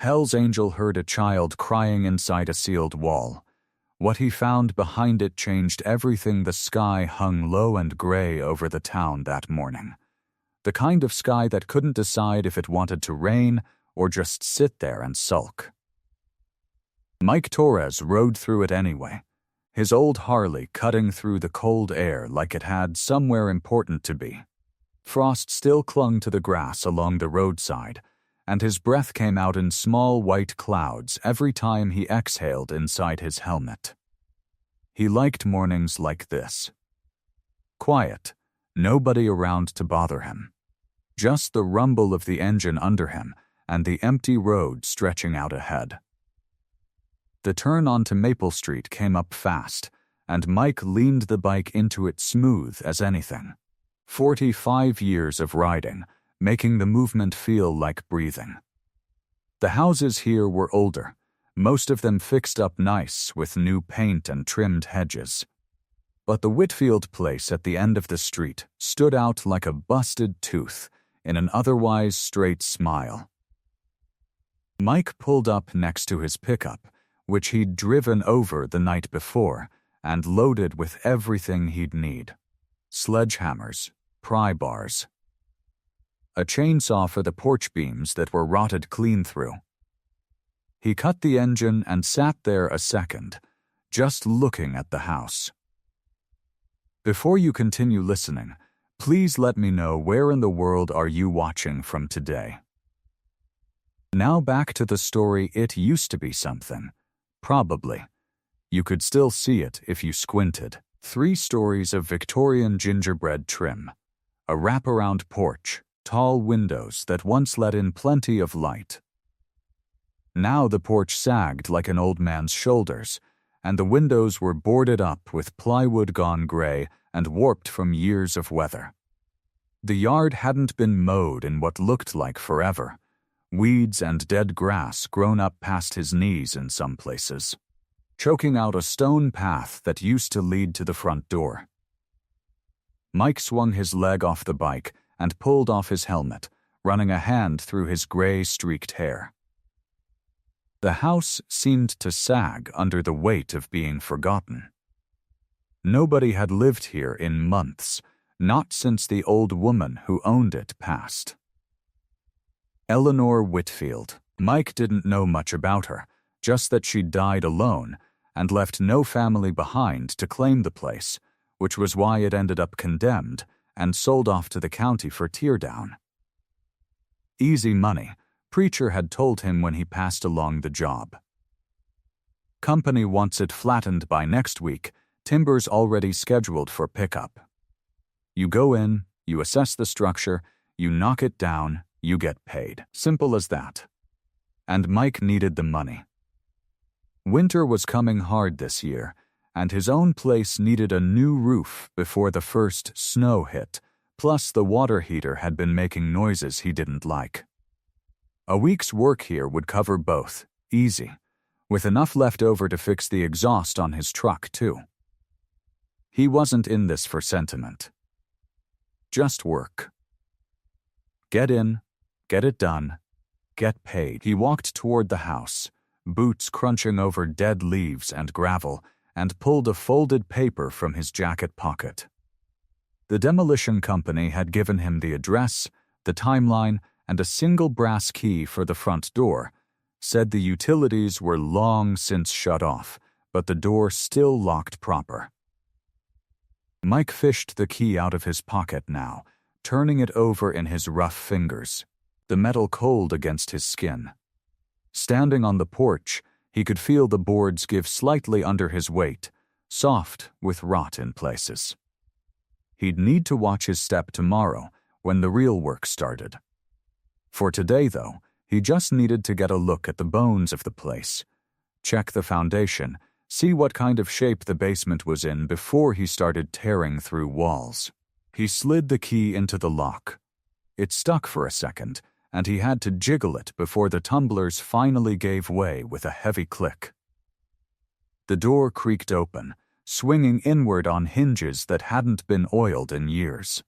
Hell's Angel heard a child crying inside a sealed wall. What he found behind it changed everything. The sky hung low and gray over the town that morning. The kind of sky that couldn't decide if it wanted to rain or just sit there and sulk. Mike Torres rode through it anyway, his old Harley cutting through the cold air like it had somewhere important to be. Frost still clung to the grass along the roadside, and his breath came out in small white clouds every time he exhaled inside his helmet. He liked mornings like this. Quiet, nobody around to bother him. Just the rumble of the engine under him and the empty road stretching out ahead. The turn onto Maple Street came up fast, and Mike leaned the bike into it smooth as anything. 45 years of riding, making the movement feel like breathing. The houses here were older, most of them fixed up nice with new paint and trimmed hedges. But the Whitfield place at the end of the street stood out like a busted tooth in an otherwise straight smile. Mike pulled up next to his pickup, which he'd driven over the night before and loaded with everything he'd need. Sledgehammers, pry bars, a chainsaw for the porch beams that were rotted clean through. He cut the engine and sat there a second, just looking at the house. Before you continue listening, please let me know where in the world are you watching from today. Now back to the story. It used to be something. Probably. You could still see it if you squinted. 3 stories of Victorian gingerbread trim, a wraparound porch, tall windows that once let in plenty of light. Now the porch sagged like an old man's shoulders, and the windows were boarded up with plywood gone gray and warped from years of weather. The yard hadn't been mowed in what looked like forever. Weeds and dead grass grown up past his knees in some places, choking out a stone path that used to lead to the front door. Mike swung his leg off the bike and pulled off his helmet, running a hand through his gray streaked hair. The house seemed to sag under the weight of being forgotten. Nobody had lived here in months, not since the old woman who owned it passed. Eleanor Whitfield. Mike didn't know much about her, just that she died alone and left no family behind to claim the place, which was why it ended up condemned and sold off to the county for teardown. Easy money, Preacher had told him when he passed along the job. Company wants it flattened by next week, timber's already scheduled for pickup. You go in, you assess the structure, you knock it down, you get paid. Simple as that. And Mike needed the money. Winter was coming hard this year, and his own place needed a new roof before the first snow hit, plus the water heater had been making noises he didn't like. A week's work here would cover both, easy, with enough left over to fix the exhaust on his truck, too. He wasn't in this for sentiment. Just work. Get in, get it done, get paid. He walked toward the house, boots crunching over dead leaves and gravel, and pulled a folded paper from his jacket pocket. The demolition company had given him the address, the timeline, and a single brass key for the front door, said the utilities were long since shut off, but the door still locked proper. Mike fished the key out of his pocket now, turning it over in his rough fingers, the metal cold against his skin. Standing on the porch, he could feel the boards give slightly under his weight, soft with rot in places. He'd need to watch his step tomorrow when the real work started. For today, though, he just needed to get a look at the bones of the place, check the foundation, see what kind of shape the basement was in before he started tearing through walls. He slid the key into the lock. It stuck for a second, and he had to jiggle it before the tumblers finally gave way with a heavy click. The door creaked open, swinging inward on hinges that hadn't been oiled in years.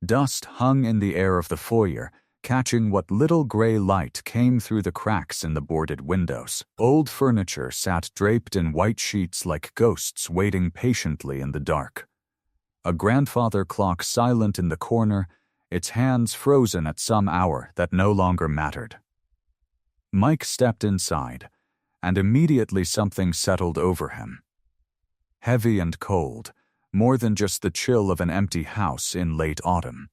Dust hung in the air of the foyer, catching what little gray light came through the cracks in the boarded windows. Old furniture sat draped in white sheets like ghosts waiting patiently in the dark. A grandfather clock silent in the corner, its hands frozen at some hour that no longer mattered. Mike stepped inside, and immediately something settled over him. Heavy and cold, more than just the chill of an empty house in late autumn.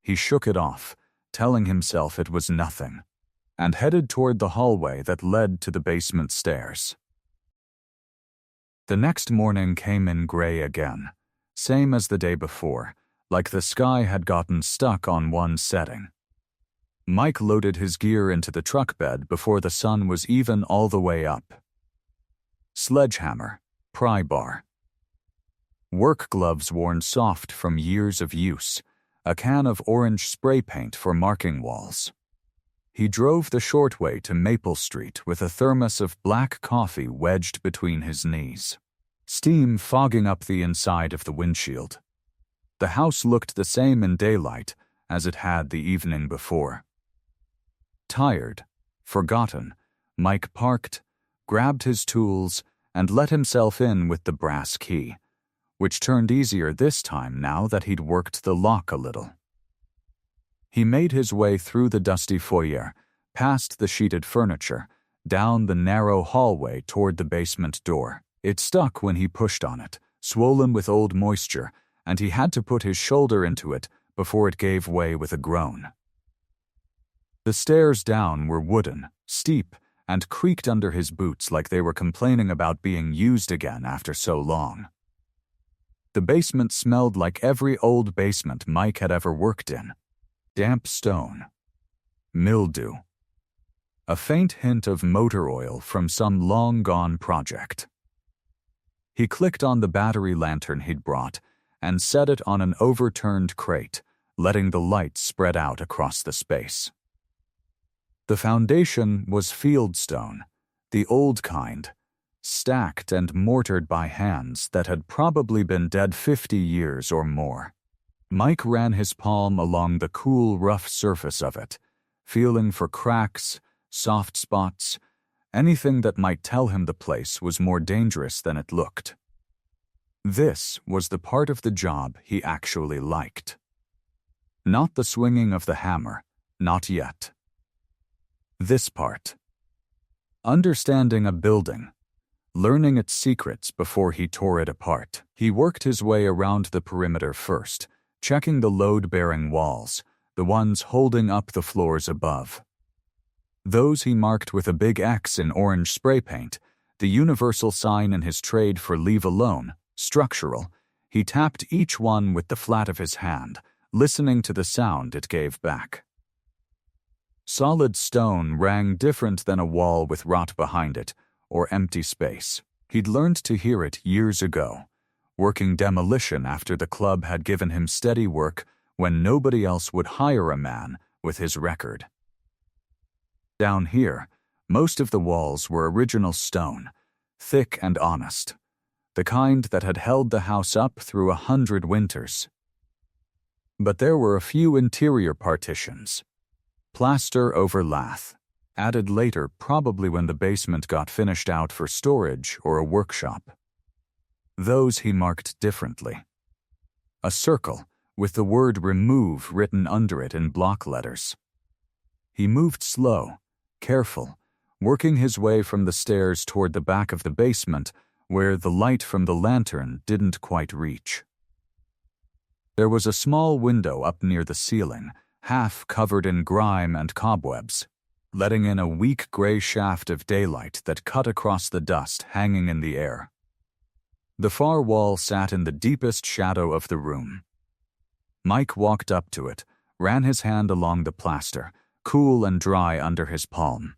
He shook it off, telling himself it was nothing, and headed toward the hallway that led to the basement stairs. The next morning came in gray again, same as the day before, like the sky had gotten stuck on one setting. Mike loaded his gear into the truck bed before the sun was even all the way up. Sledgehammer, pry bar. Work gloves worn soft from years of use, a can of orange spray paint for marking walls. He drove the short way to Maple Street with a thermos of black coffee wedged between his knees, steam fogging up the inside of the windshield. The house looked the same in daylight as it had the evening before. Tired, forgotten, Mike parked, grabbed his tools, and let himself in with the brass key, which turned easier this time now that he'd worked the lock a little. He made his way through the dusty foyer, past the sheeted furniture, down the narrow hallway toward the basement door. It stuck when he pushed on it, swollen with old moisture, and he had to put his shoulder into it before it gave way with a groan. The stairs down were wooden, steep, and creaked under his boots like they were complaining about being used again after so long. The basement smelled like every old basement Mike had ever worked in. Damp stone. Mildew. A faint hint of motor oil from some long-gone project. He clicked on the battery lantern he'd brought and set it on an overturned crate, letting the light spread out across the space. The foundation was fieldstone, the old kind, stacked and mortared by hands that had probably been dead 50 years or more. Mike ran his palm along the cool, rough surface of it, feeling for cracks, soft spots, anything that might tell him the place was more dangerous than it looked. This was the part of the job he actually liked. Not the swinging of the hammer, not yet. This part. Understanding a building, learning its secrets before he tore it apart. He worked his way around the perimeter first, checking the load-bearing walls, the ones holding up the floors above. Those he marked with a big X in orange spray paint, the universal sign in his trade for leave alone, structural. He tapped each one with the flat of his hand, listening to the sound it gave back. Solid stone rang different than a wall with rot behind it, or empty space. He'd learned to hear it years ago, working demolition after the club had given him steady work when nobody else would hire a man with his record. Down here, most of the walls were original stone, thick and honest, the kind that had held the house up through 100 winters. But there were a few interior partitions, plaster over lath, added later probably when the basement got finished out for storage or a workshop. Those he marked differently. A circle with the word remove written under it in block letters. He moved slow, careful, working his way from the stairs toward the back of the basement where the light from the lantern didn't quite reach. There was a small window up near the ceiling, half covered in grime and cobwebs, letting in a weak gray shaft of daylight that cut across the dust hanging in the air. The far wall sat in the deepest shadow of the room. Mike walked up to it, ran his hand along the plaster, cool and dry under his palm.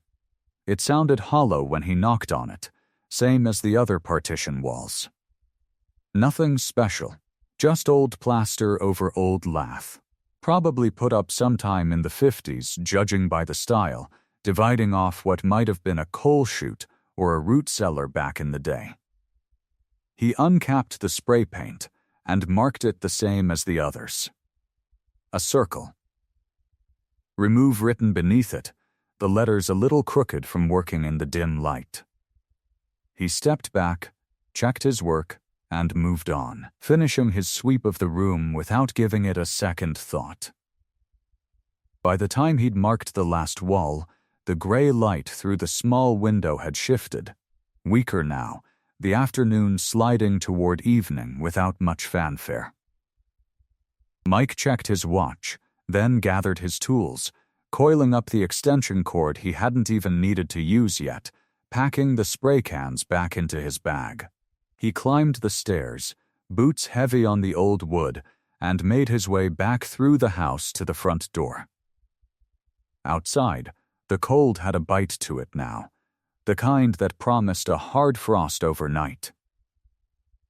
It sounded hollow when he knocked on it, same as the other partition walls. Nothing special, just old plaster over old lath. Probably put up sometime in the 50s, judging by the style, dividing off what might have been a coal chute or a root cellar back in the day. He uncapped the spray paint and marked it the same as the others. A circle. "Remove" written beneath it, the letters a little crooked from working in the dim light. He stepped back, checked his work, and moved on, finishing his sweep of the room without giving it a second thought. By the time he'd marked the last wall, the gray light through the small window had shifted, weaker now, the afternoon sliding toward evening without much fanfare. Mike checked his watch, then gathered his tools, coiling up the extension cord he hadn't even needed to use yet, packing the spray cans back into his bag. He climbed the stairs, boots heavy on the old wood, and made his way back through the house to the front door. Outside, the cold had a bite to it now, the kind that promised a hard frost overnight.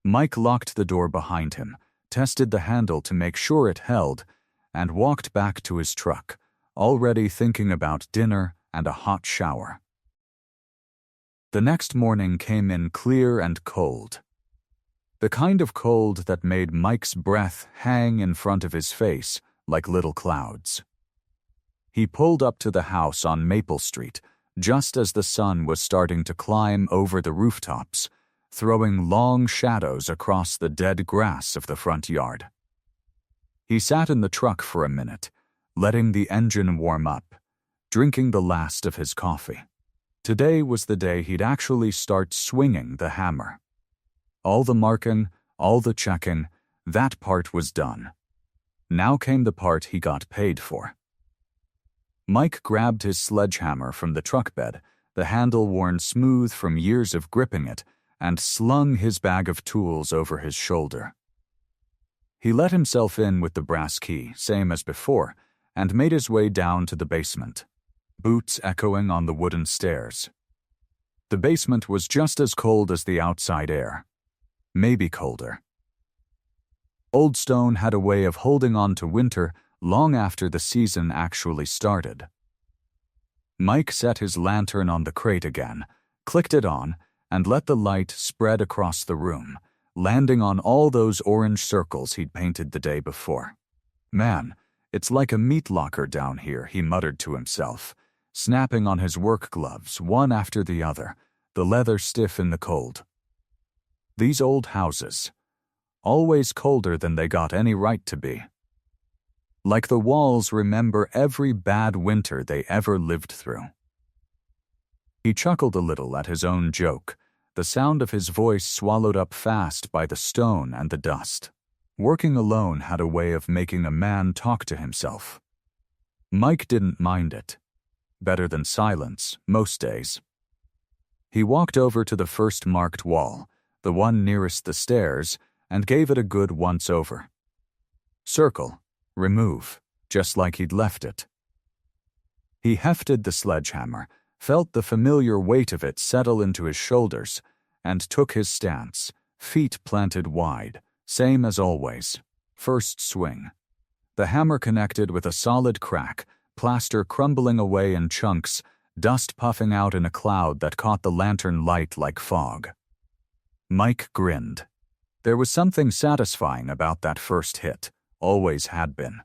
Mike locked the door behind him, tested the handle to make sure it held, and walked back to his truck, already thinking about dinner and a hot shower. The next morning came in clear and cold. The kind of cold that made Mike's breath hang in front of his face like little clouds. He pulled up to the house on Maple Street just as the sun was starting to climb over the rooftops, throwing long shadows across the dead grass of the front yard. He sat in the truck for a minute, letting the engine warm up, drinking the last of his coffee. Today was the day he'd actually start swinging the hammer. All the marking, all the checking, that part was done. Now came the part he got paid for. Mike grabbed his sledgehammer from the truck bed, the handle worn smooth from years of gripping it, and slung his bag of tools over his shoulder. He let himself in with the brass key, same as before, and made his way down to the basement, boots echoing on the wooden stairs. The basement was just as cold as the outside air, maybe colder. Old Stone had a way of holding on to winter long after the season actually started. Mike set his lantern on the crate again, clicked it on, and let the light spread across the room, landing on all those orange circles he'd painted the day before. "Man, it's like a meat locker down here," he muttered to himself, snapping on his work gloves one after the other, the leather stiff in the cold. These old houses, always colder than they got any right to be. Like the walls remember every bad winter they ever lived through. He chuckled a little at his own joke, the sound of his voice swallowed up fast by the stone and the dust. Working alone had a way of making a man talk to himself. Mike didn't mind it. Better than silence, most days. He walked over to the first marked wall, the one nearest the stairs, and gave it a good once-over. Circle. Remove, just like he'd left it. He hefted the sledgehammer, felt the familiar weight of it settle into his shoulders, and took his stance, feet planted wide, same as always. First swing. The hammer connected with a solid crack, plaster crumbling away in chunks, dust puffing out in a cloud that caught the lantern light like fog. Mike grinned. There was something satisfying about that first hit. Always had been.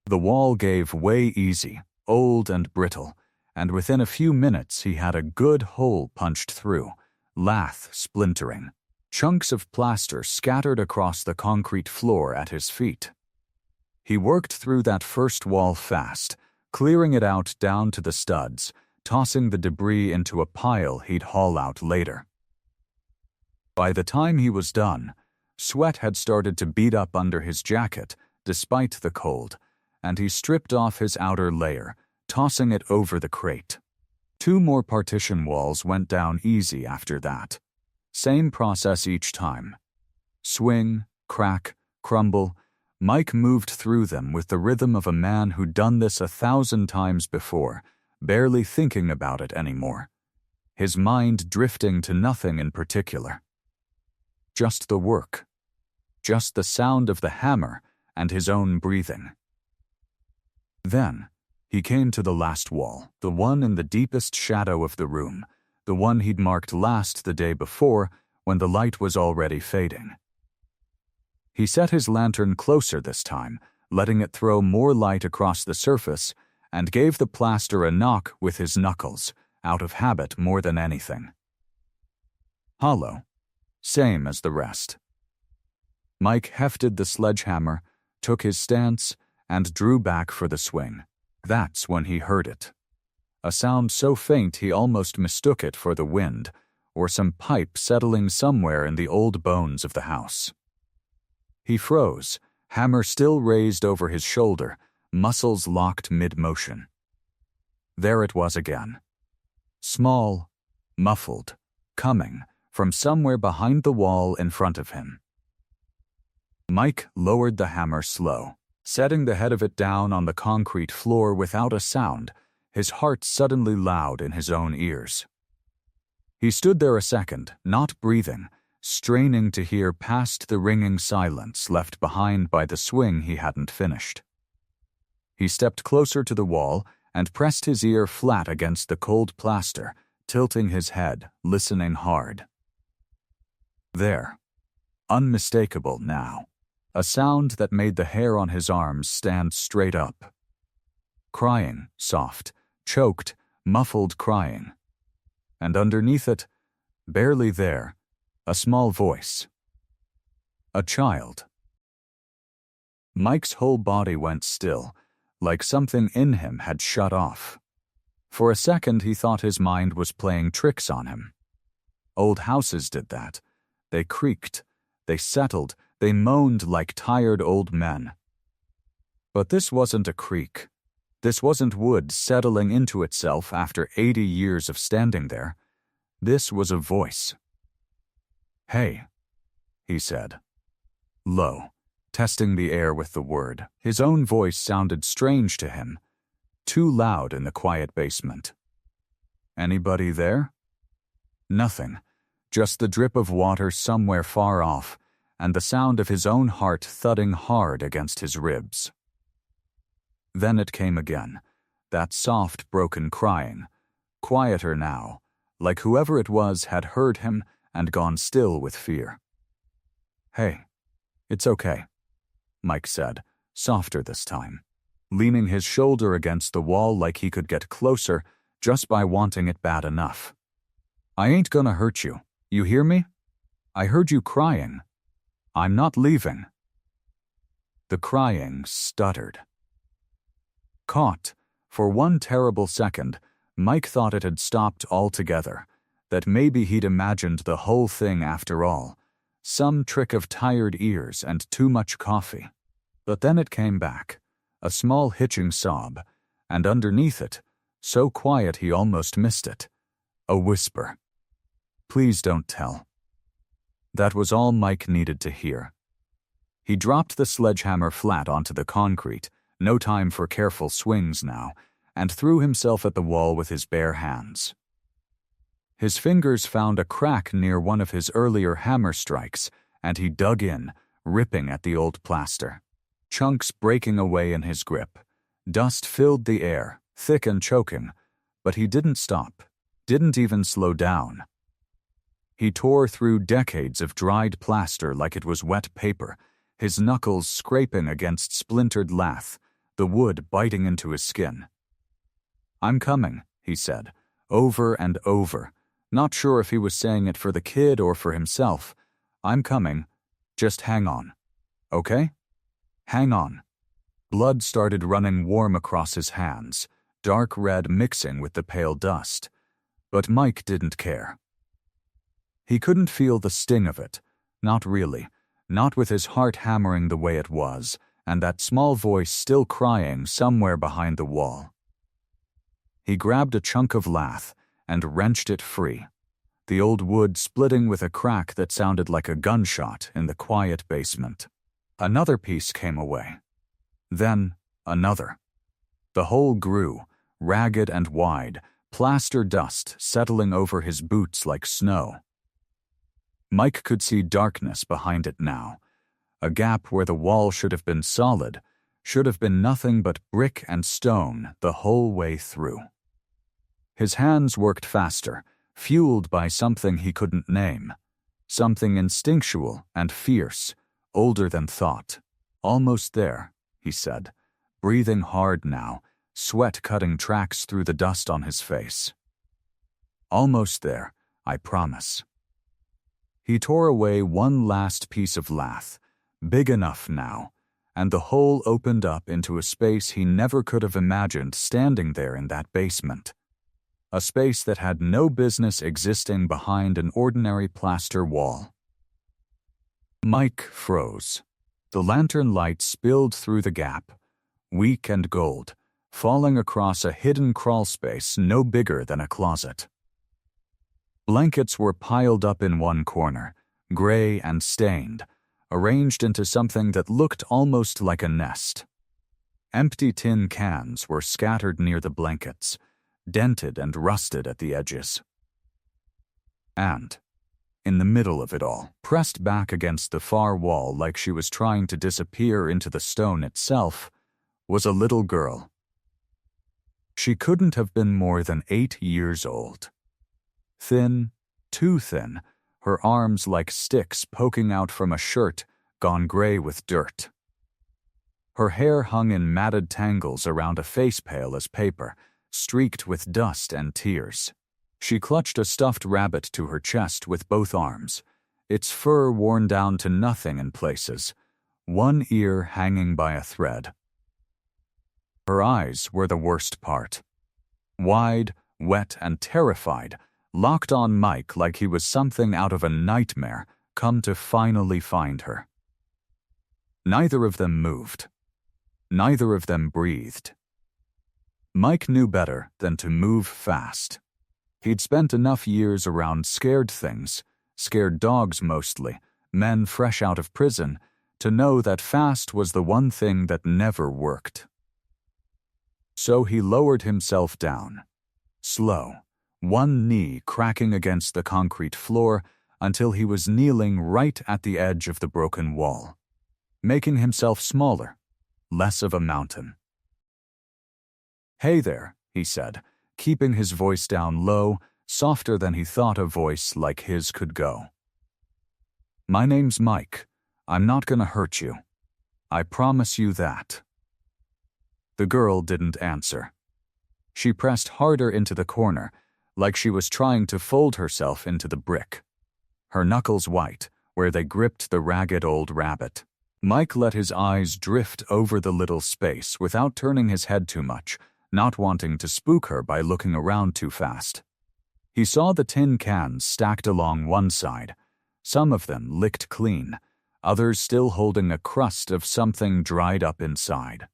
The wall gave way easy, old and brittle, and within a few minutes he had a good hole punched through, lath splintering, chunks of plaster scattered across the concrete floor at his feet. He worked through that first wall fast, clearing it out down to the studs, tossing the debris into a pile he'd haul out later. By the time he was done, sweat had started to bead up under his jacket, despite the cold, and he stripped off his outer layer, tossing it over the crate. 2 more partition walls went down easy after that. Same process each time. Swing, crack, crumble. Mike moved through them with the rhythm of a man who'd done this 1,000 times before, barely thinking about it anymore. His mind drifting to nothing in particular. Just the work. Just the sound of the hammer and his own breathing. Then, he came to the last wall, the one in the deepest shadow of the room, the one he'd marked last the day before when the light was already fading. He set his lantern closer this time, letting it throw more light across the surface, and gave the plaster a knock with his knuckles, out of habit more than anything. Hollow. Same as the rest. Mike hefted the sledgehammer, took his stance, and drew back for the swing. That's when he heard it. A sound so faint he almost mistook it for the wind, or some pipe settling somewhere in the old bones of the house. He froze, hammer still raised over his shoulder, muscles locked mid-motion. There it was again. Small, muffled, coming from somewhere behind the wall in front of him. Mike lowered the hammer slow, setting the head of it down on the concrete floor without a sound, his heart suddenly loud in his own ears. He stood there a second, not breathing, straining to hear past the ringing silence left behind by the swing he hadn't finished. He stepped closer to the wall and pressed his ear flat against the cold plaster, tilting his head, listening hard. There, unmistakable now, a sound that made the hair on his arms stand straight up. Crying, soft, choked, muffled crying. And underneath it, barely there, a small voice. A child. Mike's whole body went still, like something in him had shut off. For a second he thought his mind was playing tricks on him. Old houses did that. They creaked, they settled, they moaned like tired old men. But this wasn't a creak. This wasn't wood settling into itself after 80 years of standing there. This was a voice. "Hey," he said. Low, testing the air with the word. His own voice sounded strange to him, too loud in the quiet basement. Anybody there? Nothing, just the drip of water somewhere far off, and the sound of his own heart thudding hard against his ribs. Then it came again, that soft, broken crying, quieter now, like whoever it was had heard him and gone still with fear. "Hey, it's okay," Mike said, softer this time, leaning his shoulder against the wall like he could get closer just by wanting it bad enough. "I ain't gonna hurt you. You hear me? I heard you crying. I'm not leaving." The crying stuttered. Caught, for one terrible second, Mike thought it had stopped altogether, that maybe he'd imagined the whole thing after all, some trick of tired ears and too much coffee. But then it came back, a small hitching sob, and underneath it, so quiet he almost missed it, a whisper. "Please don't tell." That was all Mike needed to hear. He dropped the sledgehammer flat onto the concrete, no time for careful swings now, and threw himself at the wall with his bare hands. His fingers found a crack near one of his earlier hammer strikes, and he dug in, ripping at the old plaster. Chunks breaking away in his grip. Dust filled the air, thick and choking, but he didn't stop, didn't even slow down. He tore through decades of dried plaster like it was wet paper, his knuckles scraping against splintered lath, the wood biting into his skin. "I'm coming," he said, over and over, not sure if he was saying it for the kid or for himself. "I'm coming. Just hang on. Okay? Hang on." Blood started running warm across his hands, dark red mixing with the pale dust. But Mike didn't care. He couldn't feel the sting of it, not really, not with his heart hammering the way it was, and that small voice still crying somewhere behind the wall. He grabbed a chunk of lath and wrenched it free, the old wood splitting with a crack that sounded like a gunshot in the quiet basement. Another piece came away. Then another. The hole grew, ragged and wide, plaster dust settling over his boots like snow. Mike could see darkness behind it now, a gap where the wall should have been solid, should have been nothing but brick and stone the whole way through. His hands worked faster, fueled by something he couldn't name, something instinctual and fierce, older than thought. Almost there, he said, breathing hard now, sweat cutting tracks through the dust on his face. Almost there, I promise. He tore away one last piece of lath, big enough now, and the hole opened up into a space he never could have imagined standing there in that basement. A space that had no business existing behind an ordinary plaster wall. Mike froze. The lantern light spilled through the gap, weak and gold, falling across a hidden crawl space no bigger than a closet. Blankets were piled up in one corner, gray and stained, arranged into something that looked almost like a nest. Empty tin cans were scattered near the blankets, dented and rusted at the edges. And, in the middle of it all, pressed back against the far wall like she was trying to disappear into the stone itself, was a little girl. She couldn't have been more than 8 years old. Thin, too thin, her arms like sticks poking out from a shirt gone gray with dirt. Her hair hung in matted tangles around a face pale as paper, streaked with dust and tears. She clutched a stuffed rabbit to her chest with both arms, its fur worn down to nothing in places, one ear hanging by a thread. Her eyes were the worst part. Wide, wet, and terrified, locked on Mike like he was something out of a nightmare come to finally find her. Neither of them moved. Neither of them breathed. Mike knew better than to move fast. He'd spent enough years around scared things, scared dogs mostly, men fresh out of prison, to know that fast was the one thing that never worked. So he lowered himself down, slow, one knee cracking against the concrete floor until he was kneeling right at the edge of the broken wall, making himself smaller, less of a mountain. "Hey there," he said, keeping his voice down low, softer than he thought a voice like his could go. "My name's Mike. I'm not gonna hurt you. I promise you that." The girl didn't answer. She pressed harder into the corner, like she was trying to fold herself into the brick. Her knuckles white, where they gripped the ragged old rabbit. Mike let his eyes drift over the little space without turning his head too much, not wanting to spook her by looking around too fast. He saw the tin cans stacked along one side, some of them licked clean, others still holding a crust of something dried up inside.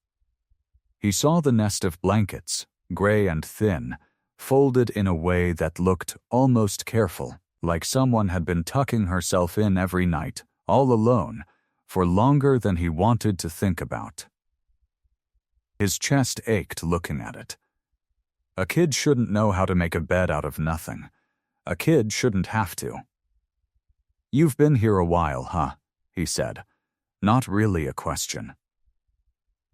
He saw the nest of blankets, gray and thin, folded in a way that looked almost careful, like someone had been tucking herself in every night, all alone, for longer than he wanted to think about. His chest ached looking at it. A kid shouldn't know how to make a bed out of nothing. A kid shouldn't have to. "You've been here a while, huh?" he said. Not really a question.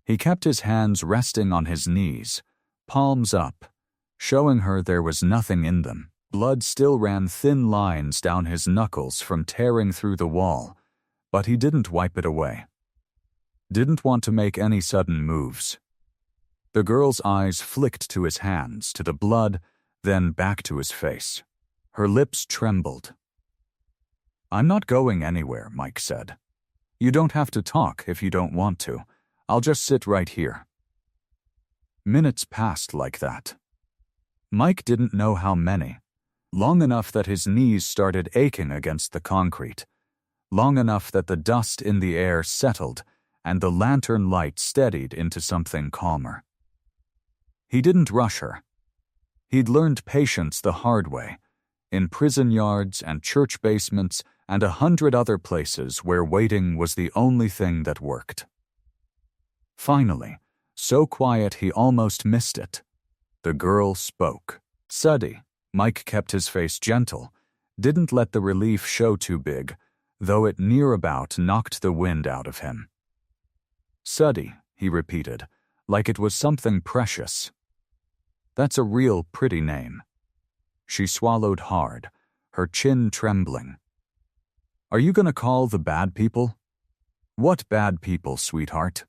He kept his hands resting on his knees, palms up, showing her there was nothing in them. Blood still ran thin lines down his knuckles from tearing through the wall, but he didn't wipe it away. Didn't want to make any sudden moves. The girl's eyes flicked to his hands, to the blood, then back to his face. Her lips trembled. "I'm not going anywhere," Mike said. "You don't have to talk if you don't want to. I'll just sit right here." Minutes passed like that. Mike didn't know how many. Long enough that his knees started aching against the concrete. Long enough that the dust in the air settled and the lantern light steadied into something calmer. He didn't rush her. He'd learned patience the hard way, in prison yards and church basements and 100 other places where waiting was the only thing that worked. Finally, so quiet he almost missed it, the girl spoke. "Suddy," Mike kept his face gentle, didn't let the relief show too big, though it near about knocked the wind out of him. "Suddy," he repeated, like it was something precious. "That's a real pretty name." She swallowed hard, her chin trembling. "Are you going to call the bad people?" "What bad people, sweetheart?"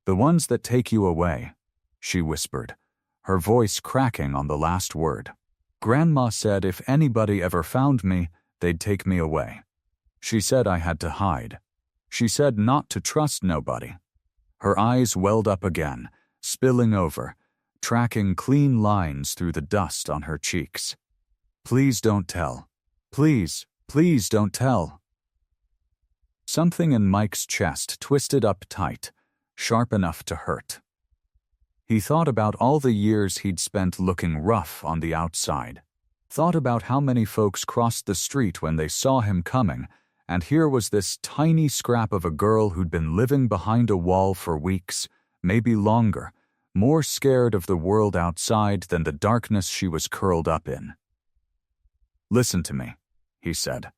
"The ones that take you away," she whispered, her voice cracking on the last word. "Grandma said if anybody ever found me, they'd take me away. She said I had to hide. She said not to trust nobody." Her eyes welled up again, spilling over, tracking clean lines through the dust on her cheeks. "Please don't tell. Please, please don't tell." Something in Mike's chest twisted up tight, sharp enough to hurt. He thought about all the years he'd spent looking rough on the outside. Thought about how many folks crossed the street when they saw him coming, and here was this tiny scrap of a girl who'd been living behind a wall for weeks, maybe longer, more scared of the world outside than the darkness she was curled up in. "Listen to me," he said,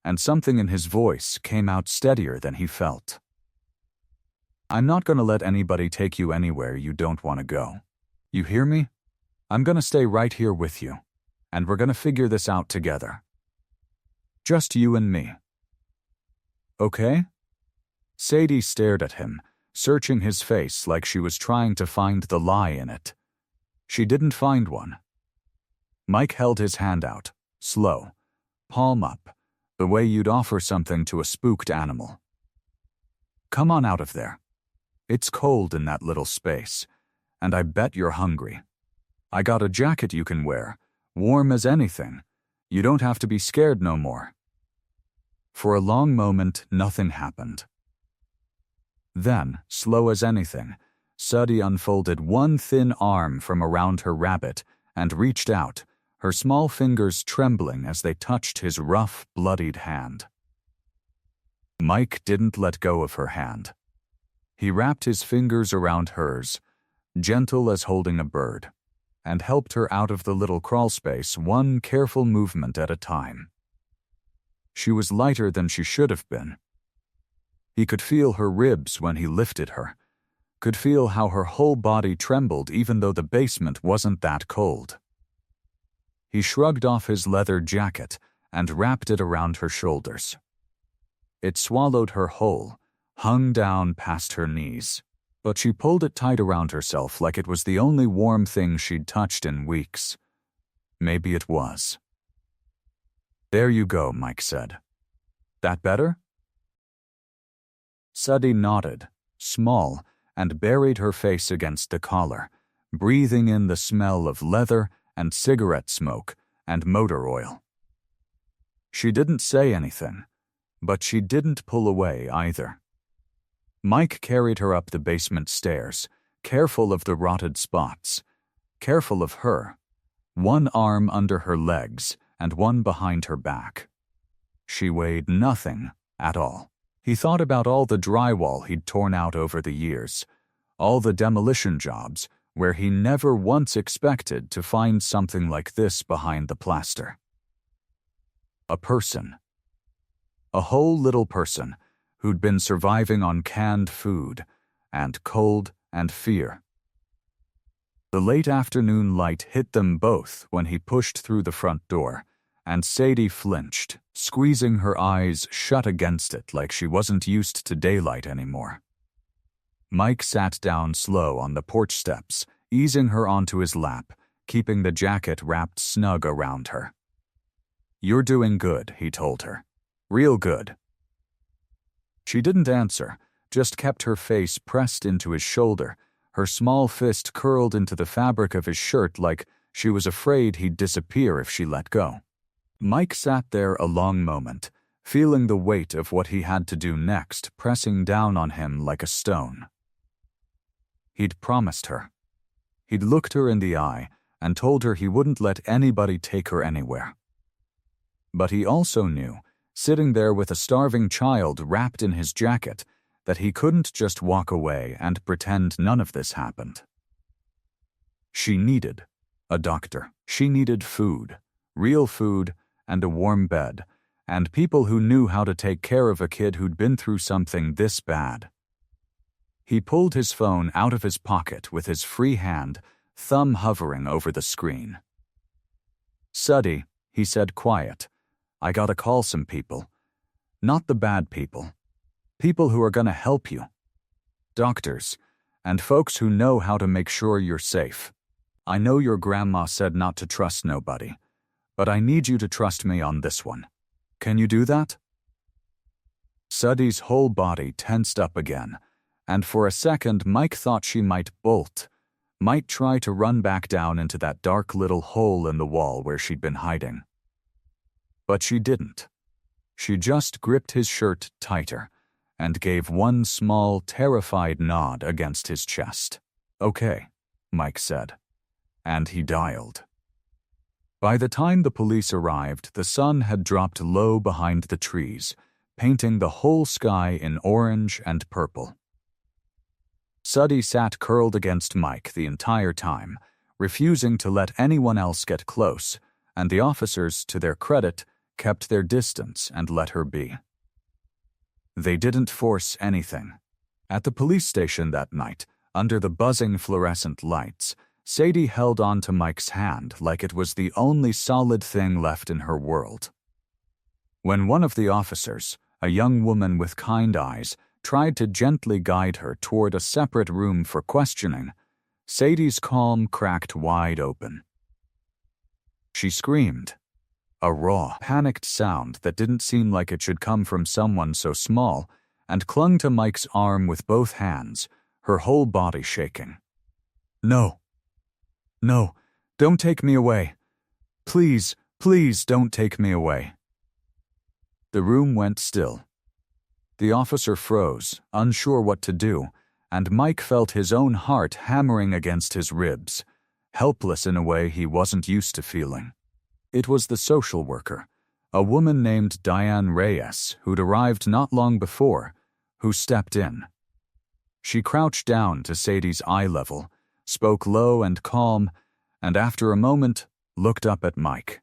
and something in his voice came out steadier than he felt. "I'm not going to let anybody take you anywhere you don't want to go. You hear me? I'm going to stay right here with you, and we're going to figure this out together. Just you and me. Okay?" Sadie stared at him, searching his face like she was trying to find the lie in it. She didn't find one. Mike held his hand out, slow, palm up, the way you'd offer something to a spooked animal. "Come on out of there. It's cold in that little space, and I bet you're hungry. I got a jacket you can wear, warm as anything. You don't have to be scared no more." For a long moment, nothing happened. Then, slow as anything, Suddy unfolded one thin arm from around her rabbit and reached out, her small fingers trembling as they touched his rough, bloodied hand. Mike didn't let go of her hand. He wrapped his fingers around hers, gentle as holding a bird, and helped her out of the little crawlspace one careful movement at a time. She was lighter than she should have been. He could feel her ribs when he lifted her, could feel how her whole body trembled even though the basement wasn't that cold. He shrugged off his leather jacket and wrapped it around her shoulders. It swallowed her whole, hung down past her knees, but she pulled it tight around herself like it was the only warm thing she'd touched in weeks. Maybe it was. "There you go," Mike said. "That better?" Suddy nodded, small, and buried her face against the collar, breathing in the smell of leather and cigarette smoke and motor oil. She didn't say anything, but she didn't pull away either. Mike carried her up the basement stairs, careful of the rotted spots, careful of her, one arm under her legs and one behind her back. She weighed nothing at all. He thought about all the drywall he'd torn out over the years, all the demolition jobs where he never once expected to find something like this behind the plaster. A person. A whole little person who'd been surviving on canned food and cold and fear. The late afternoon light hit them both when he pushed through the front door, and Sadie flinched, squeezing her eyes shut against it like she wasn't used to daylight anymore. Mike sat down slow on the porch steps, easing her onto his lap, keeping the jacket wrapped snug around her. "You're doing good," he told her. "Real good." She didn't answer, just kept her face pressed into his shoulder, her small fist curled into the fabric of his shirt like she was afraid he'd disappear if she let go. Mike sat there a long moment, feeling the weight of what he had to do next pressing down on him like a stone. He'd promised her. He'd looked her in the eye and told her he wouldn't let anybody take her anywhere. But he also knew, sitting there with a starving child wrapped in his jacket, that he couldn't just walk away and pretend none of this happened. She needed a doctor. She needed food, real food, and a warm bed, and people who knew how to take care of a kid who'd been through something this bad. He pulled his phone out of his pocket with his free hand, thumb hovering over the screen. "Suddy," he said quiet, "I gotta call some people. Not the bad people. People who are gonna help you. Doctors, and folks who know how to make sure you're safe. I know your grandma said not to trust nobody, but I need you to trust me on this one. Can you do that?" Suddy's whole body tensed up again, and for a second Mike thought she might bolt, might try to run back down into that dark little hole in the wall where she'd been hiding. But she didn't. She just gripped his shirt tighter and gave one small, terrified nod against his chest. "Okay," Mike said, and he dialed. By the time the police arrived, the sun had dropped low behind the trees, painting the whole sky in orange and purple. Suddy sat curled against Mike the entire time, refusing to let anyone else get close, and the officers, to their credit, kept their distance and let her be. They didn't force anything. At the police station that night, under the buzzing fluorescent lights, Sadie held on to Mike's hand like it was the only solid thing left in her world. When one of the officers, a young woman with kind eyes, tried to gently guide her toward a separate room for questioning, Sadie's calm cracked wide open. She screamed, a raw, panicked sound that didn't seem like it should come from someone so small, and clung to Mike's arm with both hands, her whole body shaking. "No. No, don't take me away. Please, please don't take me away." The room went still. The officer froze, unsure what to do, and Mike felt his own heart hammering against his ribs, helpless in a way he wasn't used to feeling. It was the social worker, a woman named Diane Reyes, who'd arrived not long before, who stepped in. She crouched down to Sadie's eye level, spoke low and calm, and after a moment, looked up at Mike.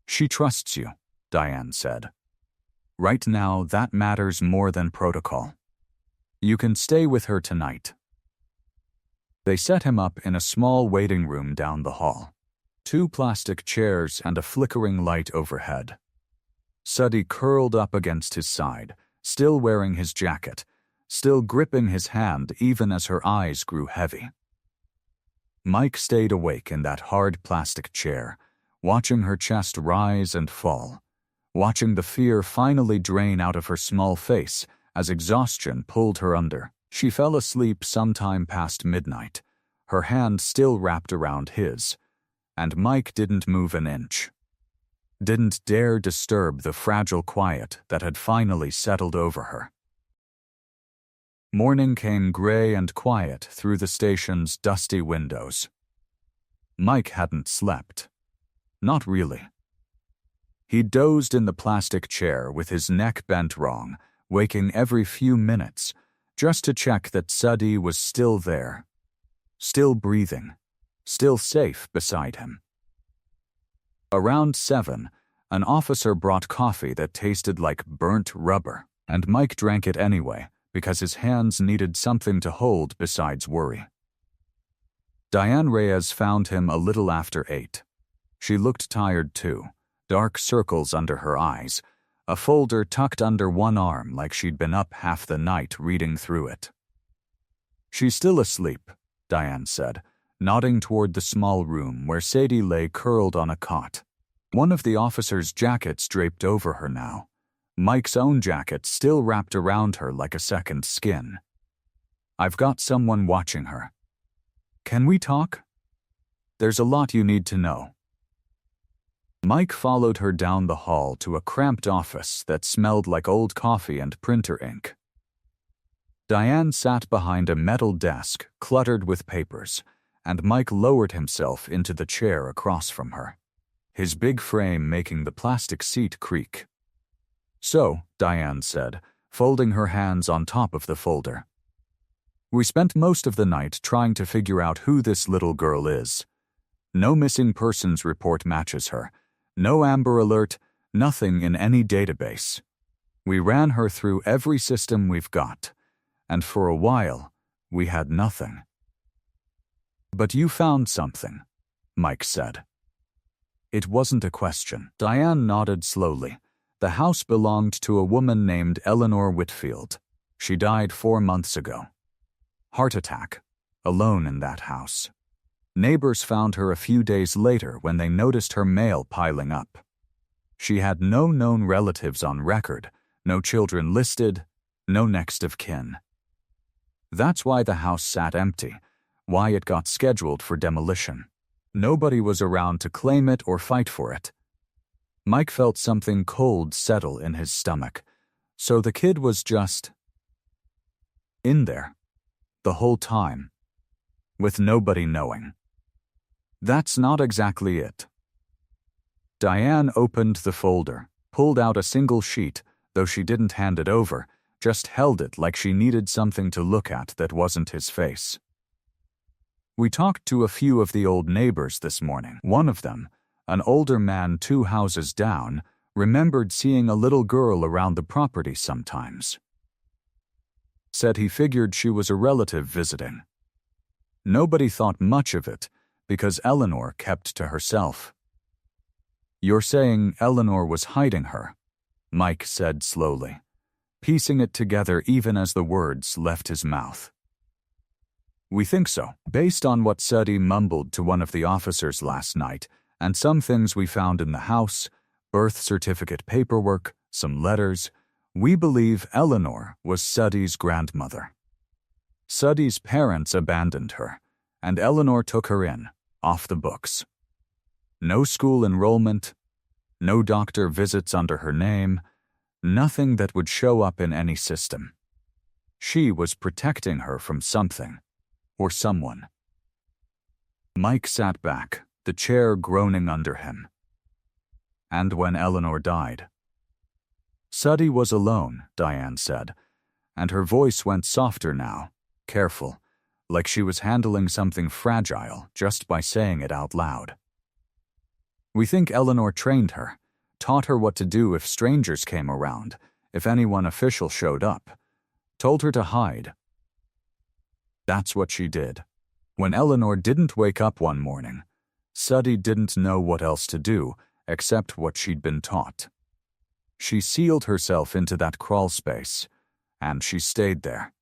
"She trusts you," Diane said. "Right now, that matters more than protocol. You can stay with her tonight." They set him up in a small waiting room down the hall. 2 plastic chairs and a flickering light overhead. Suddy curled up against his side, still wearing his jacket, still gripping his hand even as her eyes grew heavy. Mike stayed awake in that hard plastic chair, watching her chest rise and fall, watching the fear finally drain out of her small face as exhaustion pulled her under. She fell asleep sometime past midnight, her hand still wrapped around his, and Mike didn't move an inch. Didn't dare disturb the fragile quiet that had finally settled over her. Morning came gray and quiet through the station's dusty windows. Mike hadn't slept. Not really. He dozed in the plastic chair with his neck bent wrong, waking every few minutes, just to check that Suddy was still there, still breathing, still safe beside him. Around 7, an officer brought coffee that tasted like burnt rubber, and Mike drank it anyway, because his hands needed something to hold besides worry. Diane Reyes found him a little after 8. She looked tired too, dark circles under her eyes, a folder tucked under one arm like she'd been up half the night reading through it. "She's still asleep," Diane said, nodding toward the small room where Sadie lay curled on a cot. One of the officer's jackets draped over her now, Mike's own jacket still wrapped around her like a second skin. "I've got someone watching her. Can we talk? There's a lot you need to know." Mike followed her down the hall to a cramped office that smelled like old coffee and printer ink. Diane sat behind a metal desk cluttered with papers, and Mike lowered himself into the chair across from her, his big frame making the plastic seat creak. "So," Diane said, folding her hands on top of the folder, "we spent most of the night trying to figure out who this little girl is. No missing persons report matches her, no Amber Alert, nothing in any database. We ran her through every system we've got, and for a while, we had nothing." "But you found something," Mike said. It wasn't a question. Diane nodded slowly. The house belonged to a woman named Eleanor Whitfield. She died 4 months ago. Heart attack. Alone in that house. Neighbors found her a few days later when they noticed her mail piling up. She had no known relatives on record, no children listed, no next of kin. That's why the house sat empty, why it got scheduled for demolition. Nobody was around to claim it or fight for it. Mike felt something cold settle in his stomach, so the kid was just in there the whole time, with nobody knowing. That's not exactly it. Diane opened the folder, pulled out a single sheet, though she didn't hand it over, just held it like she needed something to look at that wasn't his face. We talked to a few of the old neighbors this morning. One of them, an older man 2 houses down, remembered seeing a little girl around the property sometimes. Said he figured she was a relative visiting. Nobody thought much of it, because Eleanor kept to herself. You're saying Eleanor was hiding her, Mike said slowly, piecing it together even as the words left his mouth. We think so, based on what Suddy mumbled to one of the officers last night, and some things we found in the house, birth certificate paperwork, some letters. We believe Eleanor was Suddy's grandmother. Suddy's parents abandoned her, and Eleanor took her in, off the books. No school enrollment, no doctor visits under her name, nothing that would show up in any system. She was protecting her from something, or someone. Mike sat back, the chair groaning under him. And when Eleanor died. Suddy was alone, Diane said, and her voice went softer now, careful, like she was handling something fragile just by saying it out loud. We think Eleanor trained her, taught her what to do if strangers came around, if anyone official showed up, told her to hide. That's what she did. When Eleanor didn't wake up one morning, Suddy didn't know what else to do except what she'd been taught. She sealed herself into that crawl space, and she stayed there.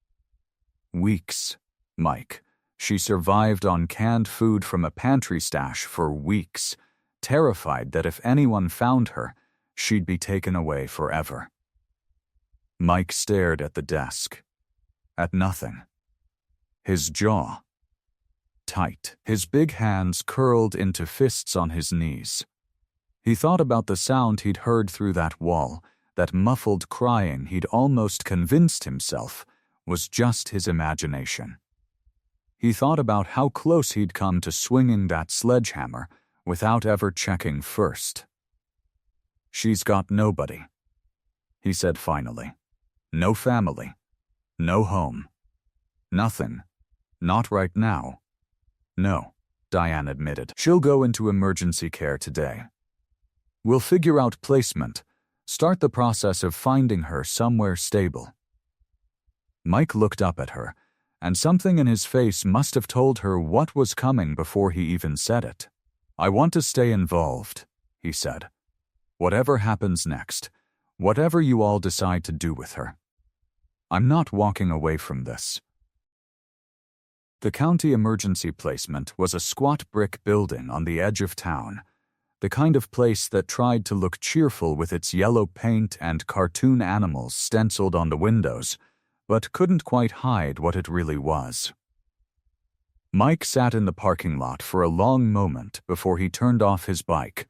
Weeks, Mike. She survived on canned food from a pantry stash for weeks, terrified that if anyone found her, she'd be taken away forever. Mike stared at the desk, at nothing. His jaw tight, his big hands curled into fists on his knees. He thought about the sound he'd heard through that wall, that muffled crying he'd almost convinced himself was just his imagination. He thought about how close he'd come to swinging that sledgehammer without ever checking first. She's got nobody, he said finally. No family, no home, nothing, not right now. No, Diane admitted. She'll go into emergency care today. We'll figure out placement, start the process of finding her somewhere stable. Mike looked up at her, and something in his face must have told her what was coming before he even said it. I want to stay involved, he said. Whatever happens next, whatever you all decide to do with her. I'm not walking away from this. The county emergency placement was a squat brick building on the edge of town, the kind of place that tried to look cheerful with its yellow paint and cartoon animals stenciled on the windows, but couldn't quite hide what it really was. Mike sat in the parking lot for a long moment before he turned off his bike,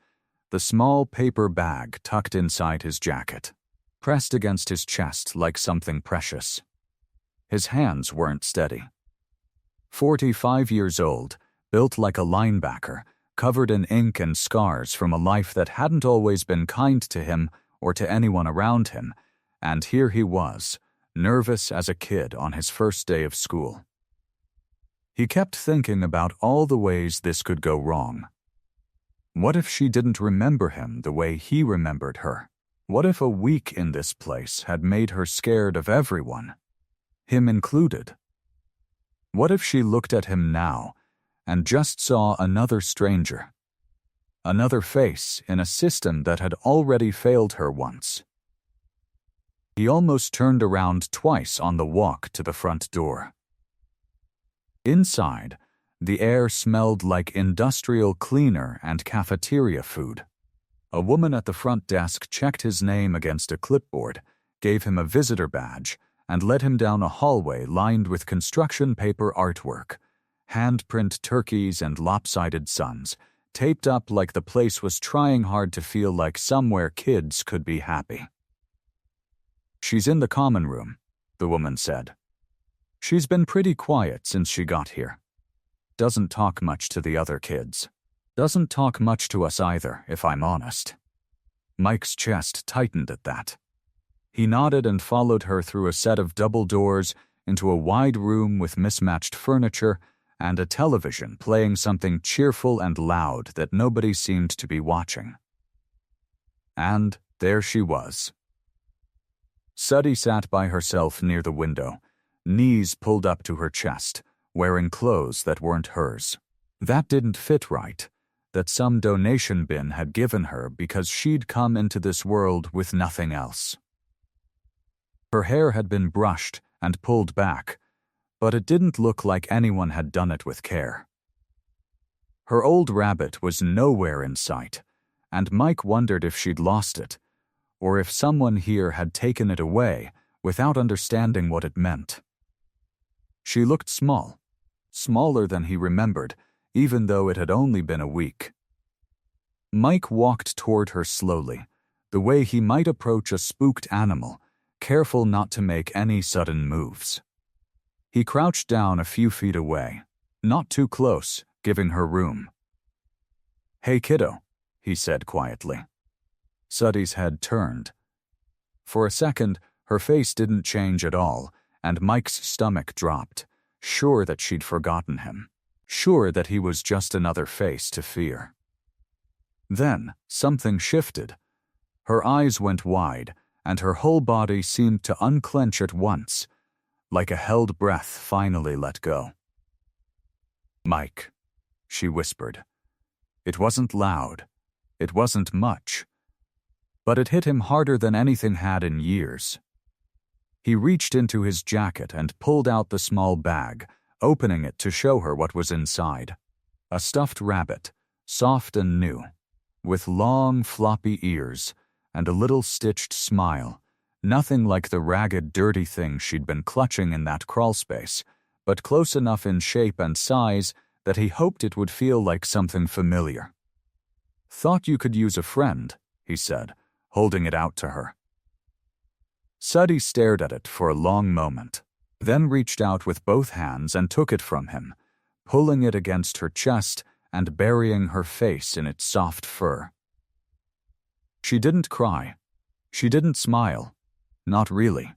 the small paper bag tucked inside his jacket, pressed against his chest like something precious. His hands weren't steady. 45 years old, built like a linebacker, covered in ink and scars from a life that hadn't always been kind to him or to anyone around him, and here he was, nervous as a kid on his first day of school. He kept thinking about all the ways this could go wrong. What if she didn't remember him the way he remembered her? What if a week in this place had made her scared of everyone, him included? What if she looked at him now and just saw another stranger, another face in a system that had already failed her once? He almost turned around twice on the walk to the front door. Inside, the air smelled like industrial cleaner and cafeteria food. A woman at the front desk checked his name against a clipboard, gave him a visitor badge, and led him down a hallway lined with construction paper artwork, handprint turkeys and lopsided suns, taped up like the place was trying hard to feel like somewhere kids could be happy. "She's in the common room," the woman said. "She's been pretty quiet since she got here. Doesn't talk much to the other kids. Doesn't talk much to us either, if I'm honest." Mike's chest tightened at that. He nodded and followed her through a set of double doors into a wide room with mismatched furniture and a television playing something cheerful and loud that nobody seemed to be watching. And there she was. Sudie sat by herself near the window, knees pulled up to her chest, wearing clothes that weren't hers. That didn't fit right, that some donation bin had given her because she'd come into this world with nothing else. Her hair had been brushed and pulled back, but it didn't look like anyone had done it with care. Her old rabbit was nowhere in sight, and Mike wondered if she'd lost it, or if someone here had taken it away without understanding what it meant. She looked small, smaller than he remembered, even though it had only been a week. Mike walked toward her slowly, the way he might approach a spooked animal, careful not to make any sudden moves. He crouched down a few feet away, not too close, giving her room. "Hey, kiddo," he said quietly. Sudie's head turned. For a second, her face didn't change at all, and Mike's stomach dropped, sure that she'd forgotten him, sure that he was just another face to fear. Then, something shifted. Her eyes went wide, and her whole body seemed to unclench at once, like a held breath finally let go. "Mike," she whispered. It wasn't loud. It wasn't much. But it hit him harder than anything had in years. He reached into his jacket and pulled out the small bag, opening it to show her what was inside. A stuffed rabbit, soft and new, with long, floppy ears and a little stitched smile, nothing like the ragged, dirty thing she'd been clutching in that crawlspace, but close enough in shape and size that he hoped it would feel like something familiar. "Thought you could use a friend," he said, holding it out to her. Sudie stared at it for a long moment, then reached out with both hands and took it from him, pulling it against her chest and burying her face in its soft fur. She didn't cry. She didn't smile. Not really.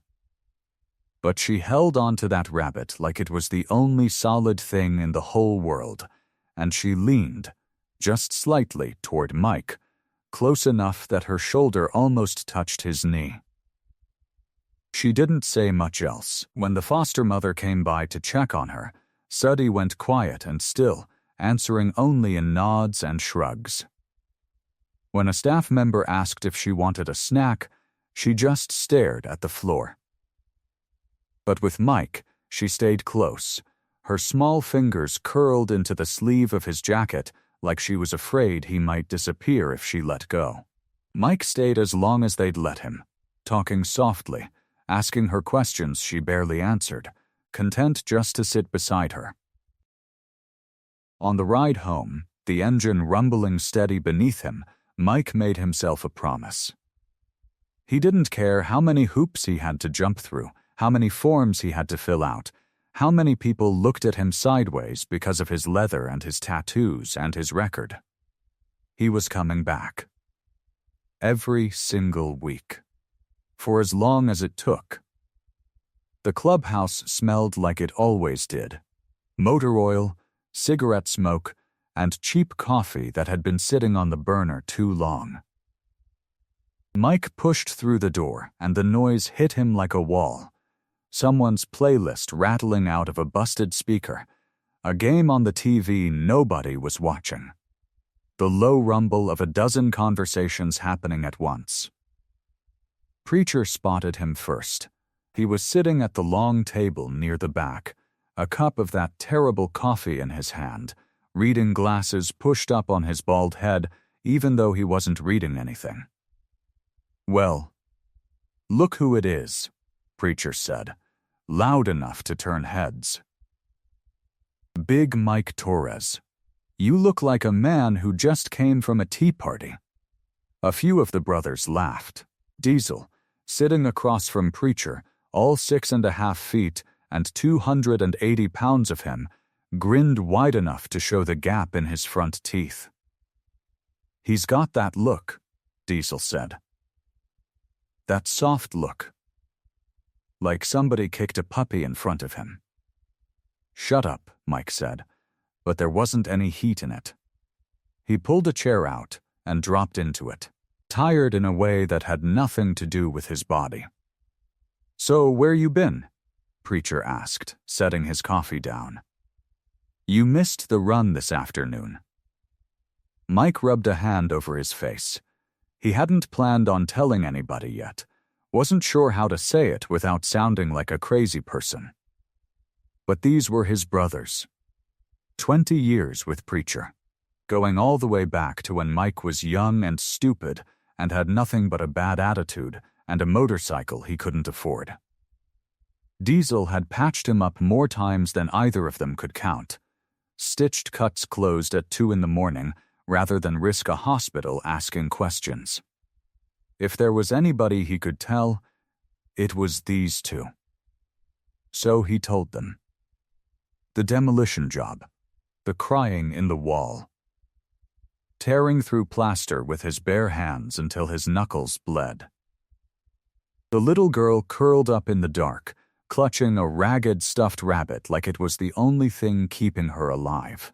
But she held on to that rabbit like it was the only solid thing in the whole world, and she leaned, just slightly, toward Mike, close enough that her shoulder almost touched his knee. She didn't say much else. When the foster mother came by to check on her, Sudie went quiet and still, answering only in nods and shrugs. When a staff member asked if she wanted a snack, she just stared at the floor. But with Mike, she stayed close, her small fingers curled into the sleeve of his jacket like she was afraid he might disappear if she let go. Mike stayed as long as they'd let him, talking softly, asking her questions she barely answered, content just to sit beside her. On the ride home, the engine rumbling steady beneath him, Mike made himself a promise. He didn't care how many hoops he had to jump through, how many forms he had to fill out, how many people looked at him sideways because of his leather and his tattoos and his record. He was coming back. Every single week. For as long as it took. The clubhouse smelled like it always did. Motor oil, cigarette smoke, and cheap coffee that had been sitting on the burner too long. Mike pushed through the door, and the noise hit him like a wall. Someone's playlist rattling out of a busted speaker. A game on the TV nobody was watching. The low rumble of a dozen conversations happening at once. Preacher spotted him first. He was sitting at the long table near the back, a cup of that terrible coffee in his hand, reading glasses pushed up on his bald head, even though he wasn't reading anything. "Well, look who it is," Preacher said, loud enough to turn heads. "Big Mike Torres. You look like a man who just came from a tea party." A few of the brothers laughed. Diesel, sitting across from Preacher, all 6.5 feet and 280 pounds of him, grinned wide enough to show the gap in his front teeth. "He's got that look," Diesel said. "That soft look. Like somebody kicked a puppy in front of him." "Shut up," Mike said, but there wasn't any heat in it. He pulled a chair out and dropped into it, tired in a way that had nothing to do with his body. "So where you been?" Preacher asked, setting his coffee down. "You missed the run this afternoon." Mike rubbed a hand over his face. He hadn't planned on telling anybody yet, wasn't sure how to say it without sounding like a crazy person. But these were his brothers. 20 years with Preacher, going all the way back to when Mike was young and stupid and had nothing but a bad attitude and a motorcycle he couldn't afford. Diesel had patched him up more times than either of them could count, stitched cuts closed at 2 in the morning rather than risk a hospital asking questions. If there was anybody he could tell, it was these two. So he told them. The demolition job, the crying in the wall, tearing through plaster with his bare hands until his knuckles bled. The little girl curled up in the dark, clutching a ragged stuffed rabbit like it was the only thing keeping her alive.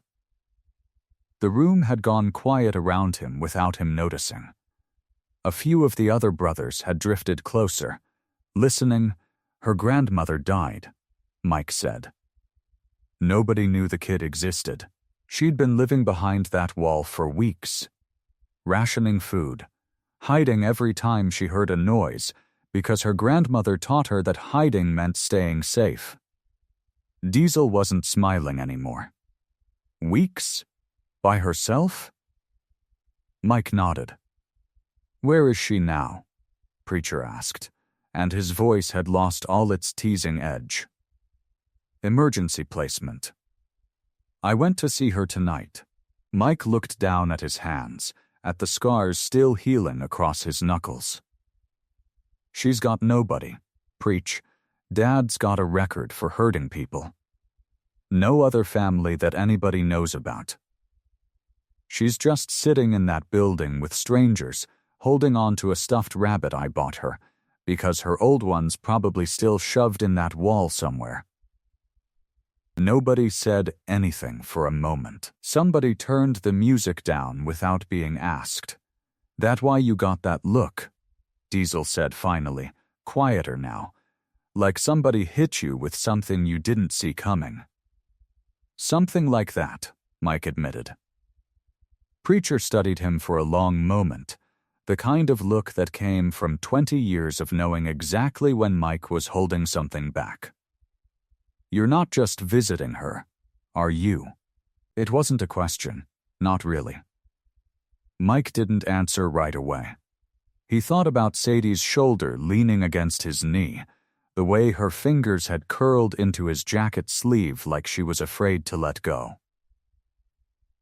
The room had gone quiet around him without him noticing. A few of the other brothers had drifted closer, listening. Her grandmother died, Mike said. Nobody knew the kid existed. She'd been living behind that wall for weeks, rationing food, hiding every time she heard a noise because her grandmother taught her that hiding meant staying safe. Diesel wasn't smiling anymore. Weeks? By herself? Mike nodded. "Where is she now?" Preacher asked, and his voice had lost all its teasing edge. "Emergency placement. I went to see her tonight." Mike looked down at his hands, at the scars still healing across his knuckles. "She's got nobody. Preach. Dad's got a record for hurting people. No other family that anybody knows about. She's just sitting in that building with strangers, holding on to a stuffed rabbit I bought her, because her old one's probably still shoved in that wall somewhere." Nobody said anything for a moment. Somebody turned the music down without being asked. "That why you got that look?" Diesel said finally, quieter now, like somebody hit you with something you didn't see coming. "Something like that," Mike admitted. Preacher studied him for a long moment, the kind of look that came from 20 years of knowing exactly when Mike was holding something back. "You're not just visiting her, are you?" It wasn't a question, not really. Mike didn't answer right away. He thought about Sadie's shoulder leaning against his knee, the way her fingers had curled into his jacket sleeve like she was afraid to let go.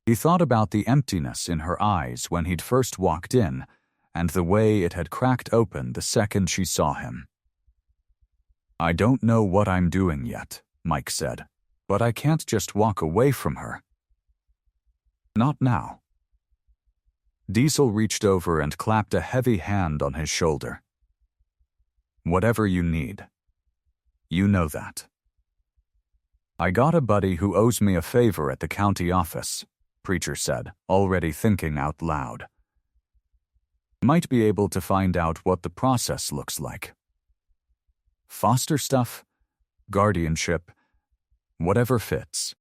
He thought about the emptiness in her eyes when he'd first walked in, and the way it had cracked open the second she saw him. "I don't know what I'm doing yet," Mike said, "but I can't just walk away from her." "Not now." Diesel reached over and clapped a heavy hand on his shoulder. "Whatever you need. You know that. I got a buddy who owes me a favor at the county office," Preacher said, already thinking out loud. "Might be able to find out what the process looks like. Foster stuff, guardianship, whatever fits."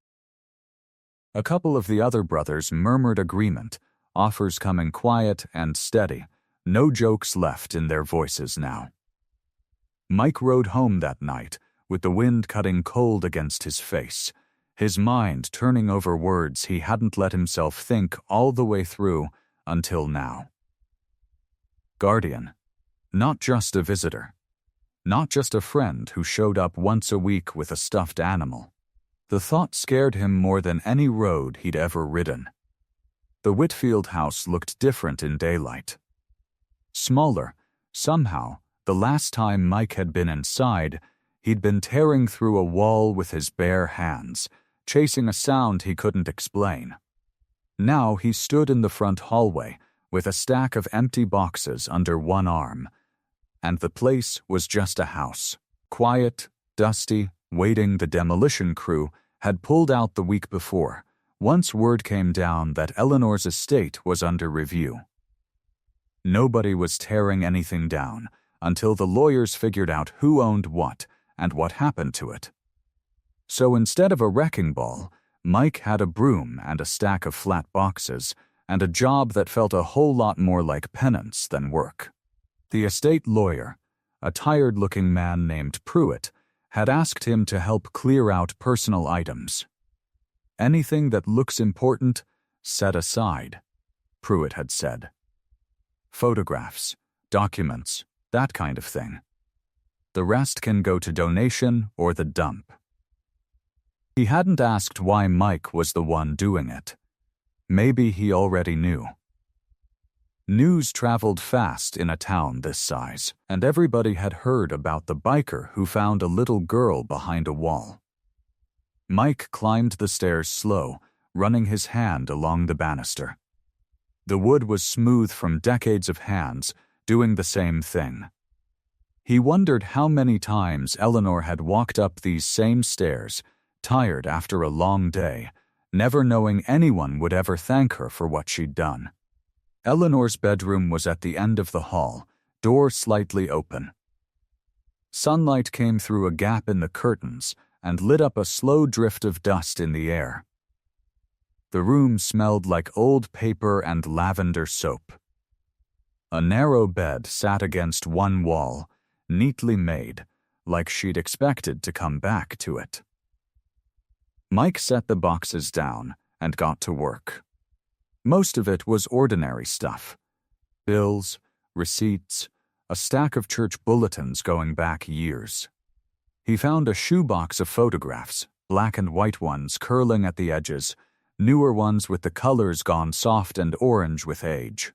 A couple of the other brothers murmured agreement, offers coming quiet and steady, no jokes left in their voices now. Mike rode home that night with the wind cutting cold against his face, his mind turning over words he hadn't let himself think all the way through until now. Guardian. Not just a visitor. Not just a friend who showed up once a week with a stuffed animal. The thought scared him more than any road he'd ever ridden. The Whitfield house looked different in daylight. Smaller, somehow, the last time Mike had been inside, he'd been tearing through a wall with his bare hands, chasing a sound he couldn't explain. Now he stood in the front hallway with a stack of empty boxes under one arm, and the place was just a house, quiet, dusty, waiting the demolition crew had pulled out the week before, once word came down that Eleanor's estate was under review. Nobody was tearing anything down until the lawyers figured out who owned what and what happened to it. So instead of a wrecking ball, Mike had a broom and a stack of flat boxes and a job that felt a whole lot more like penance than work. The estate lawyer, a tired-looking man named Pruitt, had asked him to help clear out personal items. Anything that looks important, set aside, Pruitt had said. Photographs, documents, that kind of thing. The rest can go to donation or the dump. He hadn't asked why Mike was the one doing it. Maybe he already knew. News traveled fast in a town this size, and everybody had heard about the biker who found a little girl behind a wall. Mike climbed the stairs slow, running his hand along the banister. The wood was smooth from decades of hands doing the same thing. He wondered how many times Eleanor had walked up these same stairs, tired after a long day, never knowing anyone would ever thank her for what she'd done. Eleanor's bedroom was at the end of the hall, door slightly open. Sunlight came through a gap in the curtains and lit up a slow drift of dust in the air. The room smelled like old paper and lavender soap. A narrow bed sat against one wall, neatly made, like she'd expected to come back to it. Mike set the boxes down and got to work. Most of it was ordinary stuff. Bills, receipts, a stack of church bulletins going back years. He found a shoebox of photographs, black and white ones curling at the edges, newer ones with the colors gone soft and orange with age.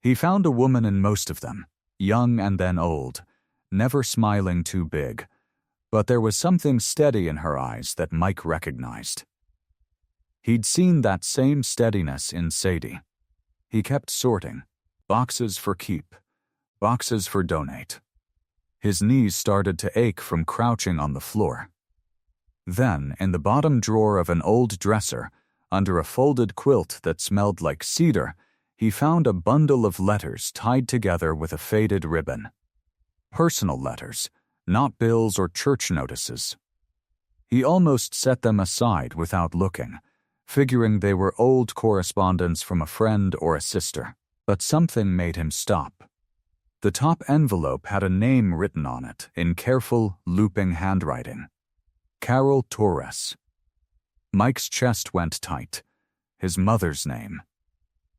He found a woman in most of them, young and then old, never smiling too big, but there was something steady in her eyes that Mike recognized. He'd seen that same steadiness in Sadie. He kept sorting, boxes for keep, boxes for donate. His knees started to ache from crouching on the floor. Then, in the bottom drawer of an old dresser, under a folded quilt that smelled like cedar, he found a bundle of letters tied together with a faded ribbon. Personal letters, not bills or church notices. He almost set them aside without looking, figuring they were old correspondence from a friend or a sister, but something made him stop. The top envelope had a name written on it in careful, looping handwriting. Carol Torres. Mike's chest went tight. His mother's name.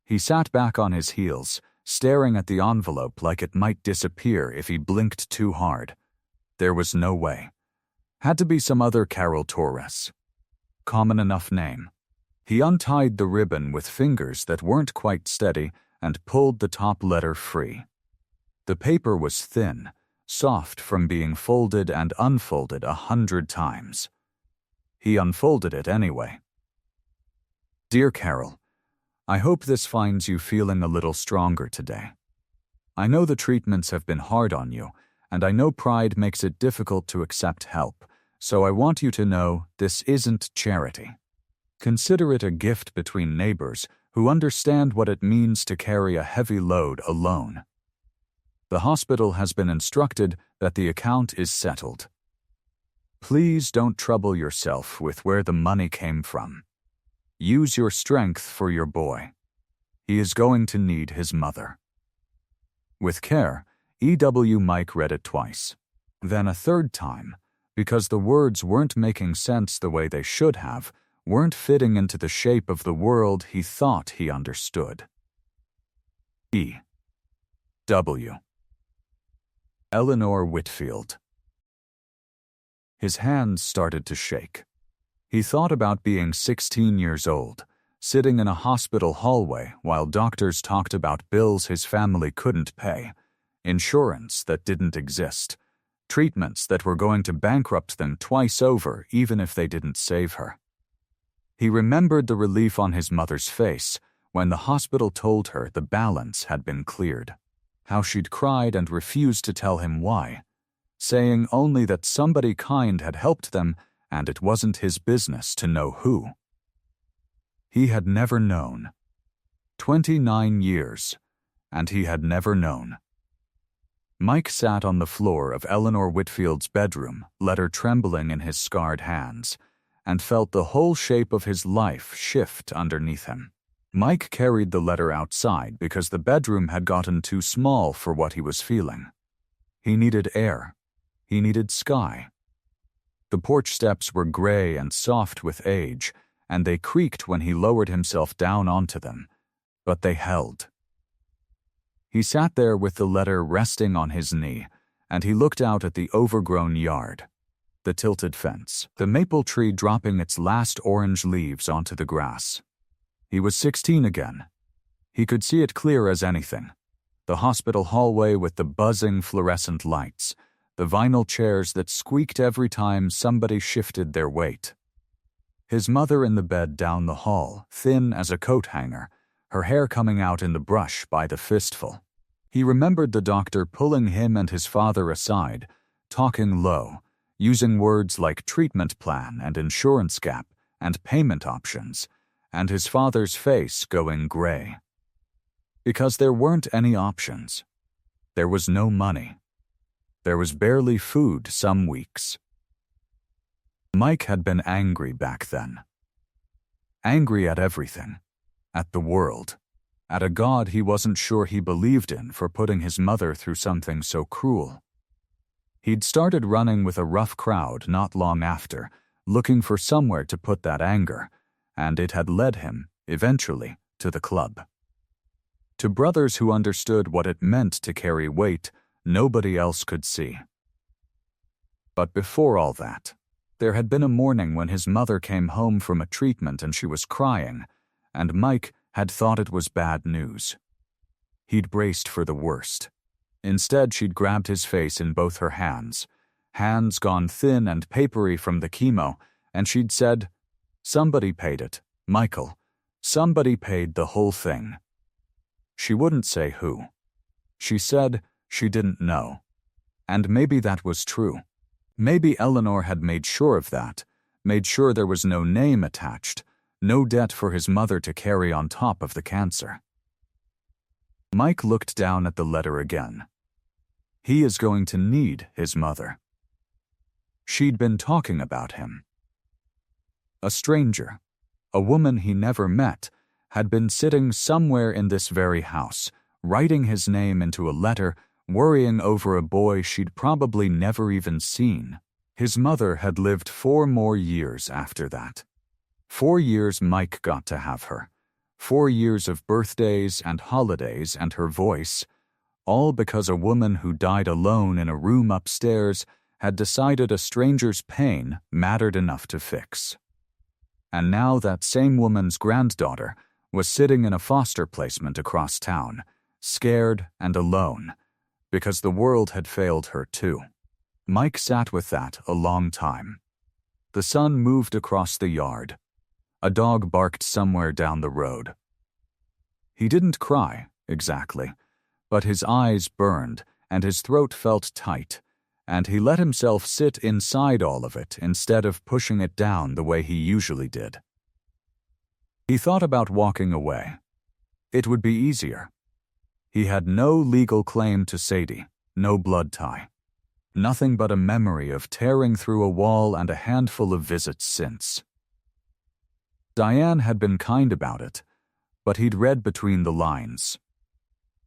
He sat back on his heels, staring at the envelope like it might disappear if he blinked too hard. There was no way. Had to be some other Carol Torres. Common enough name. He untied the ribbon with fingers that weren't quite steady and pulled the top letter free. The paper was thin, soft from being folded and unfolded 100 times. He unfolded it anyway. Dear Carol, I hope this finds you feeling a little stronger today. I know the treatments have been hard on you, and I know pride makes it difficult to accept help, so I want you to know this isn't charity. Consider it a gift between neighbors who understand what it means to carry a heavy load alone. The hospital has been instructed that the account is settled. Please don't trouble yourself with where the money came from. Use your strength for your boy. He is going to need his mother. With care, E.W. Mike read it twice. Then a third time, because the words weren't making sense the way they should have, weren't fitting into the shape of the world he thought he understood. E. W. Eleanor Whitfield. His hands started to shake. He thought about being 16 years old, sitting in a hospital hallway while doctors talked about bills his family couldn't pay, insurance that didn't exist, treatments that were going to bankrupt them twice over even if they didn't save her. He remembered the relief on his mother's face when the hospital told her the balance had been cleared, how she'd cried and refused to tell him why, saying only that somebody kind had helped them and it wasn't his business to know who. He had never known. 29 years, and he had never known. Mike sat on the floor of Eleanor Whitfield's bedroom, letter trembling in his scarred hands, and felt the whole shape of his life shift underneath him. Mike carried the letter outside because the bedroom had gotten too small for what he was feeling. He needed air. He needed sky. The porch steps were gray and soft with age, and they creaked when he lowered himself down onto them, but they held. He sat there with the letter resting on his knee, and he looked out at the overgrown yard, the tilted fence, the maple tree dropping its last orange leaves onto the grass. He was 16 again. He could see it clear as anything. The hospital hallway with the buzzing fluorescent lights, the vinyl chairs that squeaked every time somebody shifted their weight. His mother in the bed down the hall, thin as a coat hanger, her hair coming out in the brush by the fistful. He remembered the doctor pulling him and his father aside, talking low, using words like treatment plan and insurance gap and payment options, and his father's face going gray. Because there weren't any options. There was no money. There was barely food some weeks. Mike had been angry back then. Angry at everything. At the world. At a God he wasn't sure he believed in for putting his mother through something so cruel. He'd started running with a rough crowd not long after, looking for somewhere to put that anger, and it had led him, eventually, to the club. To brothers who understood what it meant to carry weight nobody else could see. But before all that, there had been a morning when his mother came home from a treatment and she was crying, and Mike had thought it was bad news. He'd braced for the worst. Instead, she'd grabbed his face in both her hands, hands gone thin and papery from the chemo, and she'd said, "Somebody paid it, Michael. Somebody paid the whole thing." She wouldn't say who. She said she didn't know. And maybe that was true. Maybe Eleanor had made sure of that, made sure there was no name attached, no debt for his mother to carry on top of the cancer. Mike looked down at the letter again. He is going to need his mother. She'd been talking about him. A stranger, a woman he never met, had been sitting somewhere in this very house, writing his name into a letter, worrying over a boy she'd probably never even seen. His mother had lived 4 more years after that. 4 years Mike got to have her. 4 years of birthdays and holidays and her voice, all because a woman who died alone in a room upstairs had decided a stranger's pain mattered enough to fix. And now that same woman's granddaughter was sitting in a foster placement across town, scared and alone, because the world had failed her too. Mike sat with that a long time. The sun moved across the yard. A dog barked somewhere down the road. He didn't cry, exactly, but his eyes burned and his throat felt tight, and he let himself sit inside all of it instead of pushing it down the way he usually did. He thought about walking away. It would be easier. He had no legal claim to Sadie, no blood tie. Nothing but a memory of tearing through a wall and a handful of visits since. Diane had been kind about it, but he'd read between the lines.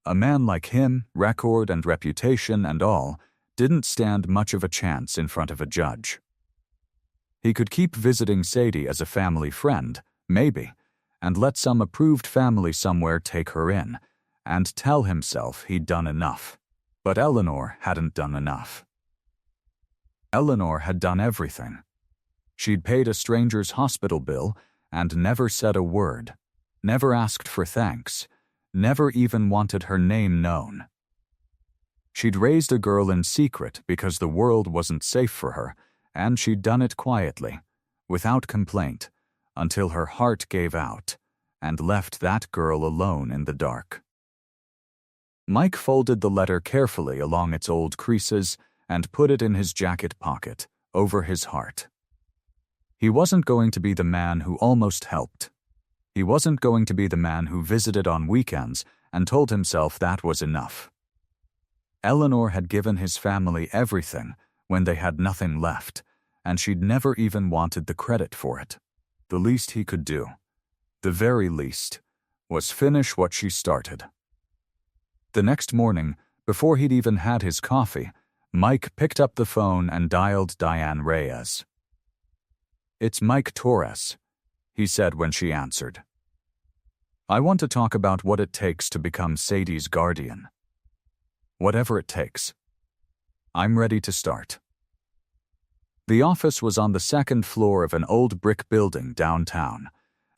A man like him, record and reputation and all, didn't stand much of a chance in front of a judge. He could keep visiting Sadie as a family friend, maybe, and let some approved family somewhere take her in, and tell himself he'd done enough. But Eleanor hadn't done enough. Eleanor had done everything. She'd paid a stranger's hospital bill and never said a word, never asked for thanks, never even wanted her name known. She'd raised a girl in secret because the world wasn't safe for her, and she'd done it quietly, without complaint, until her heart gave out and left that girl alone in the dark. Mike folded the letter carefully along its old creases and put it in his jacket pocket, over his heart. He wasn't going to be the man who almost helped. He wasn't going to be the man who visited on weekends and told himself that was enough. Eleanor had given his family everything when they had nothing left, and she'd never even wanted the credit for it. The least he could do, the very least, was finish what she started. The next morning, before he'd even had his coffee, Mike picked up the phone and dialed Diane Reyes. "It's Mike Torres," he said when she answered. "I want to talk about what it takes to become Sadie's guardian. Whatever it takes. I'm ready to start." The office was on the second floor of an old brick building downtown,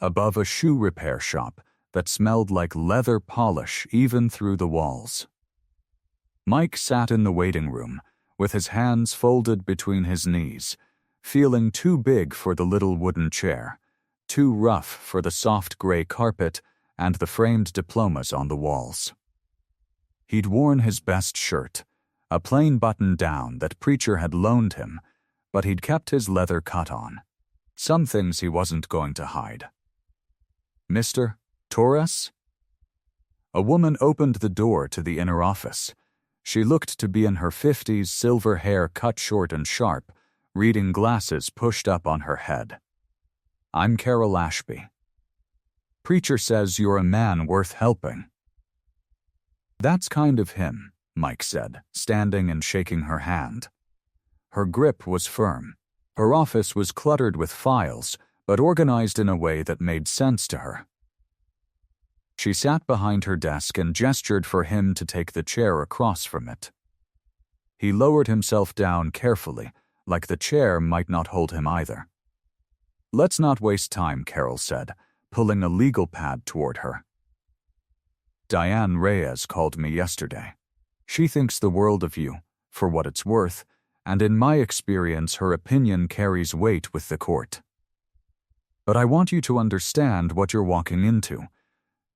above a shoe repair shop that smelled like leather polish even through the walls. Mike sat in the waiting room, with his hands folded between his knees, feeling too big for the little wooden chair, too rough for the soft gray carpet and the framed diplomas on the walls. He'd worn his best shirt, a plain button-down that Preacher had loaned him, but he'd kept his leather cut on. Some things he wasn't going to hide. "Mr. Torres?" A woman opened the door to the inner office. She looked to be in her 50s, silver hair cut short and sharp, reading glasses pushed up on her head. "I'm Carol Ashby. Preacher says you're a man worth helping." "That's kind of him," Mike said, standing and shaking her hand. Her grip was firm. Her office was cluttered with files, but organized in a way that made sense to her. She sat behind her desk and gestured for him to take the chair across from it. He lowered himself down carefully, like the chair might not hold him either. "Let's not waste time," Carol said, pulling a legal pad toward her. "Diane Reyes called me yesterday. She thinks the world of you, for what it's worth, and in my experience her opinion carries weight with the court. But I want you to understand what you're walking into,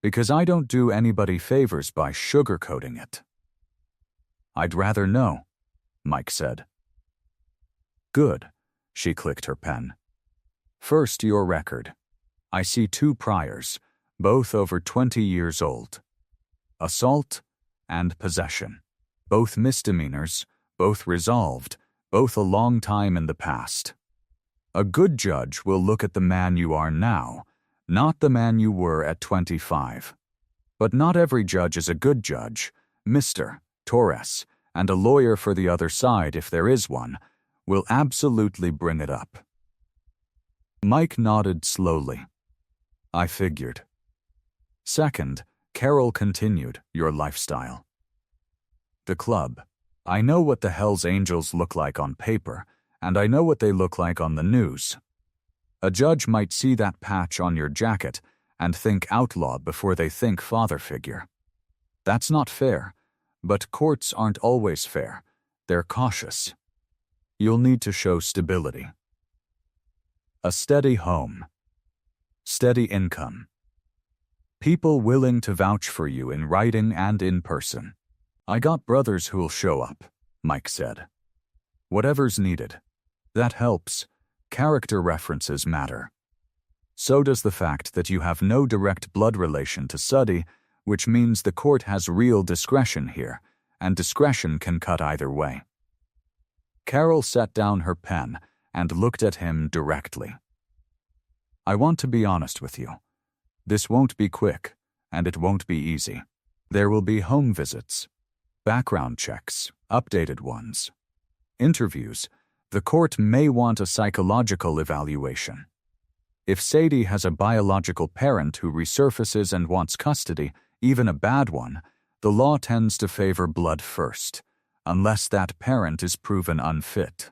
because I don't do anybody favors by sugarcoating it." "I'd rather know," Mike said. "Good," she clicked her pen. "First, your record. I see 2 priors, both over 20 years old. Assault and possession. Both misdemeanors, both resolved, both a long time in the past. A good judge will look at the man you are now, not the man you were at 25. But not every judge is a good judge. Mr. Torres, and a lawyer for the other side, if there is one, will absolutely bring it up." Mike nodded slowly. "I figured." "Second," Carol continued, "your lifestyle. The club. I know what the Hells Angels look like on paper, and I know what they look like on the news. A judge might see that patch on your jacket and think outlaw before they think father figure. That's not fair, but courts aren't always fair. They're cautious. You'll need to show stability. A steady home. Steady income. People willing to vouch for you in writing and in person. I got brothers who'll show up," Mike said. "Whatever's needed. That helps. Character references matter. So does the fact that you have no direct blood relation to Suddy, which means the court has real discretion here, and discretion can cut either way." Carol set down her pen and looked at him directly. "I want to be honest with you. This won't be quick, and it won't be easy. There will be home visits, background checks, updated ones. Interviews. The court may want a psychological evaluation. If Sadie has a biological parent who resurfaces and wants custody, even a bad one, the law tends to favor blood first, unless that parent is proven unfit.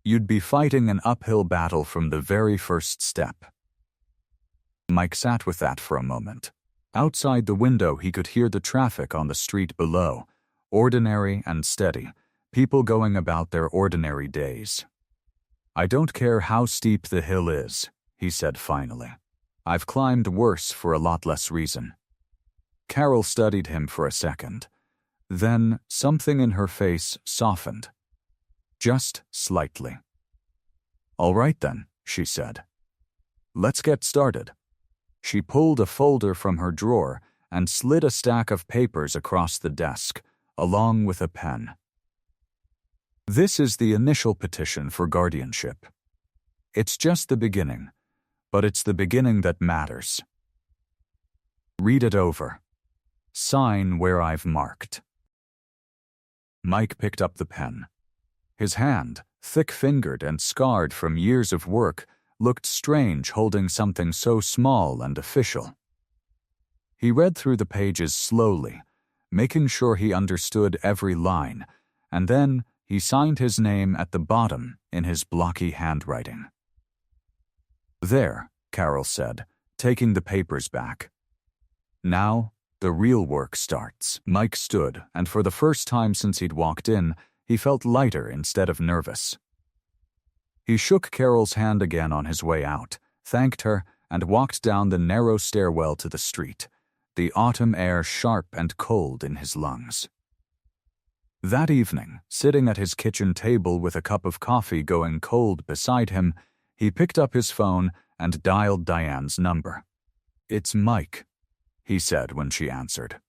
You'd be fighting an uphill battle from the very first step. Mike sat with that for a moment. Outside the window, he could hear the traffic on the street below, ordinary and steady, people going about their ordinary days. "I don't care how steep the hill is," he said finally. "I've climbed worse for a lot less reason." Carol studied him for a second. Then something in her face softened. Just slightly. "All right then," she said. "Let's get started." She pulled a folder from her drawer and slid a stack of papers across the desk, along with a pen. "This is the initial petition for guardianship. It's just the beginning, but it's the beginning that matters. Read it over. Sign where I've marked." Mike picked up the pen. His hand, thick-fingered and scarred from years of work, looked strange holding something so small and official. He read through the pages slowly, making sure he understood every line, and then he signed his name at the bottom in his blocky handwriting. "There," Carol said, taking the papers back. "Now, the real work starts." Mike stood, and for the first time since he'd walked in, he felt lighter instead of nervous. He shook Carol's hand again on his way out, thanked her, and walked down the narrow stairwell to the street, the autumn air sharp and cold in his lungs. That evening, sitting at his kitchen table with a cup of coffee going cold beside him, he picked up his phone and dialed Diane's number. "It's Mike," he said when she answered.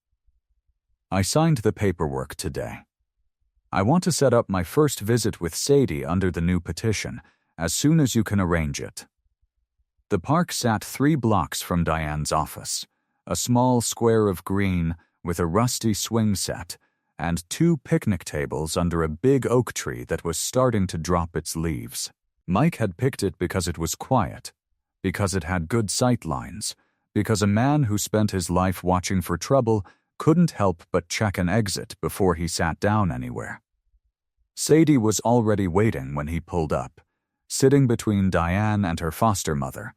"I signed the paperwork today. I want to set up my first visit with Sadie under the new petition, as soon as you can arrange it." The park sat 3 blocks from Diane's office, a small square of green with a rusty swing set, and 2 picnic tables under a big oak tree that was starting to drop its leaves. Mike had picked it because it was quiet, because it had good sight lines, because a man who spent his life watching for trouble couldn't help but check an exit before he sat down anywhere. Sadie was already waiting when he pulled up, sitting between Diane and her foster mother,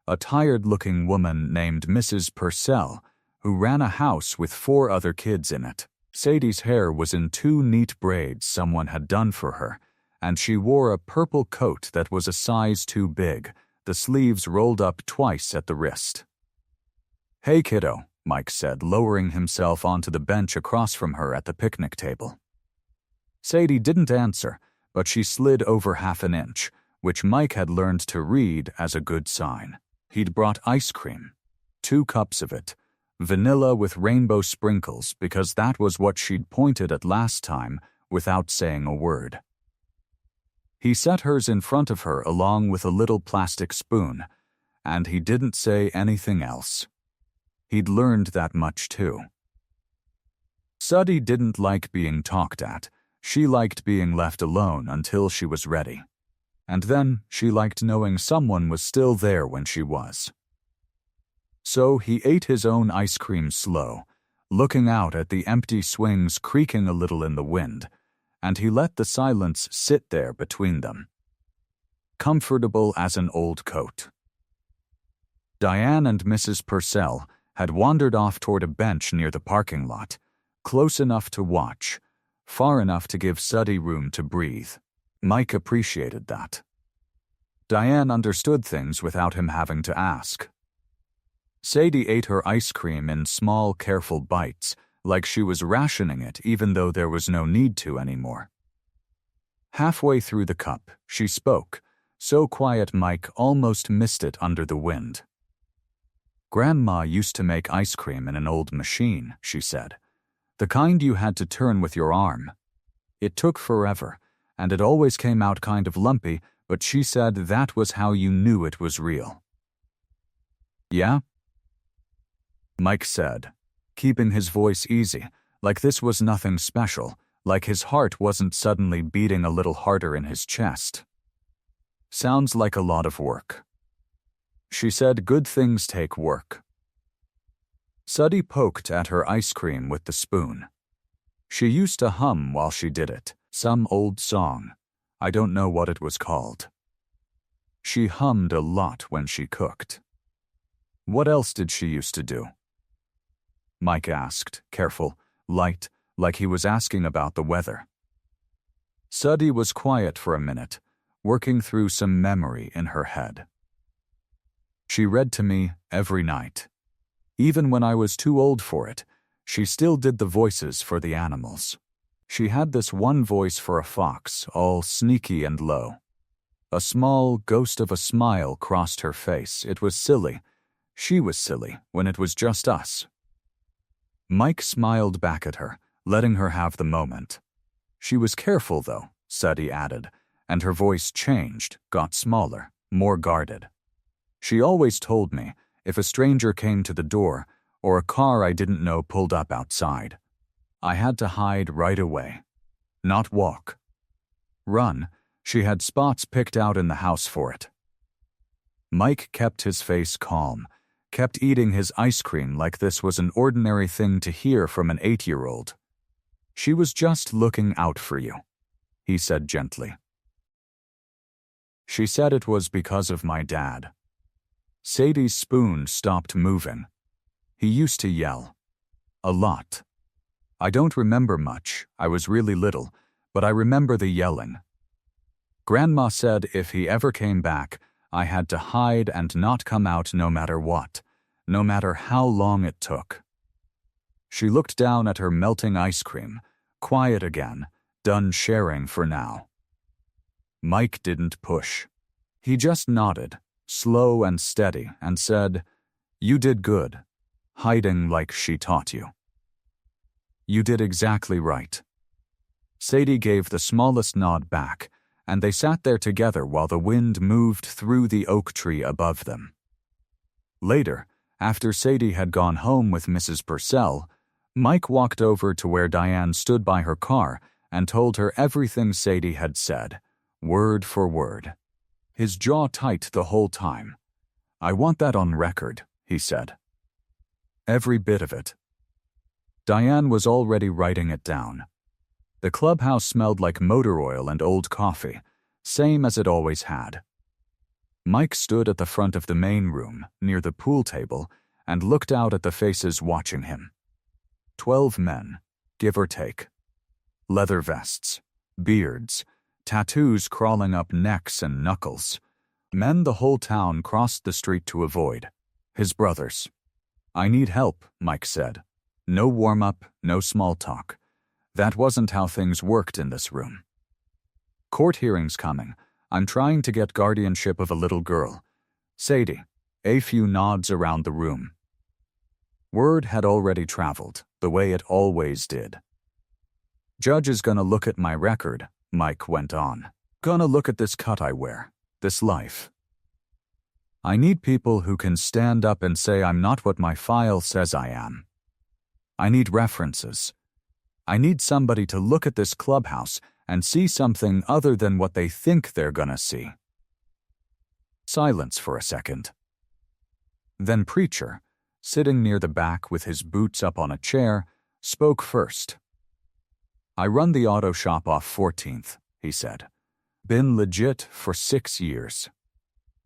a tired-looking woman named Mrs. Purcell, who ran a house with 4 other kids in it. Sadie's hair was in 2 neat braids someone had done for her, and she wore a purple coat that was a size too big, the sleeves rolled up twice at the wrist. "Hey, kiddo," Mike said, lowering himself onto the bench across from her at the picnic table. Sadie didn't answer, but she slid over half an inch, which Mike had learned to read as a good sign. He'd brought ice cream, 2 cups of it, vanilla with rainbow sprinkles, because that was what she'd pointed at last time without saying a word. He set hers in front of her along with a little plastic spoon, and he didn't say anything else. He'd learned that much too. Sadie didn't like being talked at. She liked being left alone until she was ready. And then she liked knowing someone was still there when she was. So he ate his own ice cream slow, looking out at the empty swings creaking a little in the wind, and he let the silence sit there between them, comfortable as an old coat. Diane and Mrs. Purcell had wandered off toward a bench near the parking lot, close enough to watch, far enough to give Sadie room to breathe. Mike appreciated that. Diane understood things without him having to ask. Sadie ate her ice cream in small, careful bites, like she was rationing it even though there was no need to anymore. Halfway through the cup, she spoke, so quiet Mike almost missed it under the wind. "Grandma used to make ice cream in an old machine," she said. "The kind you had to turn with your arm. It took forever, and it always came out kind of lumpy, but she said that was how you knew it was real." "Yeah?" Mike said, keeping his voice easy, like this was nothing special, like his heart wasn't suddenly beating a little harder in his chest. Sounds like a lot of work. She said good things take work. Suddy poked at her ice cream with the spoon. She used to hum while she did it, some old song. I don't know what it was called. She hummed a lot when she cooked. What else did she used to do? Mike asked, careful, light, like he was asking about the weather. Suddy was quiet for a minute, working through some memory in her head. She read to me every night. Even when I was too old for it, she still did the voices for the animals. She had this one voice for a fox, all sneaky and low. A small ghost of a smile crossed her face. It was silly. She was silly when it was just us. Mike smiled back at her, letting her have the moment. She was careful, though, Suddy added, and her voice changed, got smaller, more guarded. She always told me, if a stranger came to the door, or a car I didn't know pulled up outside, I had to hide right away. Not walk. Run. She had spots picked out in the house for it. Mike kept his face calm, kept eating his ice cream like this was an ordinary thing to hear from an 8-year-old. She was just looking out for you, he said gently. She said it was because of my dad. Sadie's spoon stopped moving. He used to yell. A lot. I don't remember much, I was really little, but I remember the yelling. Grandma said if he ever came back, I had to hide and not come out no matter what, no matter how long it took. She looked down at her melting ice cream, quiet again, done sharing for now. Mike didn't push. He just nodded, slow and steady, and said, "You did good, hiding like she taught you." You did exactly right. Sadie gave the smallest nod back, and they sat there together while the wind moved through the oak tree above them. Later, after Sadie had gone home with Mrs. Purcell, Mike walked over to where Diane stood by her car and told her everything Sadie had said, word for word. His jaw tight the whole time. "I want that on record," he said. Every bit of it. Diane was already writing it down. The clubhouse smelled like motor oil and old coffee, same as it always had. Mike stood at the front of the main room, near the pool table, and looked out at the faces watching him. 12 men, give or take. Leather vests, beards, tattoos crawling up necks and knuckles. Men the whole town crossed the street to avoid. His brothers. "I need help," Mike said. No warm-up, no small talk. That wasn't how things worked in this room. "Court hearings coming. I'm trying to get guardianship of a little girl. Sadie." A few nods around the room. Word had already traveled, the way it always did. "Judge is gonna look at my record," Mike went on. "Gonna look at this cut I wear, this life. I need people who can stand up and say I'm not what my file says I am. I need references. I need somebody to look at this clubhouse and see something other than what they think they're gonna see." Silence for a second. Then Preacher, sitting near the back with his boots up on a chair, spoke first. "I run the auto shop off 14th, he said. "Been legit for 6 years.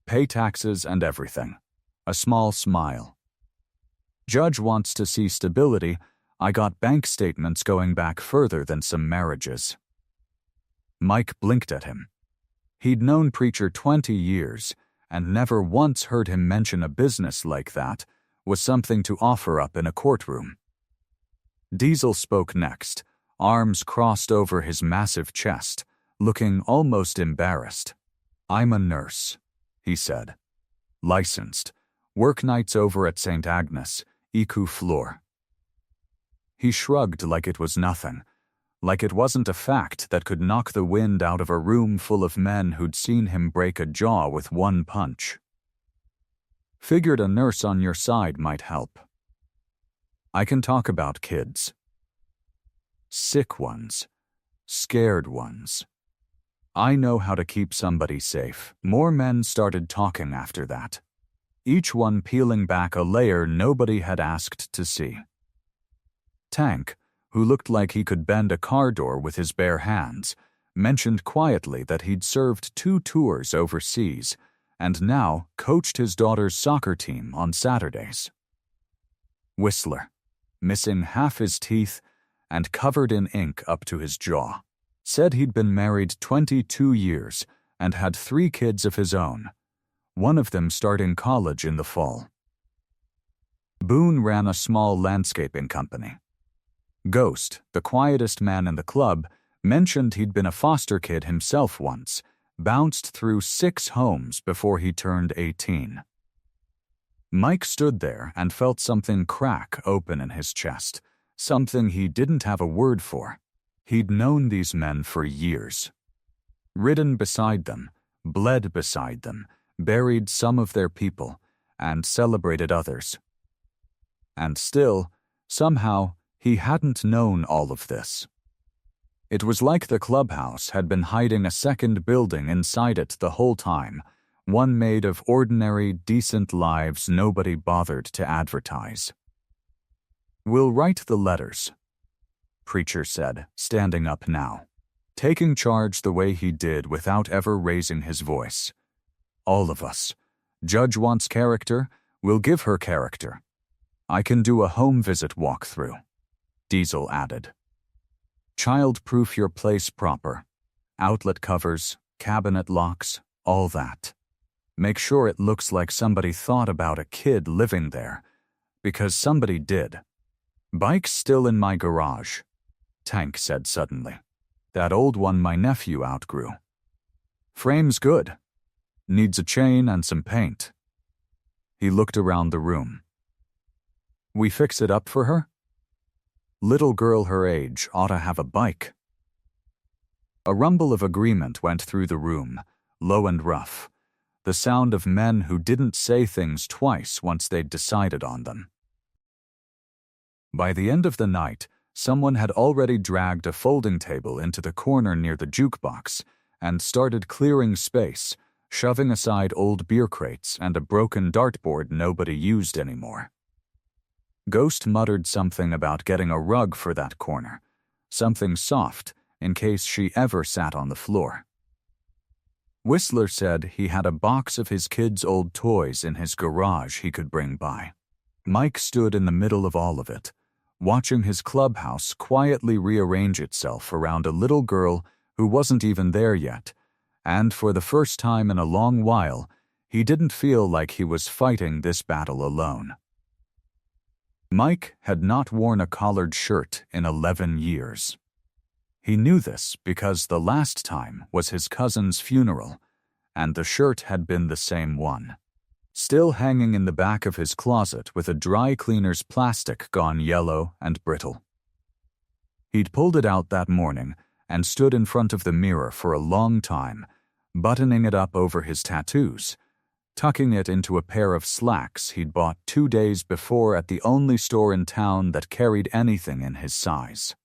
Pay taxes and everything." A small smile. "Judge wants to see stability. I got bank statements going back further than some marriages." Mike blinked at him. He'd known Preacher 20 years and never once heard him mention a business like that was something to offer up in a courtroom. Diesel spoke next, arms crossed over his massive chest, looking almost embarrassed. "I'm a nurse," he said. "Licensed. Work nights over at St. Agnes, Ecu Floor." He shrugged like it was nothing, like it wasn't a fact that could knock the wind out of a room full of men who'd seen him break a jaw with one punch. "Figured a nurse on your side might help. I can talk about kids. Sick ones, Scared ones. I know how to keep somebody safe. More men started talking after that, each one peeling back a layer nobody had asked to see. Tank, who looked like he could bend a car door with his bare hands, mentioned quietly that he'd served 2 tours overseas and now coached his daughter's soccer team on Saturdays. Whistler, missing half his teeth and covered in ink up to his jaw, said he'd been married 22 years and had 3 kids of his own, one of them starting college in the fall. Boone ran a small landscaping company. Ghost, the quietest man in the club, mentioned he'd been a foster kid himself once, bounced through 6 homes before he turned 18. Mike stood there and felt something crack open in his chest, something he didn't have a word for. He'd known these men for years. Ridden beside them, bled beside them, buried some of their people, and celebrated others. And still, somehow, he hadn't known all of this. It was like the clubhouse had been hiding a second building inside it the whole time, one made of ordinary, decent lives nobody bothered to advertise. "We'll write the letters," Preacher said, standing up now, taking charge the way he did without ever raising his voice. "All of us. Judge wants character, we'll give her character. I can do a home visit walkthrough," Diesel added. "Child-proof your place proper. Outlet covers, cabinet locks, all that. Make sure it looks like somebody thought about a kid living there, because somebody did. Bike's still in my garage," Tank said suddenly. "That old one my nephew outgrew. Frame's good. Needs a chain and some paint." He looked around the room. "We fix it up for her? Little girl her age ought to have a bike." A rumble of agreement went through the room, low and rough, the sound of men who didn't say things twice once they'd decided on them. By the end of the night, someone had already dragged a folding table into the corner near the jukebox and started clearing space, shoving aside old beer crates and a broken dartboard nobody used anymore. Ghost muttered something about getting a rug for that corner, something soft in case she ever sat on the floor. Whistler said he had a box of his kids' old toys in his garage he could bring by. Mike stood in the middle of all of it, watching his clubhouse quietly rearrange itself around a little girl who wasn't even there yet, and for the first time in a long while, he didn't feel like he was fighting this battle alone. Mike had not worn a collared shirt in 11 years. He knew this because the last time was his cousin's funeral, and the shirt had been the same one, still hanging in the back of his closet with a dry cleaner's plastic gone yellow and brittle. He'd pulled it out that morning and stood in front of the mirror for a long time, buttoning it up over his tattoos, tucking it into a pair of slacks he'd bought 2 days before at the only store in town that carried anything in his size.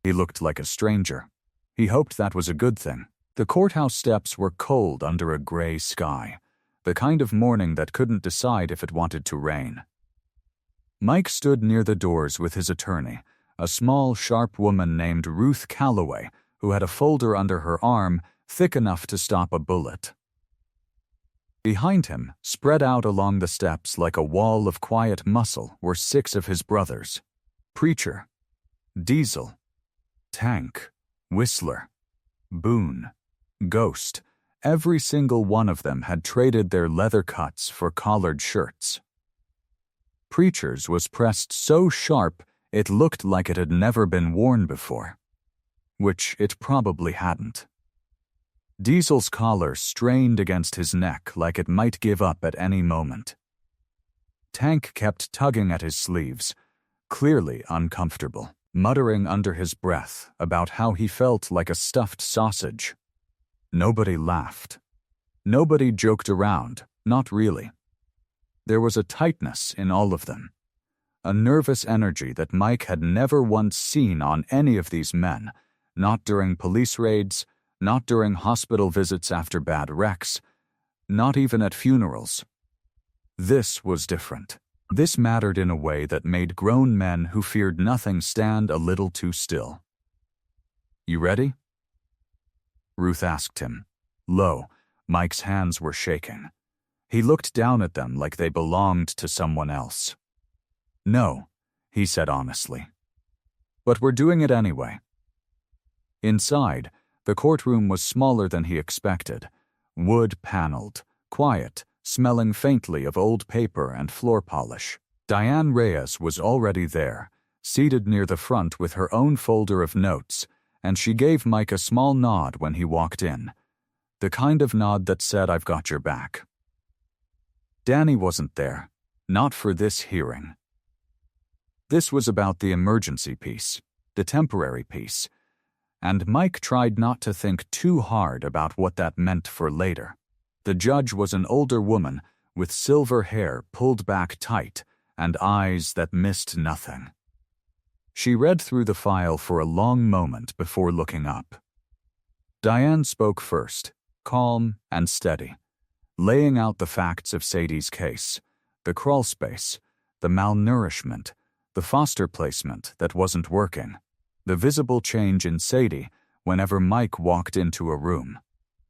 He looked like a stranger. He hoped that was a good thing. The courthouse steps were cold under a gray sky, the kind of morning that couldn't decide if it wanted to rain. Mike stood near the doors with his attorney, a small, sharp woman named Ruth Calloway, who had a folder under her arm thick enough to stop a bullet. Behind him, spread out along the steps like a wall of quiet muscle, were 6 of his brothers: Preacher, Diesel, Tank, Whistler, Boone, Ghost. Every single one of them had traded their leather cuts for collared shirts. Preacher's was pressed so sharp it looked like it had never been worn before, which it probably hadn't. Diesel's collar strained against his neck like it might give up at any moment. Tank kept tugging at his sleeves, clearly uncomfortable, muttering under his breath about how he felt like a stuffed sausage. Nobody laughed. Nobody joked around, not really. There was a tightness in all of them, a nervous energy that Mike had never once seen on any of these men, not during police raids, not during hospital visits after bad wrecks, not even at funerals. This was different. This mattered in a way that made grown men who feared nothing stand a little too still. "You ready?" Ruth asked him. Low, Mike's hands were shaking. He looked down at them like they belonged to someone else. "No," he said honestly. "But we're doing it anyway." Inside, the courtroom was smaller than he expected, wood-paneled, quiet, smelling faintly of old paper and floor polish. Diane Reyes was already there, seated near the front with her own folder of notes, and she gave Mike a small nod when he walked in, the kind of nod that said, "I've got your back." Danny wasn't there, not for this hearing. This was about the emergency piece, the temporary piece, and Mike tried not to think too hard about what that meant for later. The judge was an older woman with silver hair pulled back tight and eyes that missed nothing. She read through the file for a long moment before looking up. Diane spoke first, calm and steady, laying out the facts of Sadie's case, the crawl space, the malnourishment, the foster placement that wasn't working, the visible change in Sadie whenever Mike walked into a room.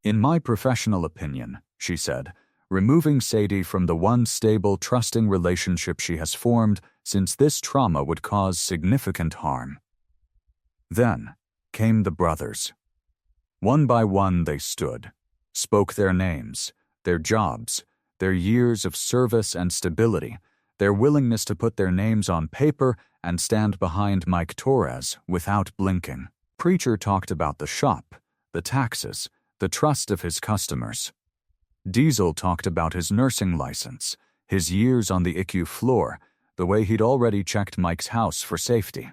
"In my professional opinion," she said, "removing Sadie from the one stable, trusting relationship she has formed since this trauma would cause significant harm." Then came the brothers. One by one they stood, spoke their names, their jobs, their years of service and stability, their willingness to put their names on paper and stand behind Mike Torres without blinking. Preacher talked about the shop, the taxes, the trust of his customers. Diesel talked about his nursing license, his years on the ICU floor, the way he'd already checked Mike's house for safety.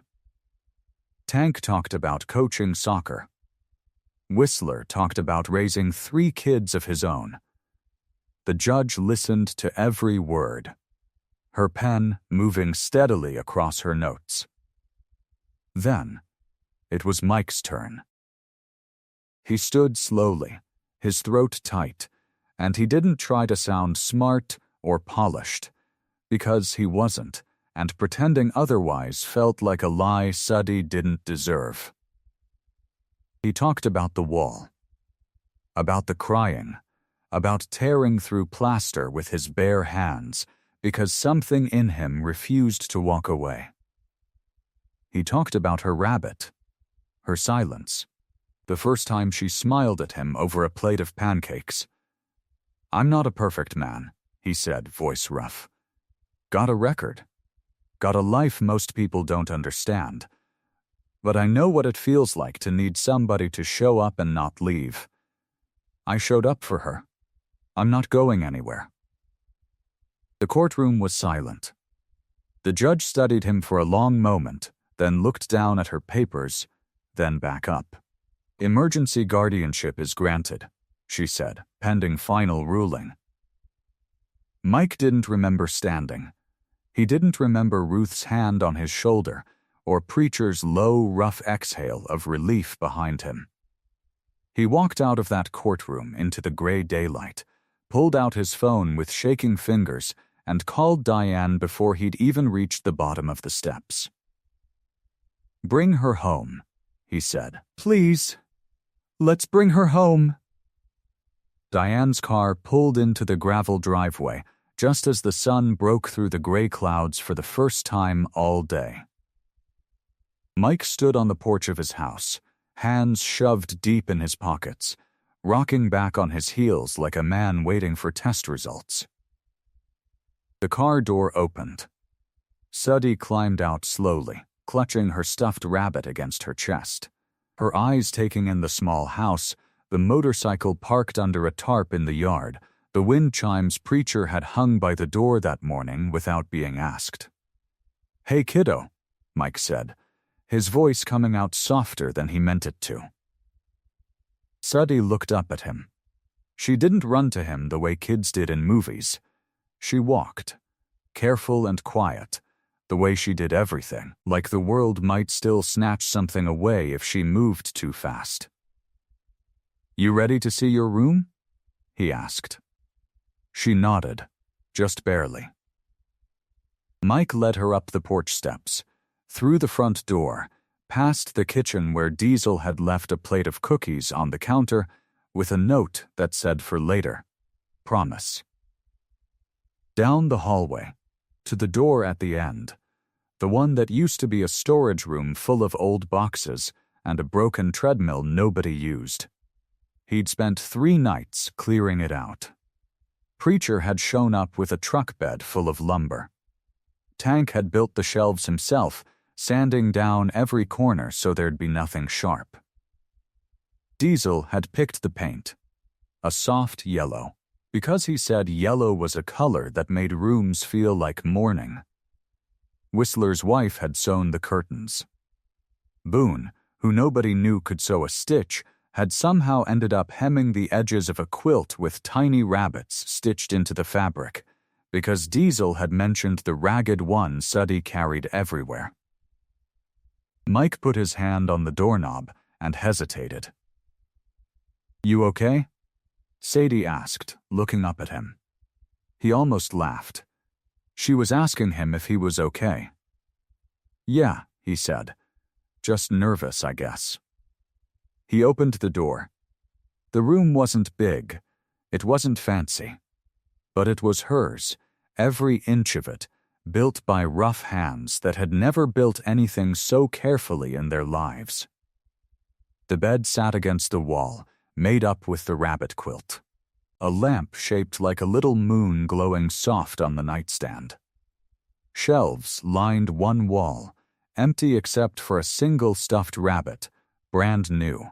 Tank talked about coaching soccer. Whistler talked about raising 3 kids of his own. The judge listened to every word, her pen moving steadily across her notes. Then, it was Mike's turn. He stood slowly, his throat tight, and he didn't try to sound smart or polished, because he wasn't, and pretending otherwise felt like a lie Sadie didn't deserve. He talked about the wall, about the crying, about tearing through plaster with his bare hands because something in him refused to walk away. He talked about her rabbit, her silence, the first time she smiled at him over a plate of pancakes. "I'm not a perfect man," he said, voice rough. "Got a record. Got a life most people don't understand. But I know what it feels like to need somebody to show up and not leave. I showed up for her. I'm not going anywhere." The courtroom was silent. The judge studied him for a long moment, then looked down at her papers, then back up. "Emergency guardianship is granted," she said, pending final ruling. Mike didn't remember standing. He didn't remember Ruth's hand on his shoulder or Preacher's low, rough exhale of relief behind him. He walked out of that courtroom into the gray daylight, pulled out his phone with shaking fingers, and called Diane before he'd even reached the bottom of the steps. "Bring her home," he said. "Please. Let's bring her home." Diane's car pulled into the gravel driveway just as the sun broke through the gray clouds for the first time all day. Mike stood on the porch of his house, hands shoved deep in his pockets, rocking back on his heels like a man waiting for test results. The car door opened. Sadie climbed out slowly, clutching her stuffed rabbit against her chest, her eyes taking in the small house, the motorcycle parked under a tarp in the yard, the wind chimes Preacher had hung by the door that morning without being asked. "Hey, kiddo," Mike said, his voice coming out softer than he meant it to. Sadie looked up at him. She didn't run to him the way kids did in movies. She walked, careful and quiet, The way she did everything, like the world might still snatch something away if she moved too fast. "You ready to see your room?" he asked. She nodded, just barely. Mike led her up the porch steps, through the front door, past the kitchen where Diesel had left a plate of cookies on the counter with a note that said for later, "Promise." Down the hallway, to the door at the end, the one that used to be a storage room full of old boxes and a broken treadmill nobody used. He'd spent 3 nights clearing it out. Preacher had shown up with a truck bed full of lumber. Tank had built the shelves himself, sanding down every corner so there'd be nothing sharp. Diesel had picked the paint, a soft yellow, because he said yellow was a color that made rooms feel like morning. Whistler's wife had sewn the curtains. Boone, who nobody knew could sew a stitch, had somehow ended up hemming the edges of a quilt with tiny rabbits stitched into the fabric, because Diesel had mentioned the ragged one Suddy carried everywhere. Mike put his hand on the doorknob and hesitated. "You okay?" Sadie asked, looking up at him. He almost laughed. She was asking him if he was okay. "Yeah," he said. "Just nervous, I guess." He opened the door. The room wasn't big. It wasn't fancy. But it was hers, every inch of it, built by rough hands that had never built anything so carefully in their lives. The bed sat against the wall, made up with the rabbit quilt. A lamp shaped like a little moon glowing soft on the nightstand. Shelves lined one wall, empty except for a single stuffed rabbit, brand new,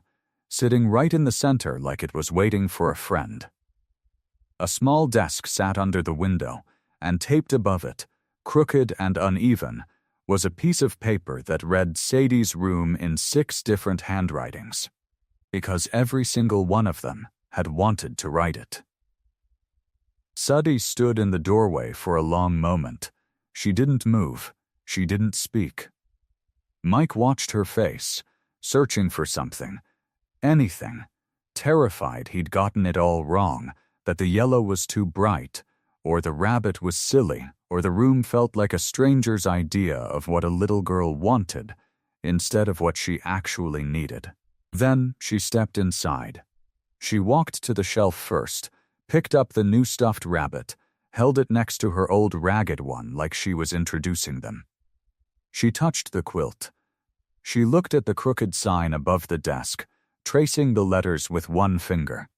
sitting right in the center like it was waiting for a friend. A small desk sat under the window, and taped above it, crooked and uneven, was a piece of paper that read Sadie's room in 6 different handwritings, because every single one of them had wanted to write it. Suddy stood in the doorway for a long moment. She didn't move. She didn't speak. Mike watched her face, searching for something, anything, terrified he'd gotten it all wrong, that the yellow was too bright, or the rabbit was silly, or the room felt like a stranger's idea of what a little girl wanted, instead of what she actually needed. Then she stepped inside. She walked to the shelf first, picked up the new stuffed rabbit, held it next to her old ragged one like she was introducing them. She touched the quilt. She looked at the crooked sign above the desk, tracing the letters with one finger.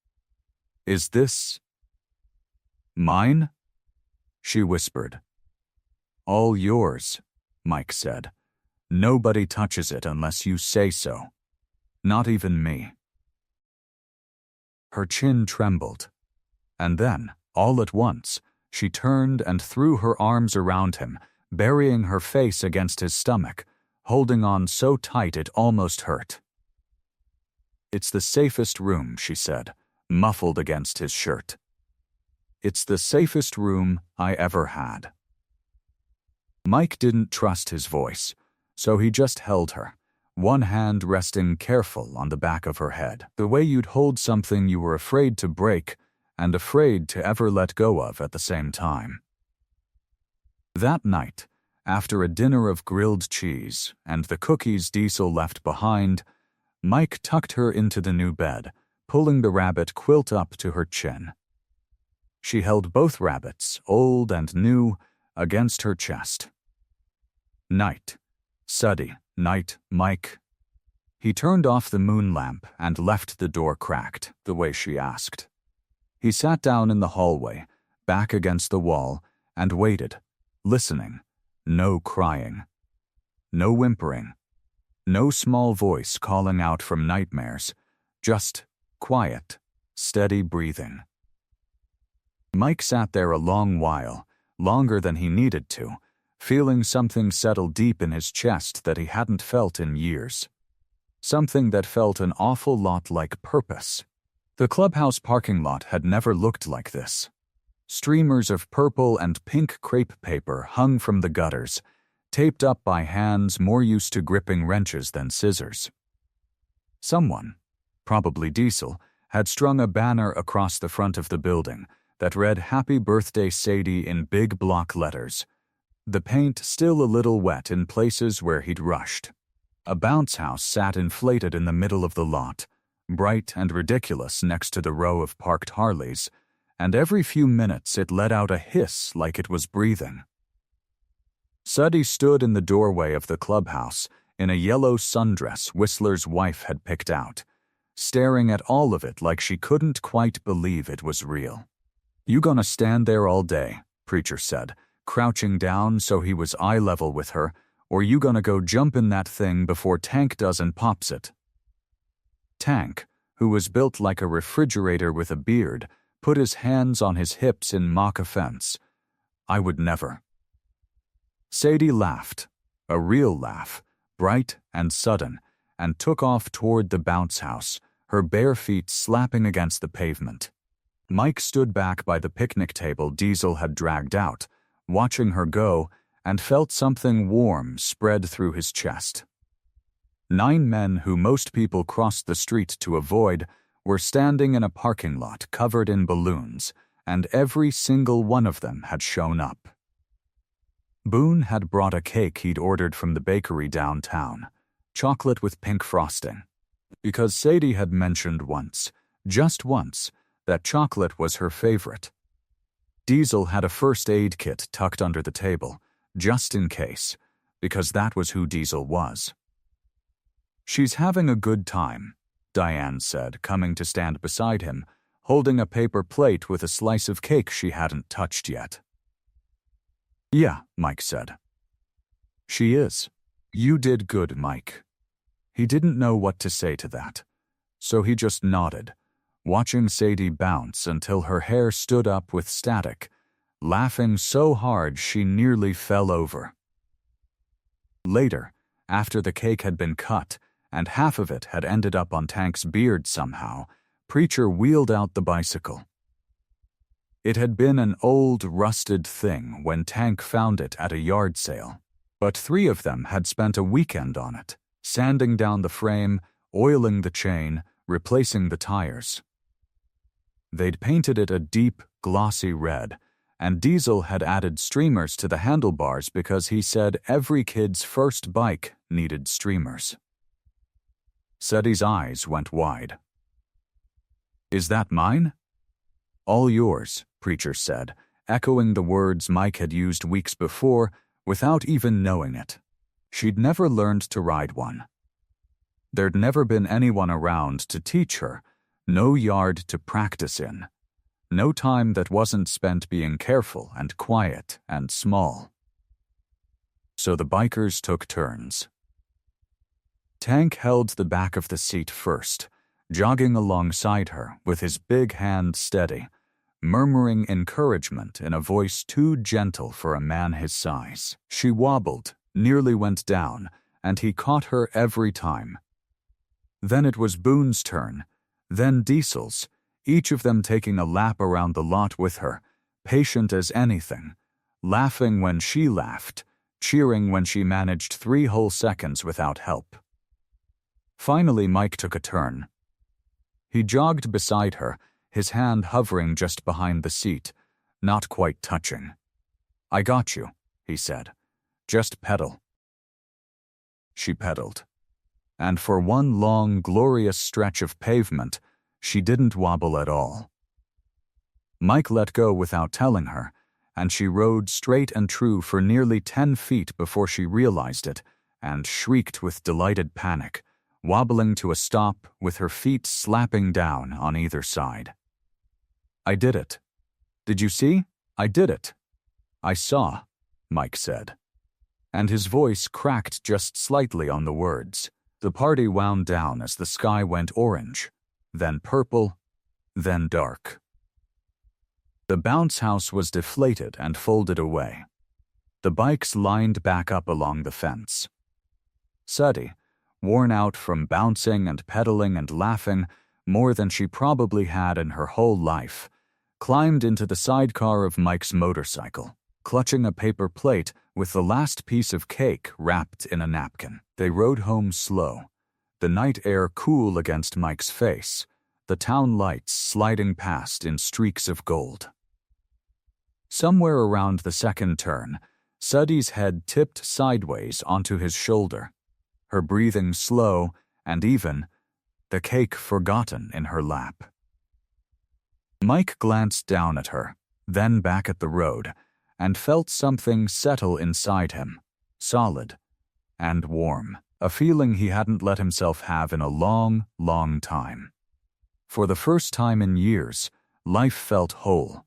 "Is this mine?" she whispered. "All yours," Mike said. "Nobody touches it unless you say so. Not even me." Her chin trembled. And then, all at once, she turned and threw her arms around him, burying her face against his stomach, holding on so tight it almost hurt. "It's the safest room," she said, muffled against his shirt. "It's the safest room I ever had." Mike didn't trust his voice, so he just held her, one hand resting careful on the back of her head, the way you'd hold something you were afraid to break and afraid to ever let go of at the same time. That night, after a dinner of grilled cheese and the cookies Diesel left behind, Mike tucked her into the new bed, pulling the rabbit quilt up to her chin. She held both rabbits, old and new, against her chest. "Night, Suddy, night, Mike." He turned off the moon lamp and left the door cracked, the way she asked. He sat down in the hallway, back against the wall, and waited, listening. No crying. No whimpering. No small voice calling out from nightmares. Just quiet, steady breathing. Mike sat there a long while, longer than he needed to, feeling something settle deep in his chest that he hadn't felt in years. Something that felt an awful lot like purpose. The clubhouse parking lot had never looked like this. Streamers of purple and pink crepe paper hung from the gutters, taped up by hands more used to gripping wrenches than scissors. Someone, probably Diesel, had strung a banner across the front of the building that read "Happy Birthday Sadie" in big block letters, the paint still a little wet in places where he'd rushed. A bounce house sat inflated in the middle of the lot, bright and ridiculous next to the row of parked Harleys, and every few minutes it let out a hiss like it was breathing. Suddy stood in the doorway of the clubhouse in a yellow sundress Whistler's wife had picked out, staring at all of it like she couldn't quite believe it was real. "You gonna stand there all day," Preacher said, crouching down so he was eye level with her, "or you gonna go jump in that thing before Tank does and pops it?" Tank, who was built like a refrigerator with a beard, put his hands on his hips in mock offense. "I would never." Sadie laughed, a real laugh, bright and sudden, and took off toward the bounce house, her bare feet slapping against the pavement. Mike stood back by the picnic table Diesel had dragged out, watching her go, and felt something warm spread through his chest. 9 men who most people crossed the street to avoid were standing in a parking lot covered in balloons, and every single one of them had shown up. Boone had brought a cake he'd ordered from the bakery downtown, chocolate with pink frosting, because Sadie had mentioned once, just once, that chocolate was her favorite. Diesel had a first aid kit tucked under the table, just in case, because that was who Diesel was. "She's having a good time," Diane said, coming to stand beside him, holding a paper plate with a slice of cake she hadn't touched yet. "Yeah," Mike said. "She is. You did good, Mike." He didn't know what to say to that, so he just nodded, watching Sadie bounce until her hair stood up with static, laughing so hard she nearly fell over. Later, after the cake had been cut and half of it had ended up on Tank's beard somehow, Preacher wheeled out the bicycle. It had been an old, rusted thing when Tank found it at a yard sale, but 3 of them had spent a weekend on it, sanding down the frame, oiling the chain, replacing the tires. They'd painted it a deep, glossy red, and Diesel had added streamers to the handlebars because he said every kid's first bike needed streamers. Sadie's eyes went wide. "Is that mine?" "All yours," Preacher said, echoing the words Mike had used weeks before without even knowing it. She'd never learned to ride one. There'd never been anyone around to teach her, no yard to practice in, no time that wasn't spent being careful and quiet and small. So the bikers took turns. Tank held the back of the seat first, jogging alongside her with his big hand steady, murmuring encouragement in a voice too gentle for a man his size. She wobbled, nearly went down, and he caught her every time. Then it was Boone's turn, then Diesel's, each of them taking a lap around the lot with her, patient as anything, laughing when she laughed, cheering when she managed 3 whole seconds without help. Finally, Mike took a turn. He jogged beside her, his hand hovering just behind the seat, not quite touching. "I got you," he said. "Just pedal." She pedaled. And for one long, glorious stretch of pavement, she didn't wobble at all. Mike let go without telling her, and she rode straight and true for nearly 10 feet before she realized it and shrieked with delighted panic, wobbling to a stop with her feet slapping down on either side. "I did it. Did you see? I did it." "I saw," Mike said. And his voice cracked just slightly on the words. The party wound down as the sky went orange, then purple, then dark. The bounce house was deflated and folded away. The bikes lined back up along the fence. Sadie, worn out from bouncing and pedaling and laughing more than she probably had in her whole life, climbed into the sidecar of Mike's motorcycle, clutching a paper plate with the last piece of cake wrapped in a napkin. They rode home slow, the night air cool against Mike's face, the town lights sliding past in streaks of gold. Somewhere around the second turn, Suddy's head tipped sideways onto his shoulder, her breathing slow and even, the cake forgotten in her lap. Mike glanced down at her, then back at the road, and felt something settle inside him, solid and warm, a feeling he hadn't let himself have in a long, long time. For the first time in years, life felt whole.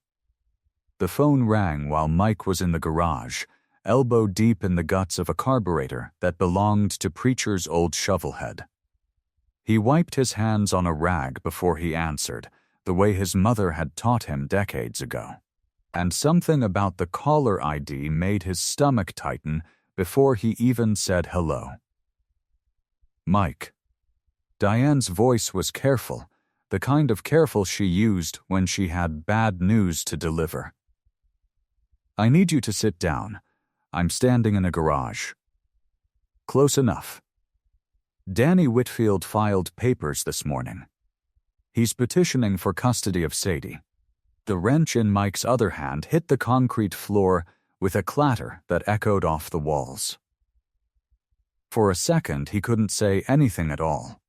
The phone rang while Mike was in the garage, elbow deep in the guts of a carburetor that belonged to Preacher's old shovelhead. He wiped his hands on a rag before he answered, the way his mother had taught him decades ago. And something about the caller ID made his stomach tighten before he even said hello. Mike. Diane's voice was careful, the kind of careful she used when she had bad news to deliver. I need you to sit down. I'm standing in a garage. Close enough. Danny Whitfield filed papers this morning. He's petitioning for custody of Sadie. The wrench in Mike's other hand hit the concrete floor with a clatter that echoed off the walls. For a second, he couldn't say anything at all.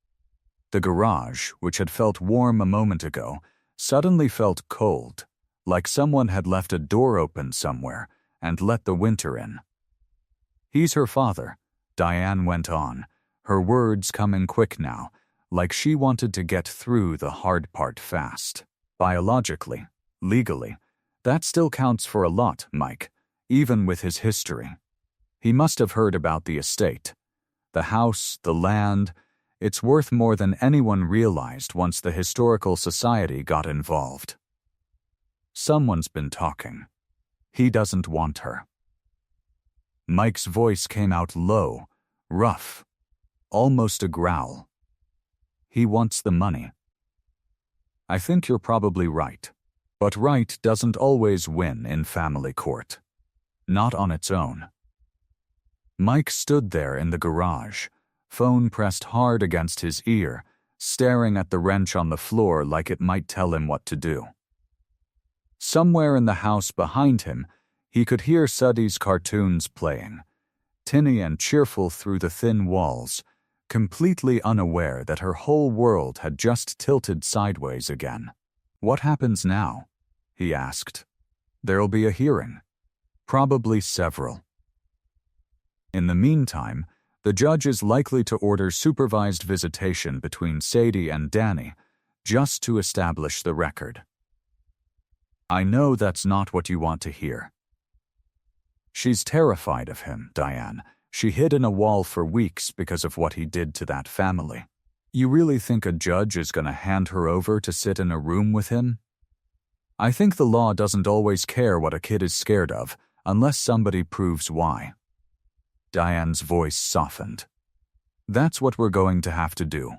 The garage, which had felt warm a moment ago, suddenly felt cold, like someone had left a door open somewhere and let the winter in. He's her father, Diane went on, her words coming quick now, like she wanted to get through the hard part fast. Biologically, legally, that still counts for a lot, Mike, even with his history. He must have heard about the estate. The house, the land, it's worth more than anyone realized once the Historical Society got involved. Someone's been talking. He doesn't want her. Mike's voice came out low, rough, almost a growl. He wants the money. I think you're probably right, but right doesn't always win in family court. Not on its own. Mike stood there in the garage, phone pressed hard against his ear, staring at the wrench on the floor like it might tell him what to do. Somewhere in the house behind him, he could hear Suddy's cartoons playing, tinny and cheerful through the thin walls, completely unaware that her whole world had just tilted sideways again. What happens now? He asked. There'll be a hearing. Probably several. In the meantime, the judge is likely to order supervised visitation between Sadie and Danny, just to establish the record. I know that's not what you want to hear. She's terrified of him, Diane. She hid in a wall for weeks because of what he did to that family. You really think a judge is going to hand her over to sit in a room with him? I think the law doesn't always care what a kid is scared of, unless somebody proves why. Diane's voice softened. That's what we're going to have to do.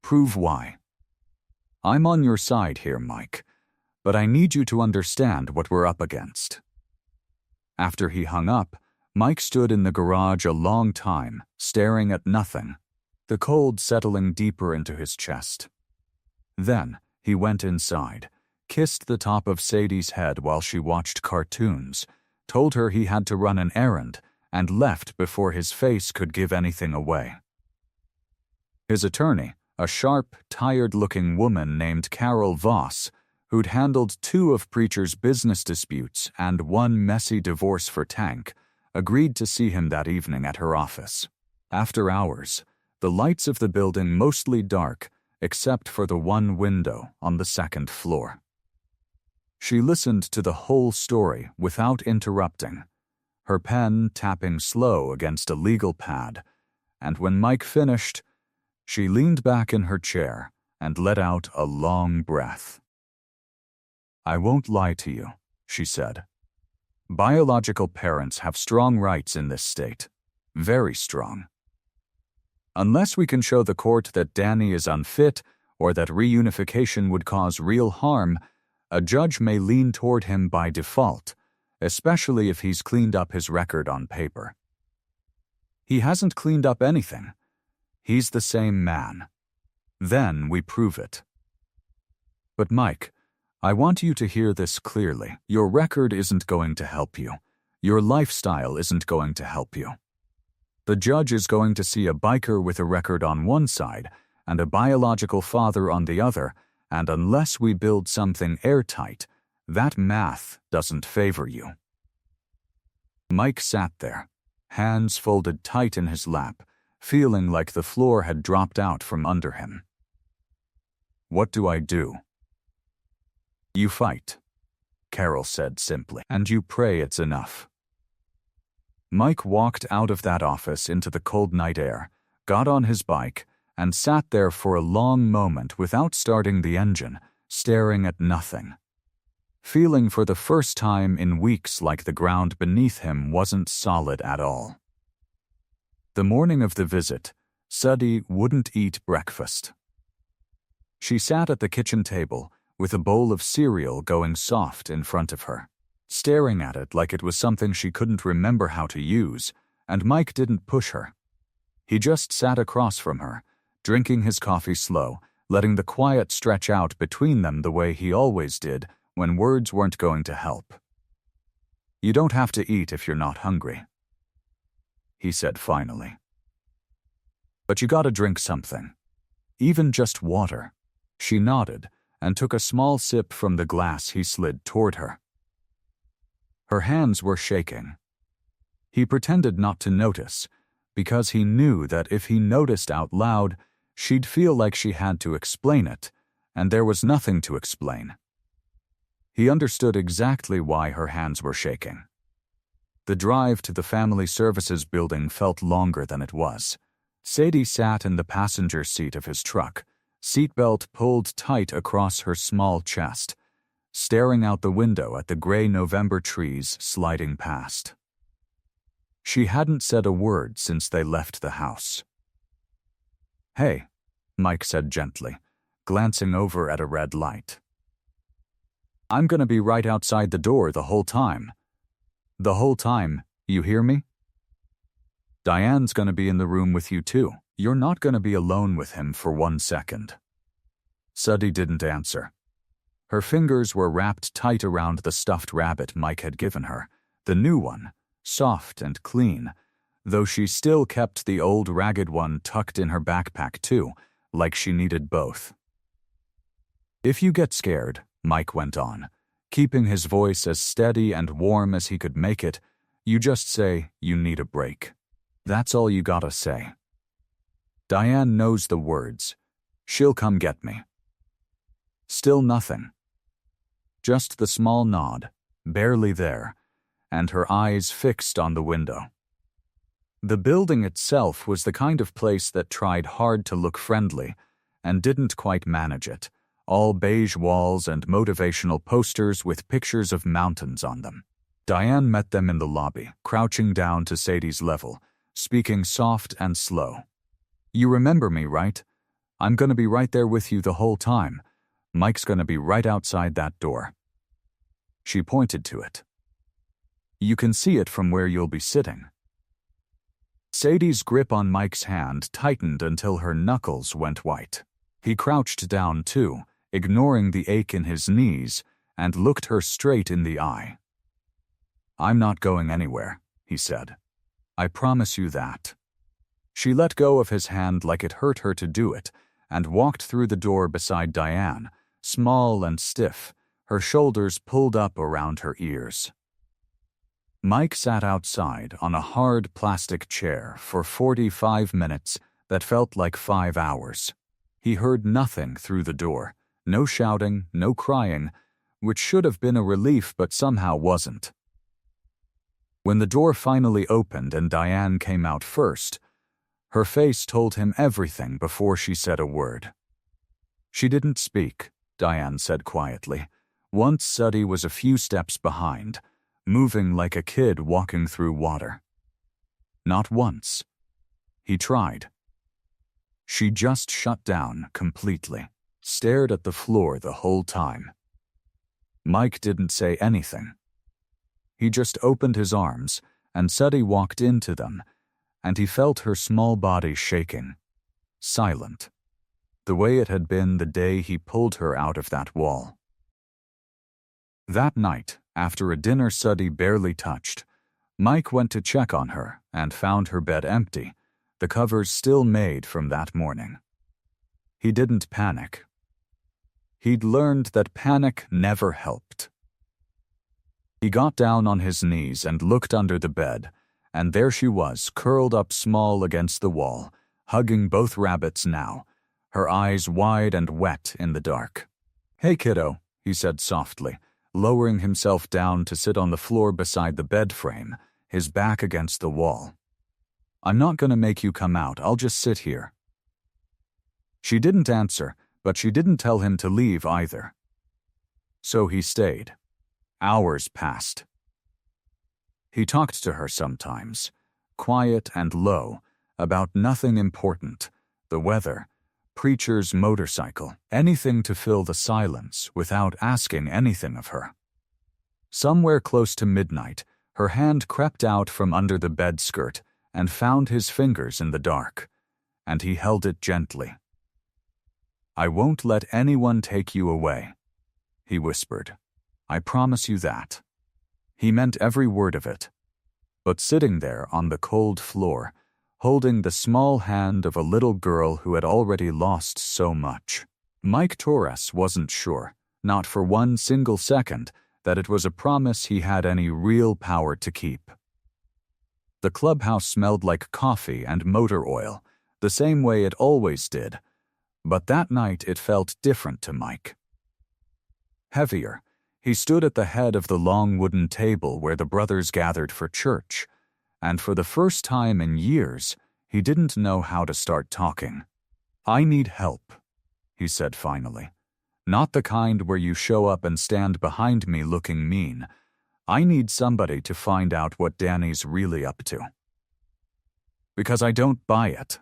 Prove why. I'm on your side here, Mike, but I need you to understand what we're up against. After he hung up, Mike stood in the garage a long time, staring at nothing, the cold settling deeper into his chest. Then he went inside, kissed the top of Sadie's head while she watched cartoons, told her he had to run an errand, and left before his face could give anything away. His attorney, a sharp, tired-looking woman named Carol Voss, who'd handled 2 of Preacher's business disputes and 1 messy divorce for Tank, agreed to see him that evening at her office. After hours, the lights of the building mostly dark, except for the 1 window on the 2nd floor. She listened to the whole story without interrupting, her pen tapping slow against a legal pad, and when Mike finished, she leaned back in her chair and let out a long breath. I won't lie to you, she said. Biological parents have strong rights in this state. Very strong. Unless we can show the court that Danny is unfit or that reunification would cause real harm, a judge may lean toward him by default, especially if he's cleaned up his record on paper. He hasn't cleaned up anything. He's the same man. Then we prove it. But Mike, I want you to hear this clearly. Your record isn't going to help you. Your lifestyle isn't going to help you. The judge is going to see a biker with a record on one side and a biological father on the other, and unless we build something airtight, that math doesn't favor you. Mike sat there, hands folded tight in his lap, feeling like the floor had dropped out from under him. What do I do? You fight, Carol said simply, and you pray it's enough. Mike walked out of that office into the cold night air, got on his bike, and sat there for a long moment without starting the engine, staring at nothing. Feeling for the first time in weeks like the ground beneath him wasn't solid at all. The morning of the visit, Suddy wouldn't eat breakfast. She sat at the kitchen table with a bowl of cereal going soft in front of her, staring at it like it was something she couldn't remember how to use, and Mike didn't push her. He just sat across from her, drinking his coffee slow, letting the quiet stretch out between them the way he always did when words weren't going to help. You don't have to eat if you're not hungry, he said finally. But you gotta drink something. Even just water. She nodded and took a small sip from the glass he slid toward her. Her hands were shaking. He pretended not to notice, because he knew that if he noticed out loud, she'd feel like she had to explain it, and there was nothing to explain. He understood exactly why her hands were shaking. The drive to the family services building felt longer than it was. Sadie sat in the passenger seat of his truck, seatbelt pulled tight across her small chest, staring out the window at the gray November trees sliding past. She hadn't said a word since they left the house. Hey, Mike said gently, glancing over at a red light. I'm gonna be right outside the door the whole time. The whole time, you hear me? Diane's gonna be in the room with you too. You're not gonna be alone with him for 1 second. Suddy didn't answer. Her fingers were wrapped tight around the stuffed rabbit Mike had given her, the new one, soft and clean, though she still kept the old ragged one tucked in her backpack too, like she needed both. If you get scared, Mike went on, keeping his voice as steady and warm as he could make it, you just say you need a break. That's all you gotta say. Diane knows the words. She'll come get me. Still nothing. Just the small nod, barely there, and her eyes fixed on the window. The building itself was the kind of place that tried hard to look friendly and didn't quite manage it, all beige walls and motivational posters with pictures of mountains on them. Diane met them in the lobby, crouching down to Sadie's level, speaking soft and slow. You remember me, right? I'm gonna be right there with you the whole time. Mike's gonna be right outside that door. She pointed to it. You can see it from where you'll be sitting. Sadie's grip on Mike's hand tightened until her knuckles went white. He crouched down too, ignoring the ache in his knees, and looked her straight in the eye. I'm not going anywhere, he said. I promise you that. She let go of his hand like it hurt her to do it, and walked through the door beside Diane, small and stiff, her shoulders pulled up around her ears. Mike sat outside on a hard plastic chair for 45 minutes that felt like 5 hours. He heard nothing through the door, no shouting, no crying, which should have been a relief but somehow wasn't. When the door finally opened and Diane came out first, her face told him everything before she said a word. She didn't speak, Diane said quietly. Once Suddy was a few steps behind, moving like a kid walking through water. Not once. He tried. She just shut down completely, stared at the floor the whole time. Mike didn't say anything. He just opened his arms, and Suddy walked into them, and he felt her small body shaking. Silent. The way it had been the day he pulled her out of that wall. That night, after a dinner Suddy barely touched, Mike went to check on her and found her bed empty, the covers still made from that morning. He didn't panic. He'd learned that panic never helped. He got down on his knees and looked under the bed, and there she was, curled up small against the wall, hugging both rabbits now, her eyes wide and wet in the dark. "Hey, kiddo," he said softly, lowering himself down to sit on the floor beside the bed frame, his back against the wall. "I'm not gonna make you come out, I'll just sit here." She didn't answer, but she didn't tell him to leave either. So he stayed. Hours passed. He talked to her sometimes, quiet and low, about nothing important, the weather, Preacher's motorcycle, anything to fill the silence without asking anything of her. Somewhere close to midnight, her hand crept out from under the bed skirt and found his fingers in the dark, and he held it gently. "I won't let anyone take you away," he whispered. "I promise you that." He meant every word of it. But sitting there on the cold floor, holding the small hand of a little girl who had already lost so much, Mike Torres wasn't sure, not for one single second, that it was a promise he had any real power to keep. The clubhouse smelled like coffee and motor oil, the same way it always did, but that night it felt different to Mike. Heavier. He stood at the head of the long wooden table where the brothers gathered for church, and for the first time in years, he didn't know how to start talking. "I need help," he said finally. "Not the kind where you show up and stand behind me looking mean. I need somebody to find out what Danny's really up to. Because I don't buy it.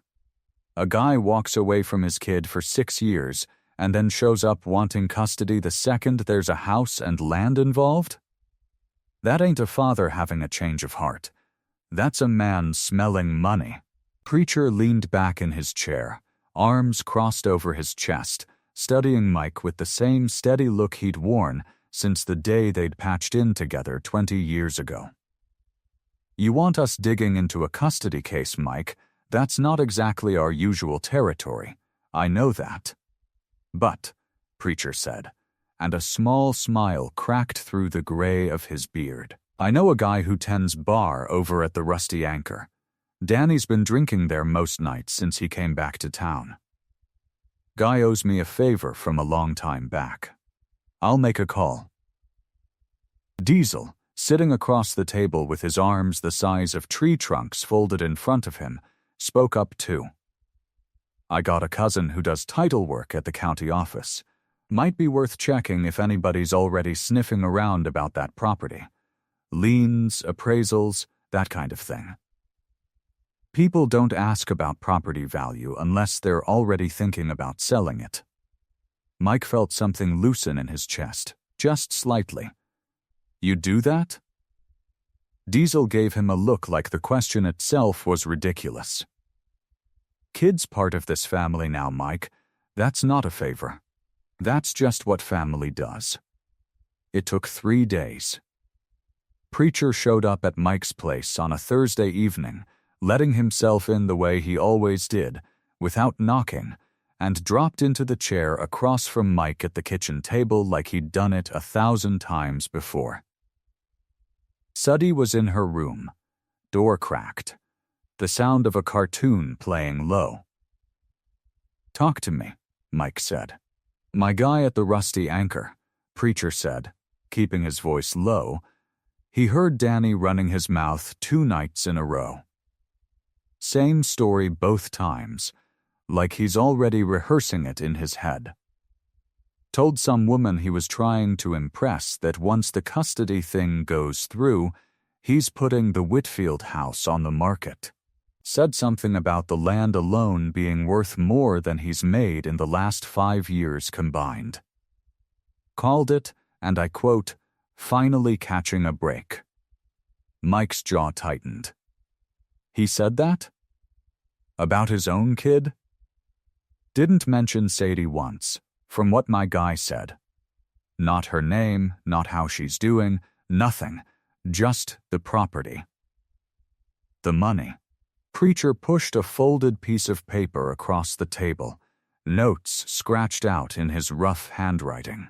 A guy walks away from his kid for 6 years and then shows up wanting custody the second there's a house and land involved? That ain't a father having a change of heart. That's a man smelling money." Preacher leaned back in his chair, arms crossed over his chest, studying Mike with the same steady look he'd worn since the day they'd patched in together 20 years ago. "You want us digging into a custody case, Mike? That's not exactly our usual territory. I know that. But," Preacher said, and a small smile cracked through the gray of his beard, "I know a guy who tends bar over at the Rusty Anchor. Danny's been drinking there most nights since he came back to town. Guy owes me a favor from a long time back. I'll make a call." Diesel, sitting across the table with his arms the size of tree trunks folded in front of him, spoke up too. "I got a cousin who does title work at the county office. Might be worth checking if anybody's already sniffing around about that property. Liens, appraisals, that kind of thing. People don't ask about property value unless they're already thinking about selling it." Mike felt something loosen in his chest, just slightly. "You do that?" Diesel gave him a look like the question itself was ridiculous. "Kid's part of this family now, Mike. That's not a favor. That's just what family does." It took 3 days. Preacher showed up at Mike's place on a Thursday evening, letting himself in the way he always did, without knocking, and dropped into the chair across from Mike at the kitchen table like he'd done it 1,000 times before. Suddy was in her room, door cracked, the sound of a cartoon playing low. "Talk to me," Mike said. "My guy at the Rusty Anchor," Preacher said, keeping his voice low. He heard Danny running his mouth 2 nights in a row. Same story both times, like he's already rehearsing it in his head. Told some woman he was trying to impress that once the custody thing goes through, he's putting the Whitfield house on the market. Said something about the land alone being worth more than he's made in the last 5 years combined. Called it, and I quote, "finally catching a break." Mike's jaw tightened. He said that? About his own kid? Didn't mention Sadie once, from what my guy said. Not her name, not how she's doing, nothing. Just the property. The money. Preacher pushed a folded piece of paper across the table, notes scratched out in his rough handwriting.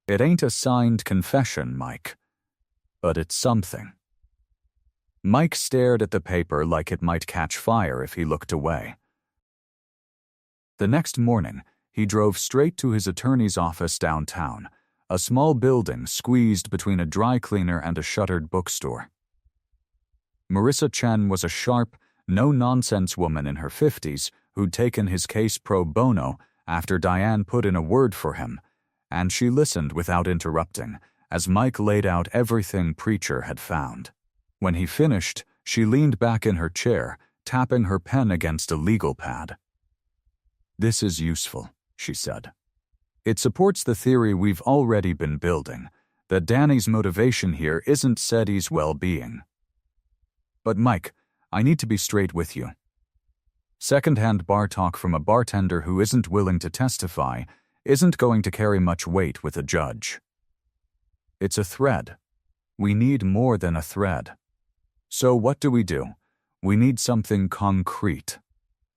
It ain't a signed confession, Mike, but it's something. Mike stared at the paper like it might catch fire if he looked away. The next morning, he drove straight to his attorney's office downtown, a small building squeezed between a dry cleaner and a shuttered bookstore. Marissa Chen was a sharp, no-nonsense woman in her 50s who'd taken his case pro bono after Diane put in a word for him, and she listened without interrupting as Mike laid out everything Preacher had found. When he finished, she leaned back in her chair, tapping her pen against a legal pad. "This is useful," she said. "It supports the theory we've already been building, that Danny's motivation here isn't Sadie's well-being. But Mike, I need to be straight with you. Second-hand bar talk from a bartender who isn't willing to testify isn't going to carry much weight with a judge. It's a thread. We need more than a thread. So what do? We need something concrete.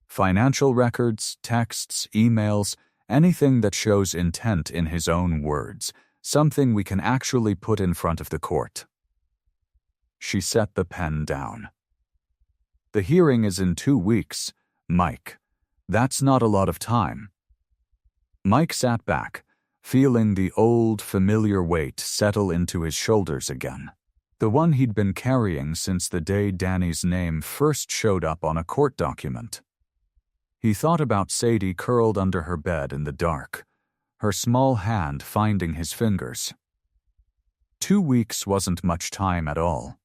Financial records, texts, emails, anything that shows intent in his own words, something we can actually put in front of the court." She set the pen down. "The hearing is in 2 weeks, Mike. That's not a lot of time." Mike sat back, feeling the old, familiar weight settle into his shoulders again, the one he'd been carrying since the day Danny's name first showed up on a court document. He thought about Sadie curled under her bed in the dark, her small hand finding his fingers. 2 weeks wasn't much time at all.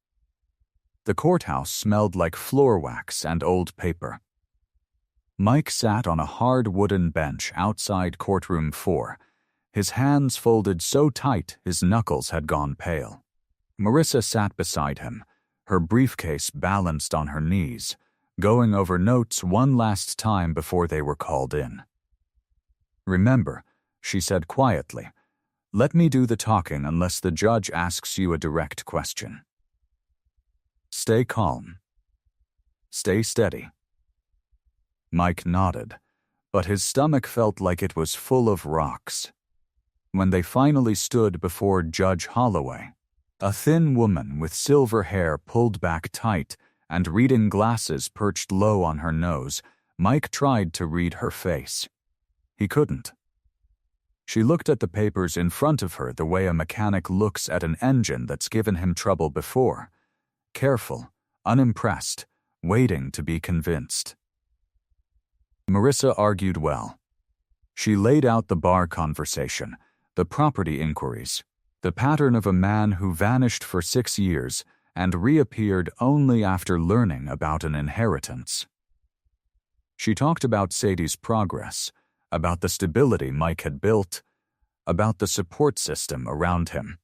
The courthouse smelled like floor wax and old paper. Mike sat on a hard wooden bench outside courtroom 4, his hands folded so tight his knuckles had gone pale. Marissa sat beside him, her briefcase balanced on her knees, going over notes one last time before they were called in. "Remember," she said quietly, "let me do the talking unless the judge asks you a direct question. Stay calm. Stay steady." Mike nodded, but his stomach felt like it was full of rocks. When they finally stood before Judge Holloway, a thin woman with silver hair pulled back tight and reading glasses perched low on her nose, Mike tried to read her face. He couldn't. She looked at the papers in front of her the way a mechanic looks at an engine that's given him trouble before. Careful, unimpressed, waiting to be convinced. Marissa argued well. She laid out the bar conversation, the property inquiries, the pattern of a man who vanished for 6 years and reappeared only after learning about an inheritance. She talked about Sadie's progress, about the stability Mike had built, about the support system around him.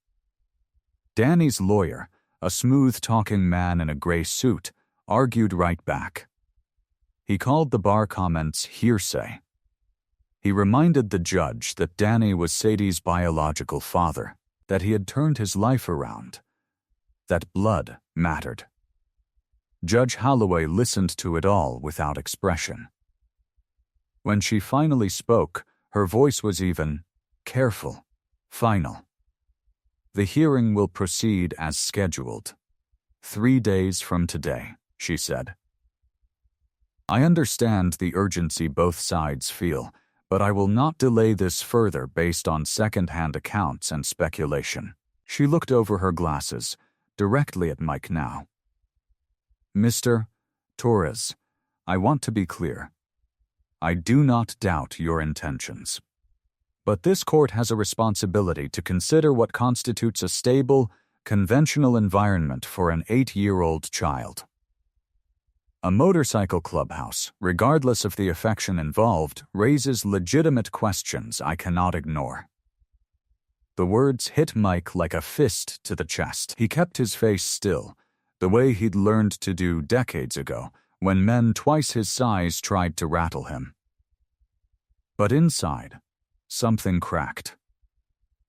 Danny's lawyer, a smooth-talking man in a gray suit, argued right back. He called the bar comments hearsay. He reminded the judge that Danny was Sadie's biological father, that he had turned his life around, that blood mattered. Judge Holloway listened to it all without expression. When she finally spoke, her voice was even, careful, final. "The hearing will proceed as scheduled. 3 days from today," she said. "I understand the urgency both sides feel, but I will not delay this further based on second-hand accounts and speculation." She looked over her glasses, directly at Mike now. "Mr. Torres, I want to be clear. I do not doubt your intentions. But this court has a responsibility to consider what constitutes a stable, conventional environment for an 8-year-old child. A motorcycle clubhouse, regardless of the affection involved, raises legitimate questions I cannot ignore. The words hit Mike like a fist to the chest. He kept his face still, the way he'd learned to do decades ago, when men twice his size tried to rattle him. But inside, something cracked.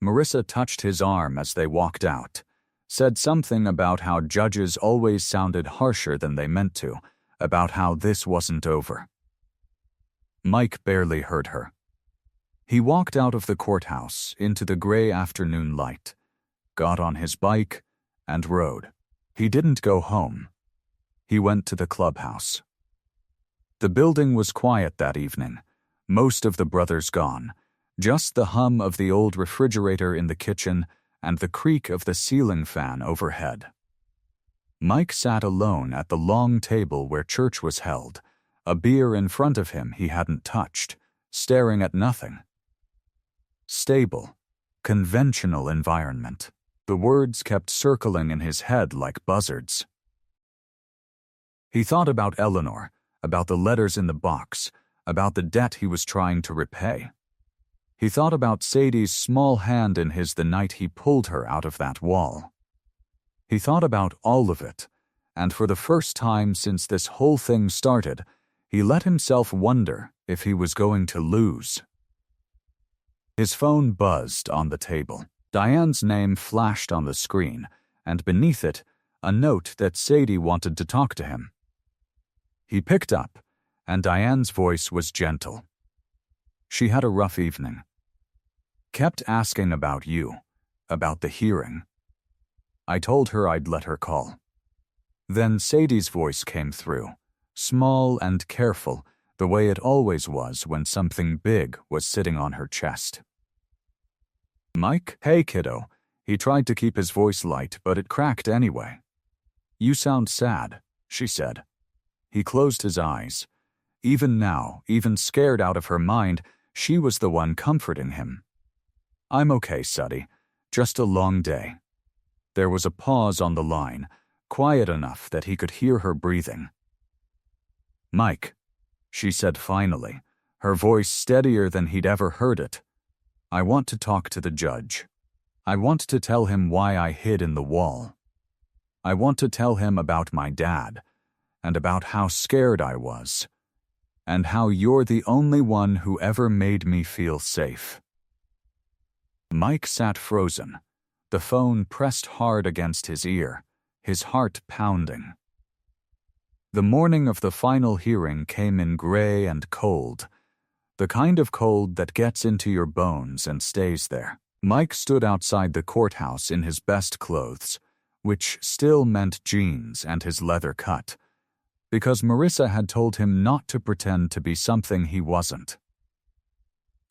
Marissa touched his arm as they walked out, said something about how judges always sounded harsher than they meant to, about how this wasn't over. Mike barely heard her. He walked out of the courthouse into the gray afternoon light, got on his bike, and rode. He didn't go home. He went to the clubhouse. The building was quiet that evening, most of the brothers gone, just the hum of the old refrigerator in the kitchen and the creak of the ceiling fan overhead. Mike sat alone at the long table where church was held, a beer in front of him he hadn't touched, staring at nothing. Stable, conventional environment. The words kept circling in his head like buzzards. He thought about Eleanor, about the letters in the box, about the debt he was trying to repay. He thought about Sadie's small hand in his the night he pulled her out of that wall. He thought about all of it, and for the first time since this whole thing started, he let himself wonder if he was going to lose. His phone buzzed on the table. Diane's name flashed on the screen, and beneath it, a note that Sadie wanted to talk to him. He picked up, and Diane's voice was gentle. She had a rough evening. Kept asking about you, about the hearing. I told her I'd let her call. Then Sadie's voice came through, small and careful, the way it always was when something big was sitting on her chest. Mike? Hey, kiddo. He tried to keep his voice light, but it cracked anyway. You sound sad, she said. He closed his eyes. Even now, even scared out of her mind, she was the one comforting him. I'm okay, Suddy. Just a long day. There was a pause on the line, quiet enough that he could hear her breathing. Mike, she said finally, her voice steadier than he'd ever heard it. I want to talk to the judge. I want to tell him why I hid in the wall. I want to tell him about my dad, and about how scared I was, and how you're the only one who ever made me feel safe. Mike sat frozen, the phone pressed hard against his ear, his heart pounding. The morning of the final hearing came in gray and cold, the kind of cold that gets into your bones and stays there. Mike stood outside the courthouse in his best clothes, which still meant jeans and his leather cut, because Marissa had told him not to pretend to be something he wasn't.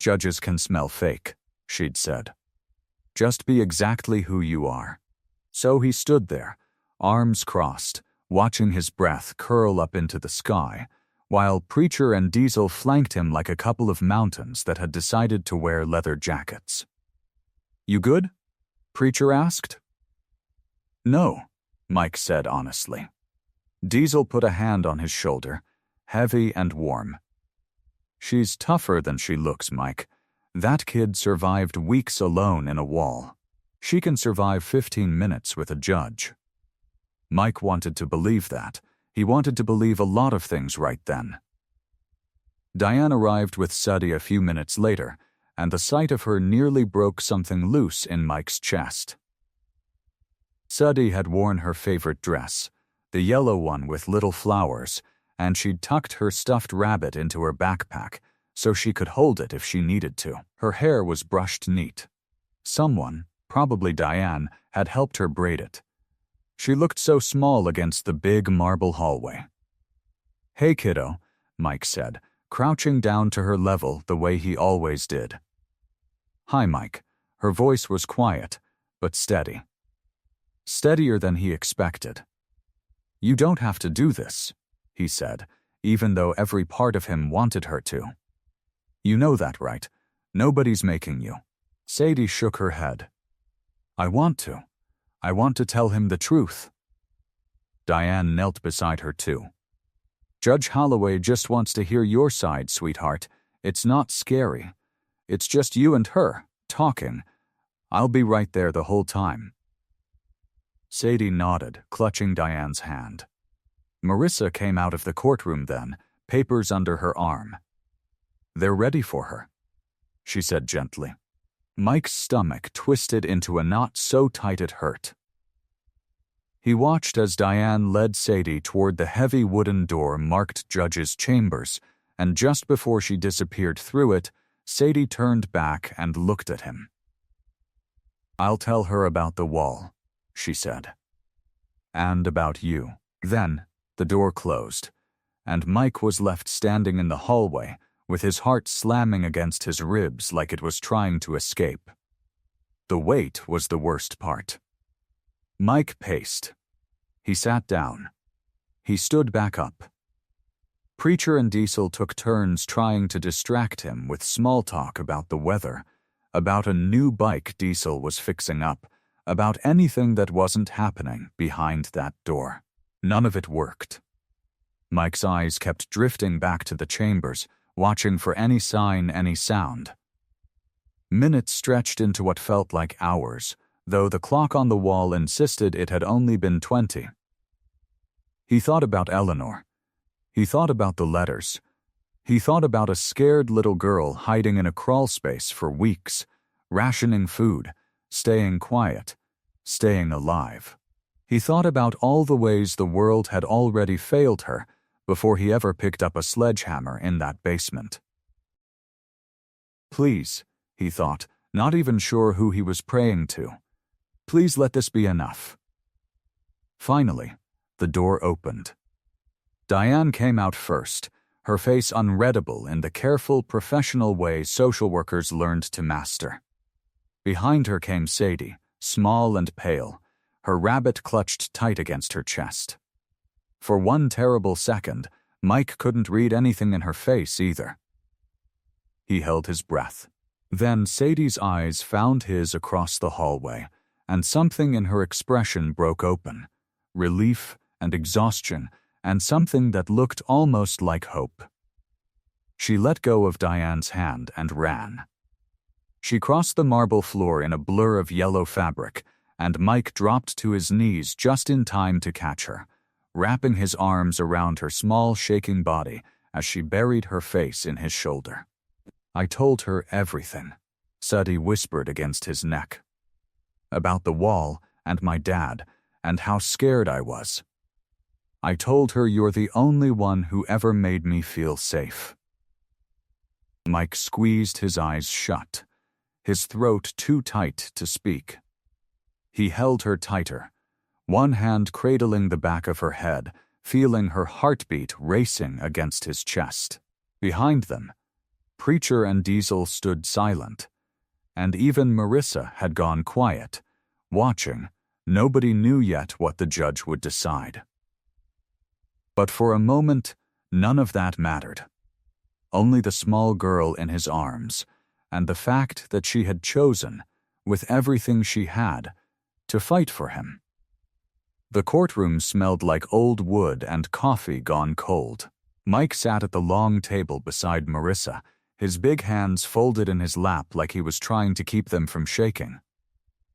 Judges can smell fake, she'd said. Just be exactly who you are. So he stood there, arms crossed, watching his breath curl up into the sky, while Preacher and Diesel flanked him like a couple of mountains that had decided to wear leather jackets. You good? Preacher asked. No, Mike said honestly. Diesel put a hand on his shoulder, heavy and warm. She's tougher than she looks, Mike. That kid survived weeks alone in a wall. She can survive 15 minutes with a judge. Mike wanted to believe that. He wanted to believe a lot of things right then. Diane arrived with Suddy a few minutes later, and the sight of her nearly broke something loose in Mike's chest. Suddy had worn her favorite dress, the yellow one with little flowers, and she'd tucked her stuffed rabbit into her backpack so she could hold it if she needed to. Her hair was brushed neat. Someone, probably Diane, had helped her braid it. She looked so small against the big marble hallway. Hey, kiddo, Mike said, crouching down to her level the way he always did. Hi, Mike. Her voice was quiet, but steady. Steadier than he expected. You don't have to do this, he said, even though every part of him wanted her to. You know that, right? Nobody's making you. Sadie shook her head. I want to. I want to tell him the truth. Diane knelt beside her too. Judge Holloway just wants to hear your side, sweetheart. It's not scary. It's just you and her, talking. I'll be right there the whole time." Sadie nodded, clutching Diane's hand. Marissa came out of the courtroom then, papers under her arm. "They're ready for her," she said gently. Mike's stomach twisted into a knot so tight it hurt. He watched as Diane led Sadie toward the heavy wooden door marked Judge's Chambers, and just before she disappeared through it, Sadie turned back and looked at him. "I'll tell her about the wall," she said. "And about you." Then the door closed, and Mike was left standing in the hallway, with his heart slamming against his ribs like it was trying to escape. The wait was the worst part. Mike paced. He sat down. He stood back up. Preacher and Diesel took turns trying to distract him with small talk about the weather, about a new bike Diesel was fixing up, about anything that wasn't happening behind that door. None of it worked. Mike's eyes kept drifting back to the chambers, watching for any sign, any sound. Minutes stretched into what felt like hours, though the clock on the wall insisted it had only been 20. He thought about Eleanor. He thought about the letters. He thought about a scared little girl hiding in a crawl space for weeks, rationing food, staying quiet, staying alive. He thought about all the ways the world had already failed her before he ever picked up a sledgehammer in that basement. "Please," he thought, not even sure who he was praying to. "Please let this be enough." Finally, the door opened. Diane came out first, her face unreadable in the careful, professional way social workers learned to master. Behind her came Sadie, small and pale, her rabbit clutched tight against her chest. For one terrible second, Mike couldn't read anything in her face either. He held his breath. Then Sadie's eyes found his across the hallway, and something in her expression broke open. Relief and exhaustion, and something that looked almost like hope. She let go of Diane's hand and ran. She crossed the marble floor in a blur of yellow fabric, and Mike dropped to his knees just in time to catch her, wrapping his arms around her small, shaking body as she buried her face in his shoulder. "I told her everything," Sadie whispered against his neck. "About the wall and my dad and how scared I was. I told her you're the only one who ever made me feel safe." Mike squeezed his eyes shut, his throat too tight to speak. He held her tighter, one hand cradling the back of her head, feeling her heartbeat racing against his chest. Behind them, Preacher and Diesel stood silent, and even Marissa had gone quiet, watching. Nobody knew yet what the judge would decide. But for a moment, none of that mattered. Only the small girl in his arms, and the fact that she had chosen, with everything she had, to fight for him. The courtroom smelled like old wood and coffee gone cold. Mike sat at the long table beside Marissa, his big hands folded in his lap like he was trying to keep them from shaking.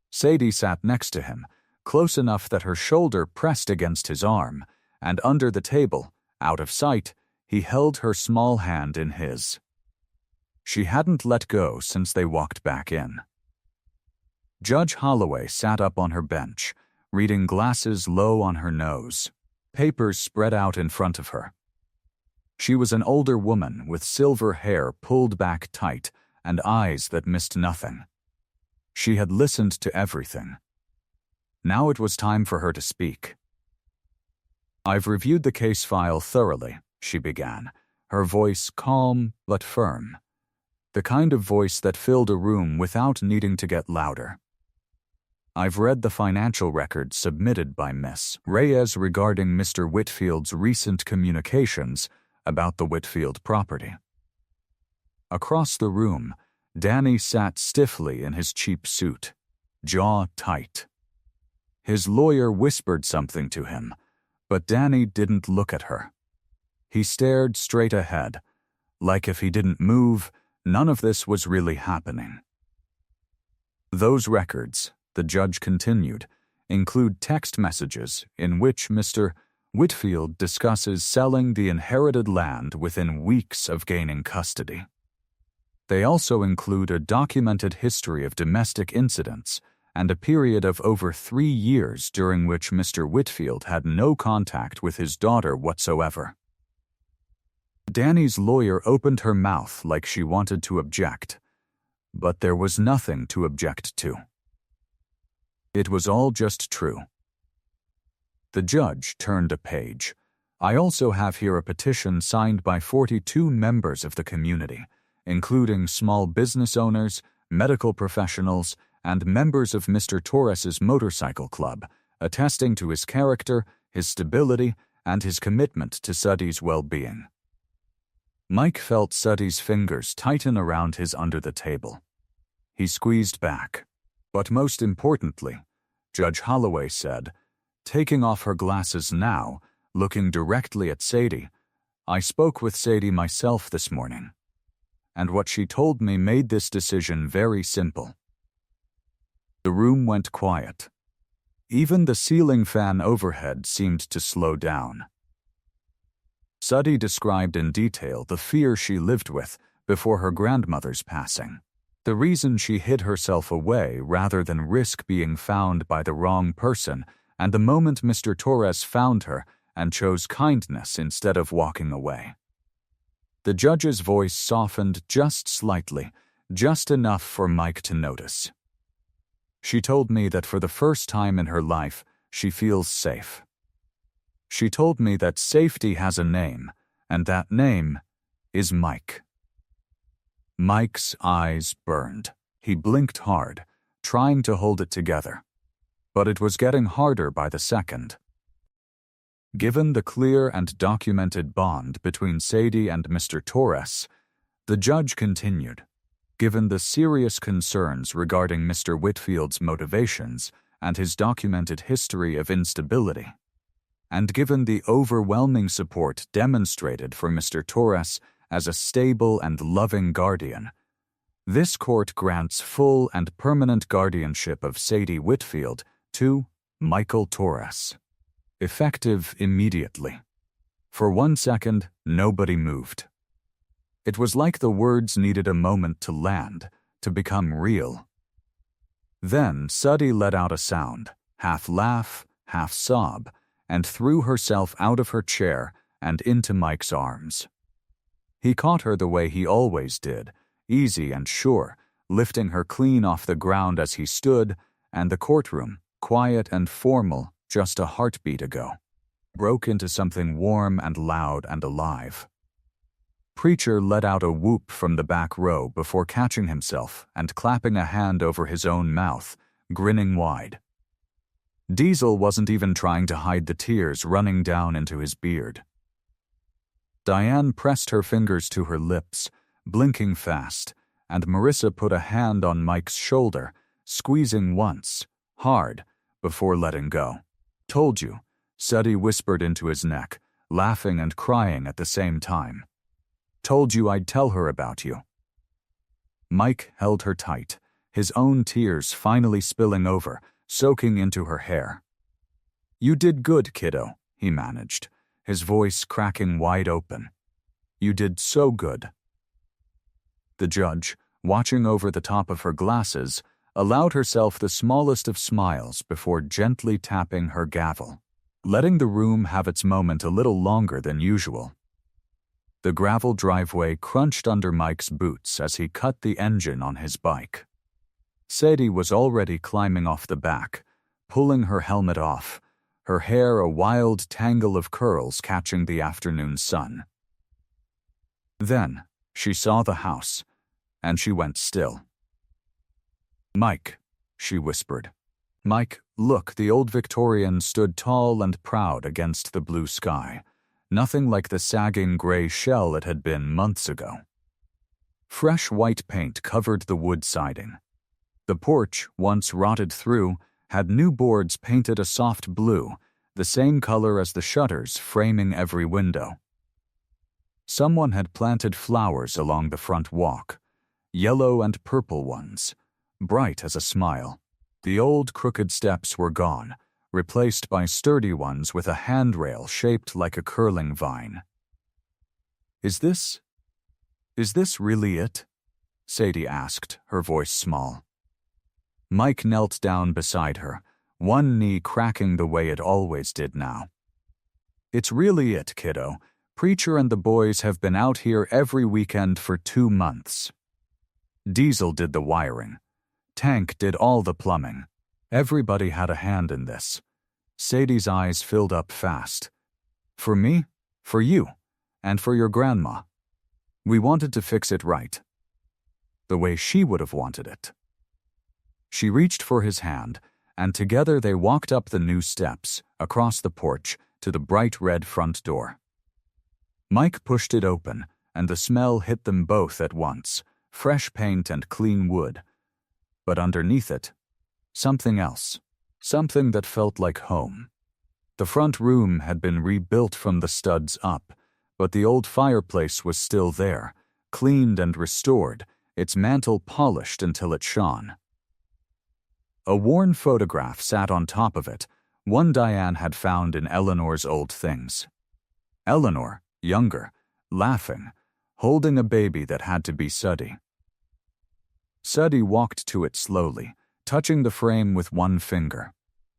Sadie sat next to him, close enough that her shoulder pressed against his arm, and under the table, out of sight, he held her small hand in his. She hadn't let go since they walked back in. Judge Holloway sat up on her bench, reading, glasses low on her nose, papers spread out in front of her. She was an older woman with silver hair pulled back tight and eyes that missed nothing. She had listened to everything. Now it was time for her to speak. "I've reviewed the case file thoroughly," she began, her voice calm but firm, the kind of voice that filled a room without needing to get louder. "I've read the financial records submitted by Miss Reyes regarding Mr. Whitfield's recent communications about the Whitfield property." Across the room, Danny sat stiffly in his cheap suit, jaw tight. His lawyer whispered something to him, but Danny didn't look at her. He stared straight ahead, like if he didn't move, none of this was really happening. Those records, the judge continued, include text messages in which Mr. Whitfield discusses selling the inherited land within weeks of gaining custody. They also include a documented history of domestic incidents and a period of over 3 years during which Mr. Whitfield had no contact with his daughter whatsoever. Danny's lawyer opened her mouth like she wanted to object, but there was nothing to object to. It was all just true. The judge turned a page. I also have here a petition signed by 42 members of the community, including small business owners, medical professionals, and members of Mr. Torres's motorcycle club, attesting to his character, his stability, and his commitment to Suddy's well-being. Mike felt Suddy's fingers tighten around his under the table. He squeezed back. But most importantly, Judge Holloway said, taking off her glasses now, looking directly at Sadie, I spoke with Sadie myself this morning, and what she told me made this decision very simple. The room went quiet. Even the ceiling fan overhead seemed to slow down. Suddy described in detail the fear she lived with before her grandmother's passing, the reason she hid herself away rather than risk being found by the wrong person, and the moment Mr. Torres found her and chose kindness instead of walking away. The judge's voice softened just slightly, just enough for Mike to notice. She told me that for the first time in her life, she feels safe. She told me that safety has a name, and that name is Mike. Mike's eyes burned. He blinked hard, trying to hold it together. But it was getting harder by the second. Given the clear and documented bond between Sadie and Mr. Torres, the judge continued, given the serious concerns regarding Mr. Whitfield's motivations and his documented history of instability, and given the overwhelming support demonstrated for Mr. Torres as a stable and loving guardian, this court grants full and permanent guardianship of Sadie Whitfield to Michael Torres, effective immediately. For 1 second, nobody moved. It was like the words needed a moment to land, to become real. Then Suddy let out a sound, half laugh, half sob, and threw herself out of her chair and into Mike's arms. He caught her the way he always did, easy and sure, lifting her clean off the ground as he stood, and the courtroom, quiet and formal just a heartbeat ago, broke into something warm and loud and alive. Preacher let out a whoop from the back row before catching himself and clapping a hand over his own mouth, grinning wide. Diesel wasn't even trying to hide the tears running down into his beard. Diane pressed her fingers to her lips, blinking fast, and Marissa put a hand on Mike's shoulder, squeezing once, hard, before letting go. Told you, Suddy whispered into his neck, laughing and crying at the same time. Told you I'd tell her about you. Mike held her tight, his own tears finally spilling over, soaking into her hair. You did good, kiddo, he managed, his voice cracking wide open. You did so good. The judge, watching over the top of her glasses, allowed herself the smallest of smiles before gently tapping her gavel, letting the room have its moment a little longer than usual. The gravel driveway crunched under Mike's boots as he cut the engine on his bike. Sadie was already climbing off the back, pulling her helmet off, her hair a wild tangle of curls catching the afternoon sun. Then she saw the house, and she went still. Mike, she whispered. Mike, look, the old Victorian stood tall and proud against the blue sky, nothing like the sagging gray shell it had been months ago. Fresh white paint covered the wood siding. The porch, once rotted through, had new boards painted a soft blue, the same color as the shutters framing every window. Someone had planted flowers along the front walk, yellow and purple ones, bright as a smile. The old crooked steps were gone, replaced by sturdy ones with a handrail shaped like a curling vine. Is this really it?" Sadie asked, her voice small. Mike knelt down beside her, one knee cracking the way it always did now. "It's really it, kiddo. Preacher and the boys have been out here every weekend for 2 months. Diesel did the wiring. Tank did all the plumbing. Everybody had a hand in this." Sadie's eyes filled up fast. "For me, for you, and for your grandma. We wanted to fix it right. The way she would have wanted it." She reached for his hand, and together they walked up the new steps, across the porch, to the bright red front door. Mike pushed it open, and the smell hit them both at once, fresh paint and clean wood. But underneath it, something else, something that felt like home. The front room had been rebuilt from the studs up, but the old fireplace was still there, cleaned and restored, its mantel polished until it shone. A worn photograph sat on top of it, one Diane had found in Eleanor's old things. Eleanor, younger, laughing, holding a baby that had to be Suddy. Suddy walked to it slowly, touching the frame with one finger.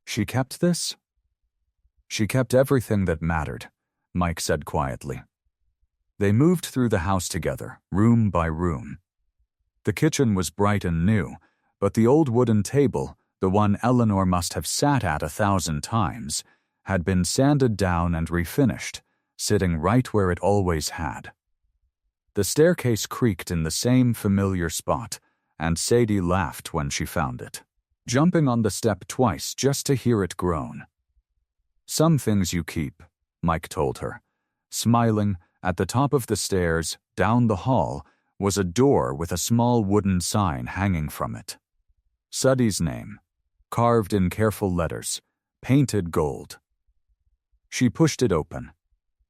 She kept this? She kept everything that mattered, Mike said quietly. They moved through the house together, room by room. The kitchen was bright and new, but the old wooden table, the one Eleanor must have sat at 1,000 times, had been sanded down and refinished, sitting right where it always had. The staircase creaked in the same familiar spot, and Sadie laughed when she found it, jumping on the step twice just to hear it groan. "Some things you keep," Mike told her. Smiling, at the top of the stairs, down the hall, was a door with a small wooden sign hanging from it. Suddy's name, carved in careful letters, painted gold. She pushed it open.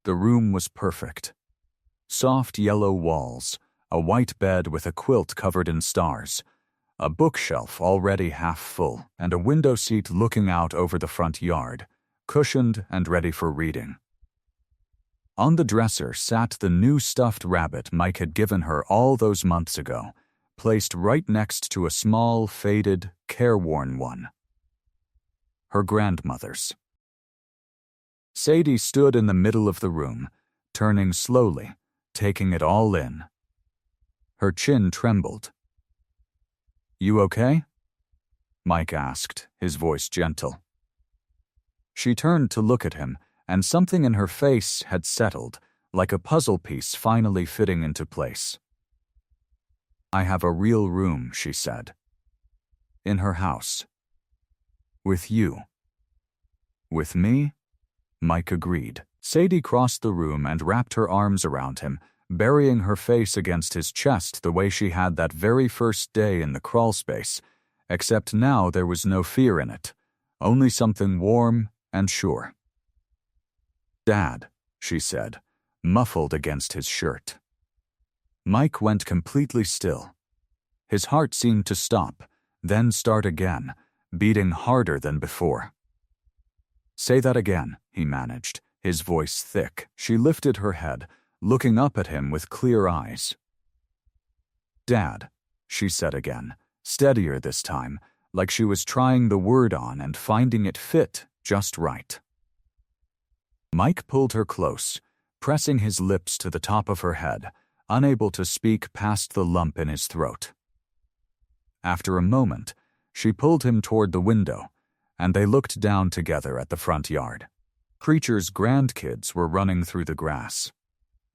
The room was perfect. Soft yellow walls, a white bed with a quilt covered in stars, a bookshelf already half full, and a window seat looking out over the front yard, cushioned and ready for reading. On the dresser sat the new stuffed rabbit Mike had given her all those months ago, placed right next to a small, faded, careworn one. Her grandmother's. Sadie stood in the middle of the room, turning slowly, taking it all in. Her chin trembled. "You okay?" Mike asked, his voice gentle. She turned to look at him, and something in her face had settled, like a puzzle piece finally fitting into place. "I have a real room," she said. "In her house. With you." "With me?" Mike agreed. Sadie crossed the room and wrapped her arms around him, burying her face against his chest the way she had that very first day in the crawlspace, except now there was no fear in it, only something warm and sure. "Dad," she said, muffled against his shirt. Mike went completely still. His heart seemed to stop, then start again, beating harder than before. "Say that again," he managed, his voice thick. She lifted her head, looking up at him with clear eyes. "Dad," she said again, steadier this time, like she was trying the word on and finding it fit just right. Mike pulled her close, pressing his lips to the top of her head, unable to speak past the lump in his throat. After a moment, she pulled him toward the window, and they looked down together at the front yard. Preacher's grandkids were running through the grass.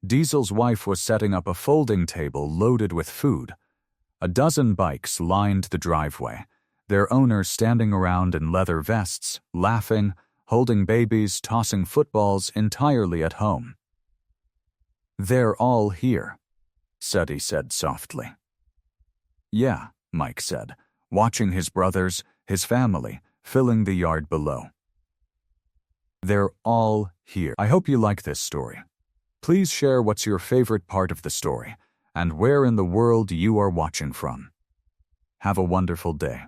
Diesel's wife was setting up a folding table loaded with food. A dozen bikes lined the driveway, their owners standing around in leather vests, laughing, holding babies, tossing footballs, entirely at home. "They're all here," Suddy said softly. "Yeah," Mike said, watching his brothers, his family, filling the yard below. "They're all here. I hope you like this story. Please share what's your favorite part of the story and where in the world you are watching from. Have a wonderful day.